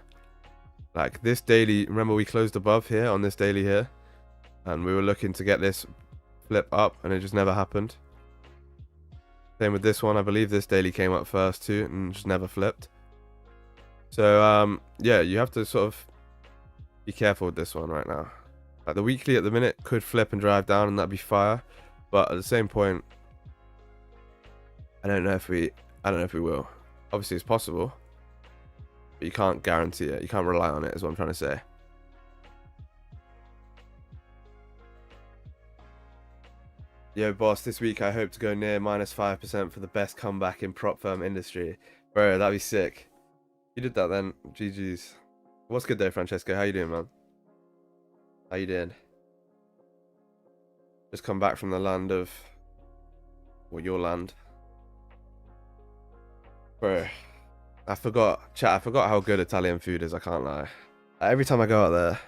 Like, this daily, remember we closed above here, on this daily here? And we were looking to get this flip up, and it just never happened. Same with this one. I believe this daily came up first too and just never flipped. So yeah, you have to sort of be careful with this one right now. Like, the weekly at the minute could flip and drive down and that'd be fire, but at the same point, I don't know if we will. Obviously it's possible, but you can't guarantee it. You can't rely on it, is what I'm trying to say. Yo, boss, this week I hope to go near -5% for the best comeback in prop firm industry. Bro, that'd be sick. You did that then. GG's. What's good though, Francesco? How you doing, man? How you doing? Just come back from the land of... Well, your land. Bro, I forgot how good Italian food is, I can't lie. Every time I go out there,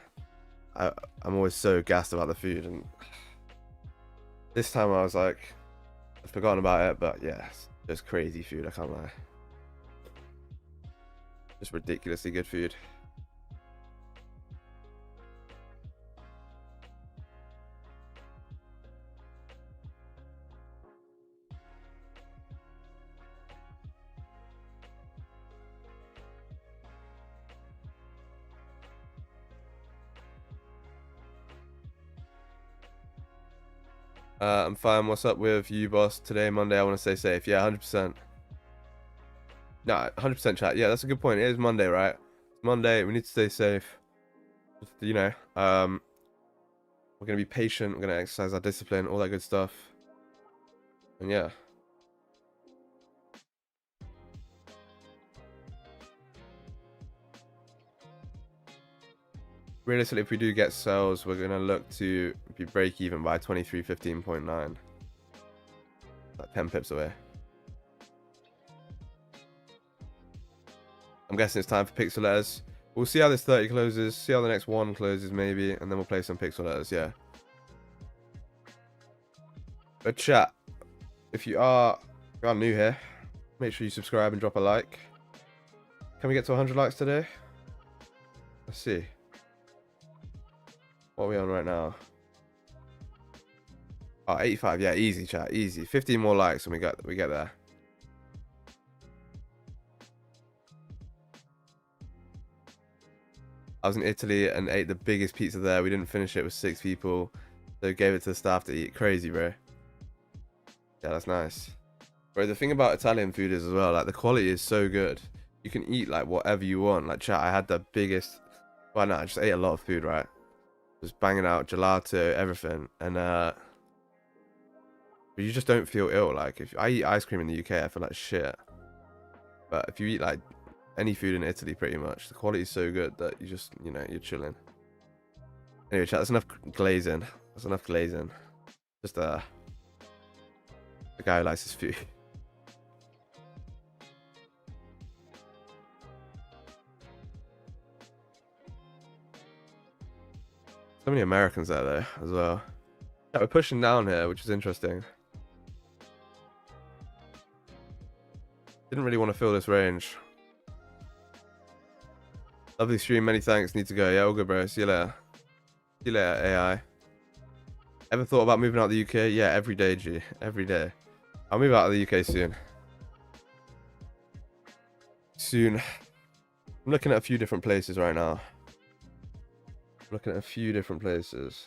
I'm always so gassed about the food, and... This time I was like, I've forgotten about it, but yeah, it's just crazy food, I can't lie. Just ridiculously good food. I'm fine. What's up with you, boss? Today, Monday, I want to stay safe. Yeah, 100%. No, 100% chat. Yeah, that's a good point. It is Monday, right? It's Monday. We need to stay safe. Just, We're going to be patient. We're going to exercise our discipline, all that good stuff. And yeah. Realistically, if we do get sales, we're going to look to be break even by 23.15.9. Like 10 pips away. I'm guessing it's time for pixel letters. We'll see how this 30 closes, see how the next one closes maybe, and then we'll play some pixel letters, yeah. But chat, if you are new here, make sure you subscribe and drop a like. Can we get to 100 likes today? Let's see. What are we on right now? Oh, 85. Yeah, easy, chat. Easy. 15 more likes and we get there. I was in Italy and ate the biggest pizza there. We didn't finish it with 6 people. So gave it to the staff to eat. Crazy, bro. Yeah, that's nice. Bro, the thing about Italian food is as well, like the quality is so good. You can eat like whatever you want. Like chat, I had the biggest... Well, no, I just ate a lot of food, right? Just banging out gelato, everything, and but you just don't feel ill. Like if I eat ice cream in the UK, I feel like shit. But if you eat like any food in Italy, pretty much the quality is so good that you just, you know, you're chilling. Anyway, chat, that's enough glazing. That's enough glazing. Just a guy who likes his food. So many Americans out there as well. Yeah, we're pushing down here, which is interesting. Didn't really want to fill this range. Lovely stream, many thanks. Need to go. Yeah, all good, bro. See you later. See you later, AI. Ever thought about moving out of the UK? Yeah, every day, G. Every day. I'll move out of the UK soon. Soon. I'm looking at a few different places right now. Looking at a few different places.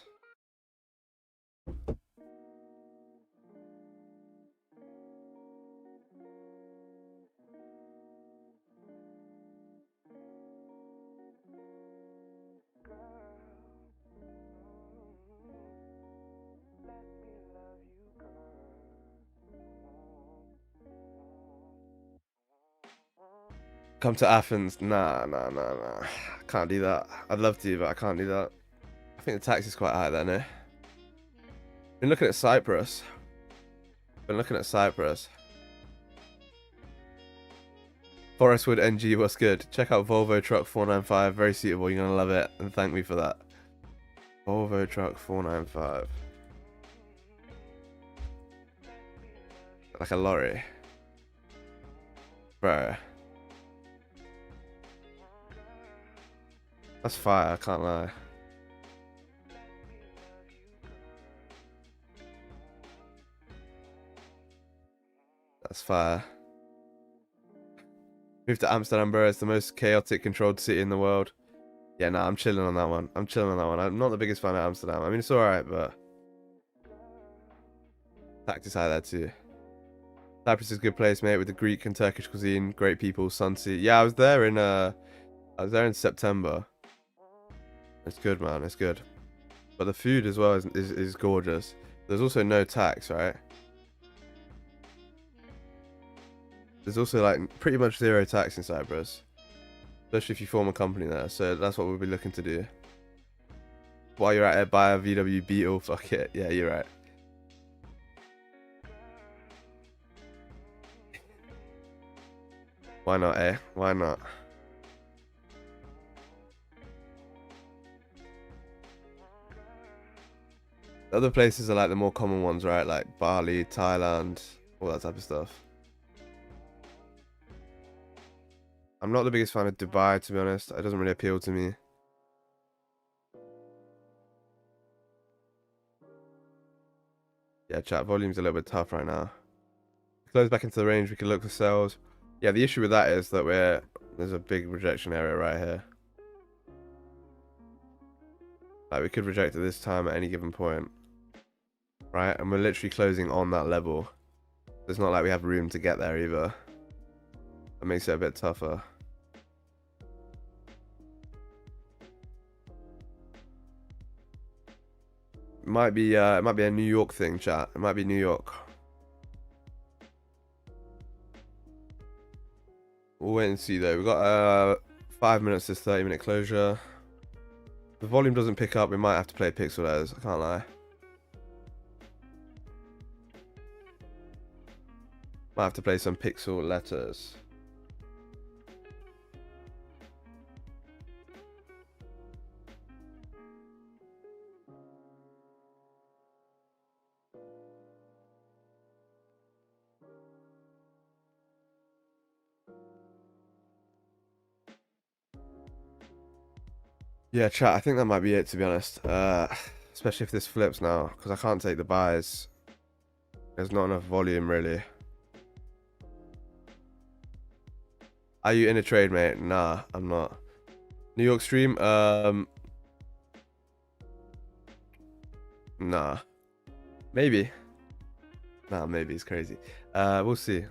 Come to Athens. Nah. Can't do that. I'd love to, but I can't do that. I think the tax is quite high there, no? Been looking at Cyprus. Forestwood NG, what's good? Check out Volvo Truck 495. Very suitable. You're going to love it. And thank me for that. Volvo Truck 495. Like a lorry. Bro. That's fire, I can't lie. That's fire. Move to Amsterdam, bro. It's the most chaotic, controlled city in the world. Yeah, nah, I'm chilling on that one. I'm not the biggest fan of Amsterdam. I mean, it's alright, but... tax is high there too. Cyprus is a good place, mate, with the Greek and Turkish cuisine. Great people, Sunsea. Yeah, I was there in September. It's good, man. It's good. But the food as well is gorgeous. There's also no tax, right? There's also like pretty much zero tax in Cyprus, especially if you form a company there. So that's what we'll be looking to do. While you're at it, buy a VW Beetle. Fuck it. Yeah, you're right. Why not, eh? Why not? The other places are like the more common ones, right? Like Bali, Thailand, all that type of stuff. I'm not the biggest fan of Dubai, to be honest. It doesn't really appeal to me. Yeah, chat volume's a little bit tough right now. Close back into the range, we can look for sales. Yeah, the issue with that is that there's a big rejection area right here. Like, we could reject at this time at any given point. Right? And we're literally closing on that level. It's not like we have room to get there either. That makes it a bit tougher. might be a New York thing, chat. It might be New York. We'll wait and see though. We've got 5 minutes to 30-minute closure. If the volume doesn't pick up, we might have to play pixel letters. I can't lie. Might have to play some pixel letters. Yeah, chat, I think that might be it, to be honest. Especially if this flips now, because I can't take the buys. There's not enough volume, really. Are you in a trade, mate? Nah, I'm not. New York stream? Nah. Maybe. Nah, maybe. It's crazy. We'll see.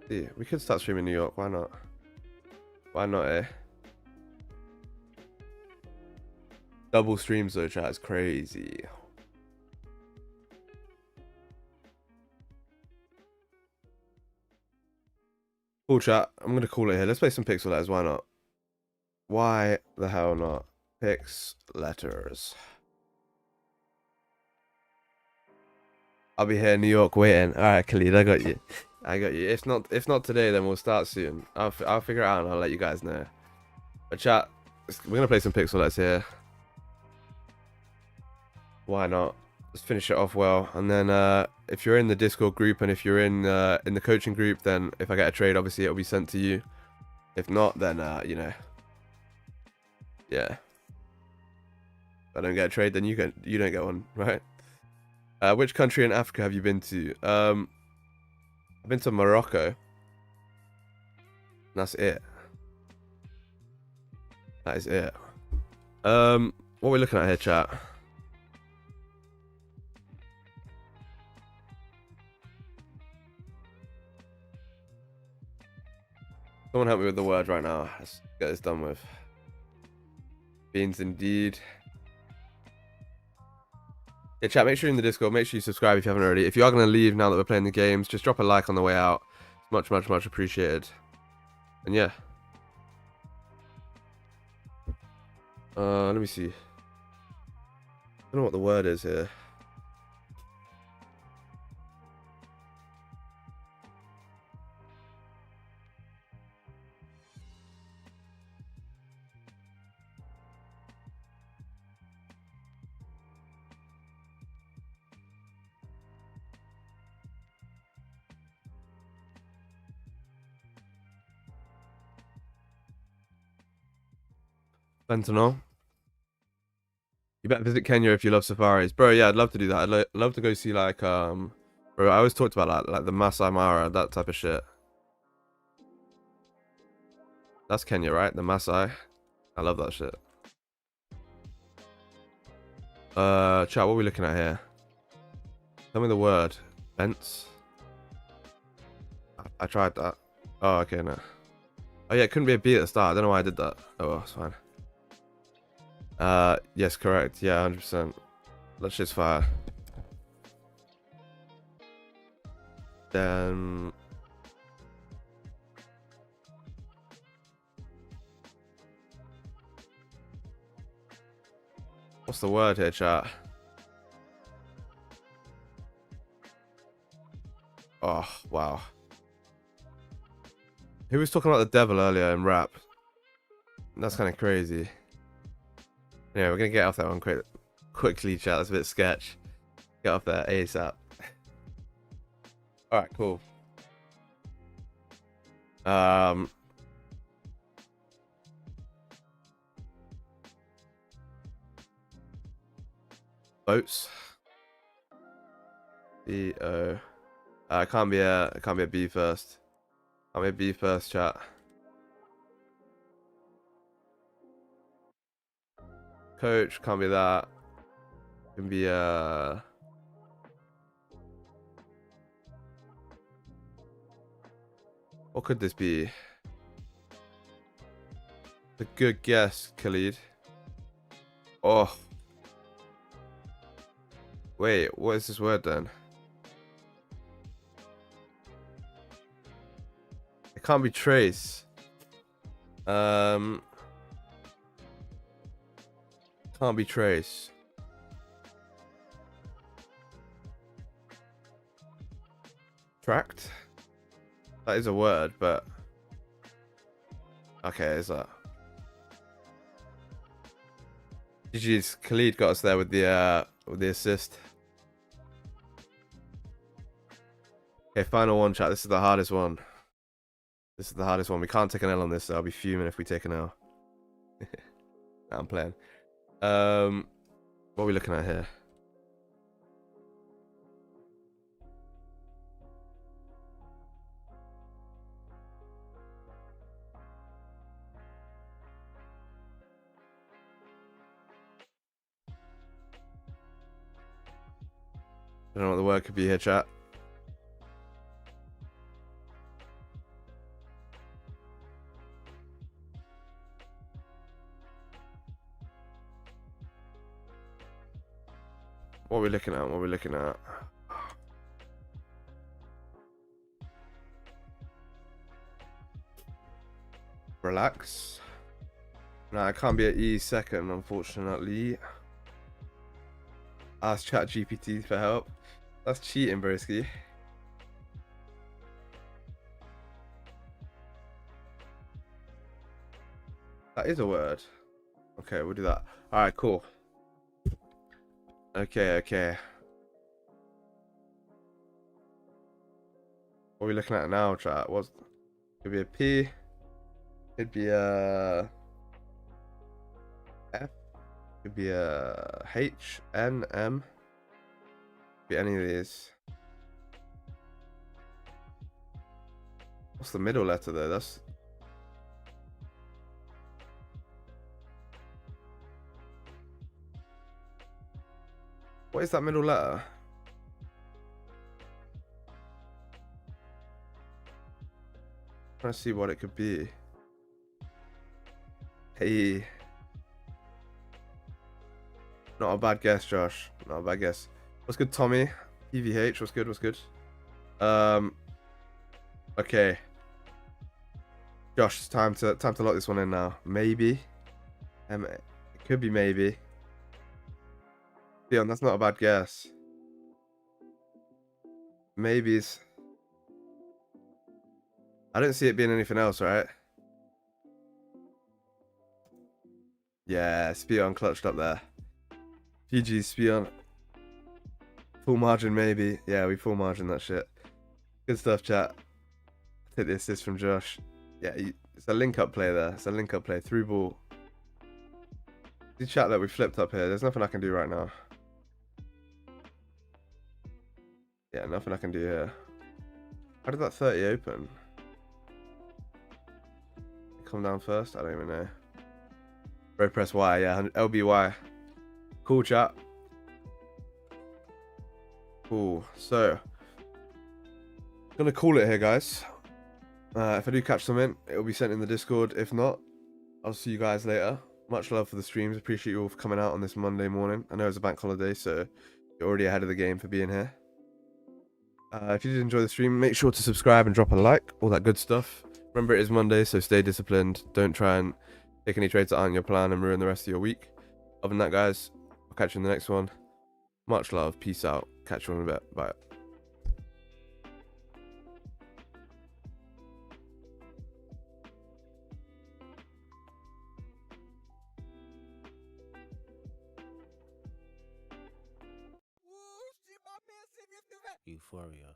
See, we could start streaming New York. Why not? Why not, eh? Double streams though, chat. Is crazy. Cool, chat. I'm gonna call it here. Let's play some pixel letters. Why not? Why the hell not? Pix letters. I'll be here in New York waiting. All right, Khalid, I got you. I got you. If not today, then we'll start soon. I'll figure it out and I'll let you guys know. But chat, we're gonna play some pixel letters here. Why not? Let's finish it off well, and then if you're in the Discord group and if you're in the coaching group, then if I get a trade, obviously it'll be sent to you. If not, then you know, yeah. If I don't get a trade, then you don't get one, right? Which country in Africa have you been to? I've been to Morocco. That's it. That is it. What are we looking at here, chat? Someone help me with the word right now. Let's get this done with. Beans indeed. Yeah, chat, make sure you're in the Discord. Make sure you subscribe if you haven't already. If you are going to leave now that we're playing the games, just drop a like on the way out. It's much, much, much appreciated. And yeah. Let me see. I don't know what the word is here. Fentanyl. You better visit Kenya if you love safaris, bro. Yeah, I'd love to do that. I'd love to go see like bro. I always talked about like the Masai Mara, that type of shit. That's Kenya, right? The Masai. I love that shit. Chat, what are we looking at here? Tell me the word. Fence. I tried that. Oh, okay, no. Oh yeah, it couldn't be a B at the start. I don't know why I did that. Oh well, it's fine. Yes, correct. Yeah, 100%. Let's just fire. Then what's the word here, chat? Oh, wow. Who was talking about the devil earlier in rap? That's kind of crazy. Yeah, we're gonna get off that one quickly, chat. That's a bit sketch. Get off there ASAP. Alright, cool. Boats. B-O. It can't be a B first. Can't be a B first, chat. Coach, can't be that. Can be what could this be? A good guess, Khalid. Oh. Wait, what is this word then? It can't be trace. Can't be trace. Tracked? That is a word, but okay, is that? GG's. Khalid got us there with the assist. Okay, final one, chat. This is the hardest one. This is the hardest one. We can't take an L on this, so I'll be fuming if we take an L. Nah, I'm playing. What are we looking at here? I don't know what the word could be here, chat. What are we looking at? What are we looking at? Relax. No, I can't be at E second, unfortunately. Ask ChatGPT for help. That's cheating, broski. That is a word. Okay, we'll do that. Alright, cool. Okay. What are we looking at now, chat? Could be a P. Could be a F. Could be a H, N, M. Could be any of these. What's the middle letter there? That's what is that middle letter? I'm trying to see what it could be. Hey. Not a bad guess, Josh. Not a bad guess. What's good, Tommy? EVH, what's good, what's good? Okay. Josh, it's time to lock this one in now. Maybe. It could be maybe. Dion, that's not a bad guess. Maybes. I don't see it being anything else, right? Yeah, Spion clutched up there. GG, Spion. Full margin, maybe. Yeah, we full margin that shit. Good stuff, chat. Take the assist from Josh. Yeah, it's a link-up play there. It's a link-up play. Through ball. The chat that we flipped up here. There's nothing I can do right now. Yeah, nothing I can do here. How did that 30 open? Come down first? I don't even know. Bro, press Y. Yeah, LBY. Cool, chat. Cool. So, gonna call it here, guys. If I do catch something, it'll be sent in the Discord. If not, I'll see you guys later. Much love for the streams. Appreciate you all for coming out on this Monday morning. I know it's a bank holiday, so you're already ahead of the game for being here. If you did enjoy the stream, make sure to subscribe and drop a like. All that good stuff. Remember, it is Monday, so stay disciplined. Don't try and take any trades that aren't your plan and ruin the rest of your week. Other than that, guys, I'll catch you in the next one. Much love. Peace out. Catch you in a bit. Bye. Euphoria.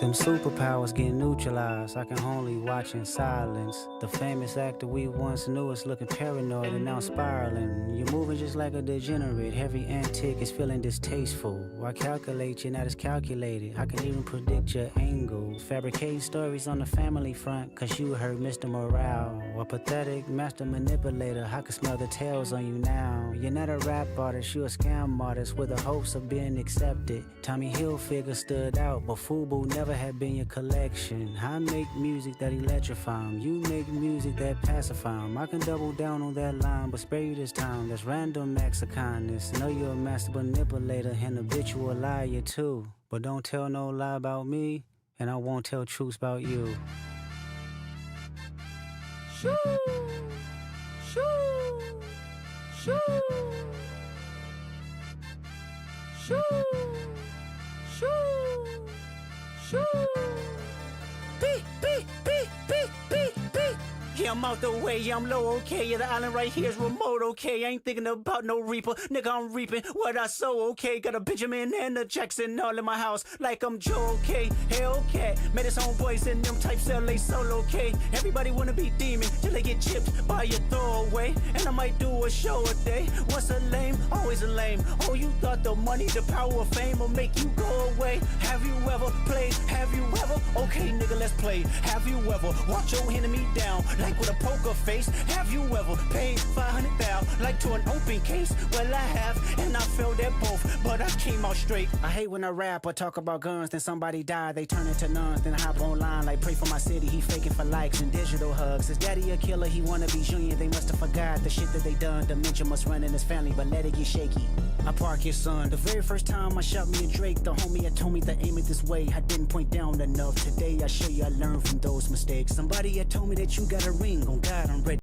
Them superpowers get neutralized. I can only watch in silence. The famous actor we once knew is looking paranoid and now spiraling. You're moving just like a degenerate. Every antic is feeling distasteful. Why calculate? You're not as calculated. I can even predict your angle. Fabricating stories on the family front, cause you heard Mr. Morale. A pathetic master manipulator. I can smell the tails on you now. You're not a rap artist, you're a scam artist with the hopes of being accepted. Tommy Hilfiger stood out, but FUBU never whatever had been your collection. I make music that electrify 'em. You make music that pacify 'em. I can double down on that line, but spare you this time. That's random acts of kindness. Know you're a master manipulator and habitual liar too. But don't tell no lie about me, and I won't tell truths about you. Shoo! Shoo! Shoo! Shoo! Shoo! Shoo! Beep, beep, beep, beep, beep, beep. Yeah, I'm out the way, yeah, I'm low, okay. Yeah, the island right here is remote, okay. I ain't thinking about no reaper, nigga, I'm reaping what I sow, okay. Got a Benjamin and a Jackson all in my house, like I'm Joe, okay. Hellcat, made his own boys in them types LA solo, okay. Everybody wanna be demon till they get chipped by your throwaway. And I might do a show a day. Once a lame, always a lame. Oh, you thought the money, the power of fame will make you go away. Have you ever played? Have you ever? Okay, nigga, let's play. Have you ever walked your enemy down like with a poker face? Have you ever paid 500,000 like to an open case? Well, I have, and I failed at both, but I came out straight. I hate when a rapper talk about guns, then somebody die, they turn into nuns, then I hop online like pray for my city. He faking for likes and digital hugs. His daddy a killer, he wanna be junior. They must have forgot the shit that they done. Dementia must run in his family, but let it get shaky. I park his son. The very first time I shot me a Drake, the homie had told me to aim it this way. I didn't point down enough. Today I show you I learned from those mistakes. Somebody had told me that you got a ring. On God, I'm ready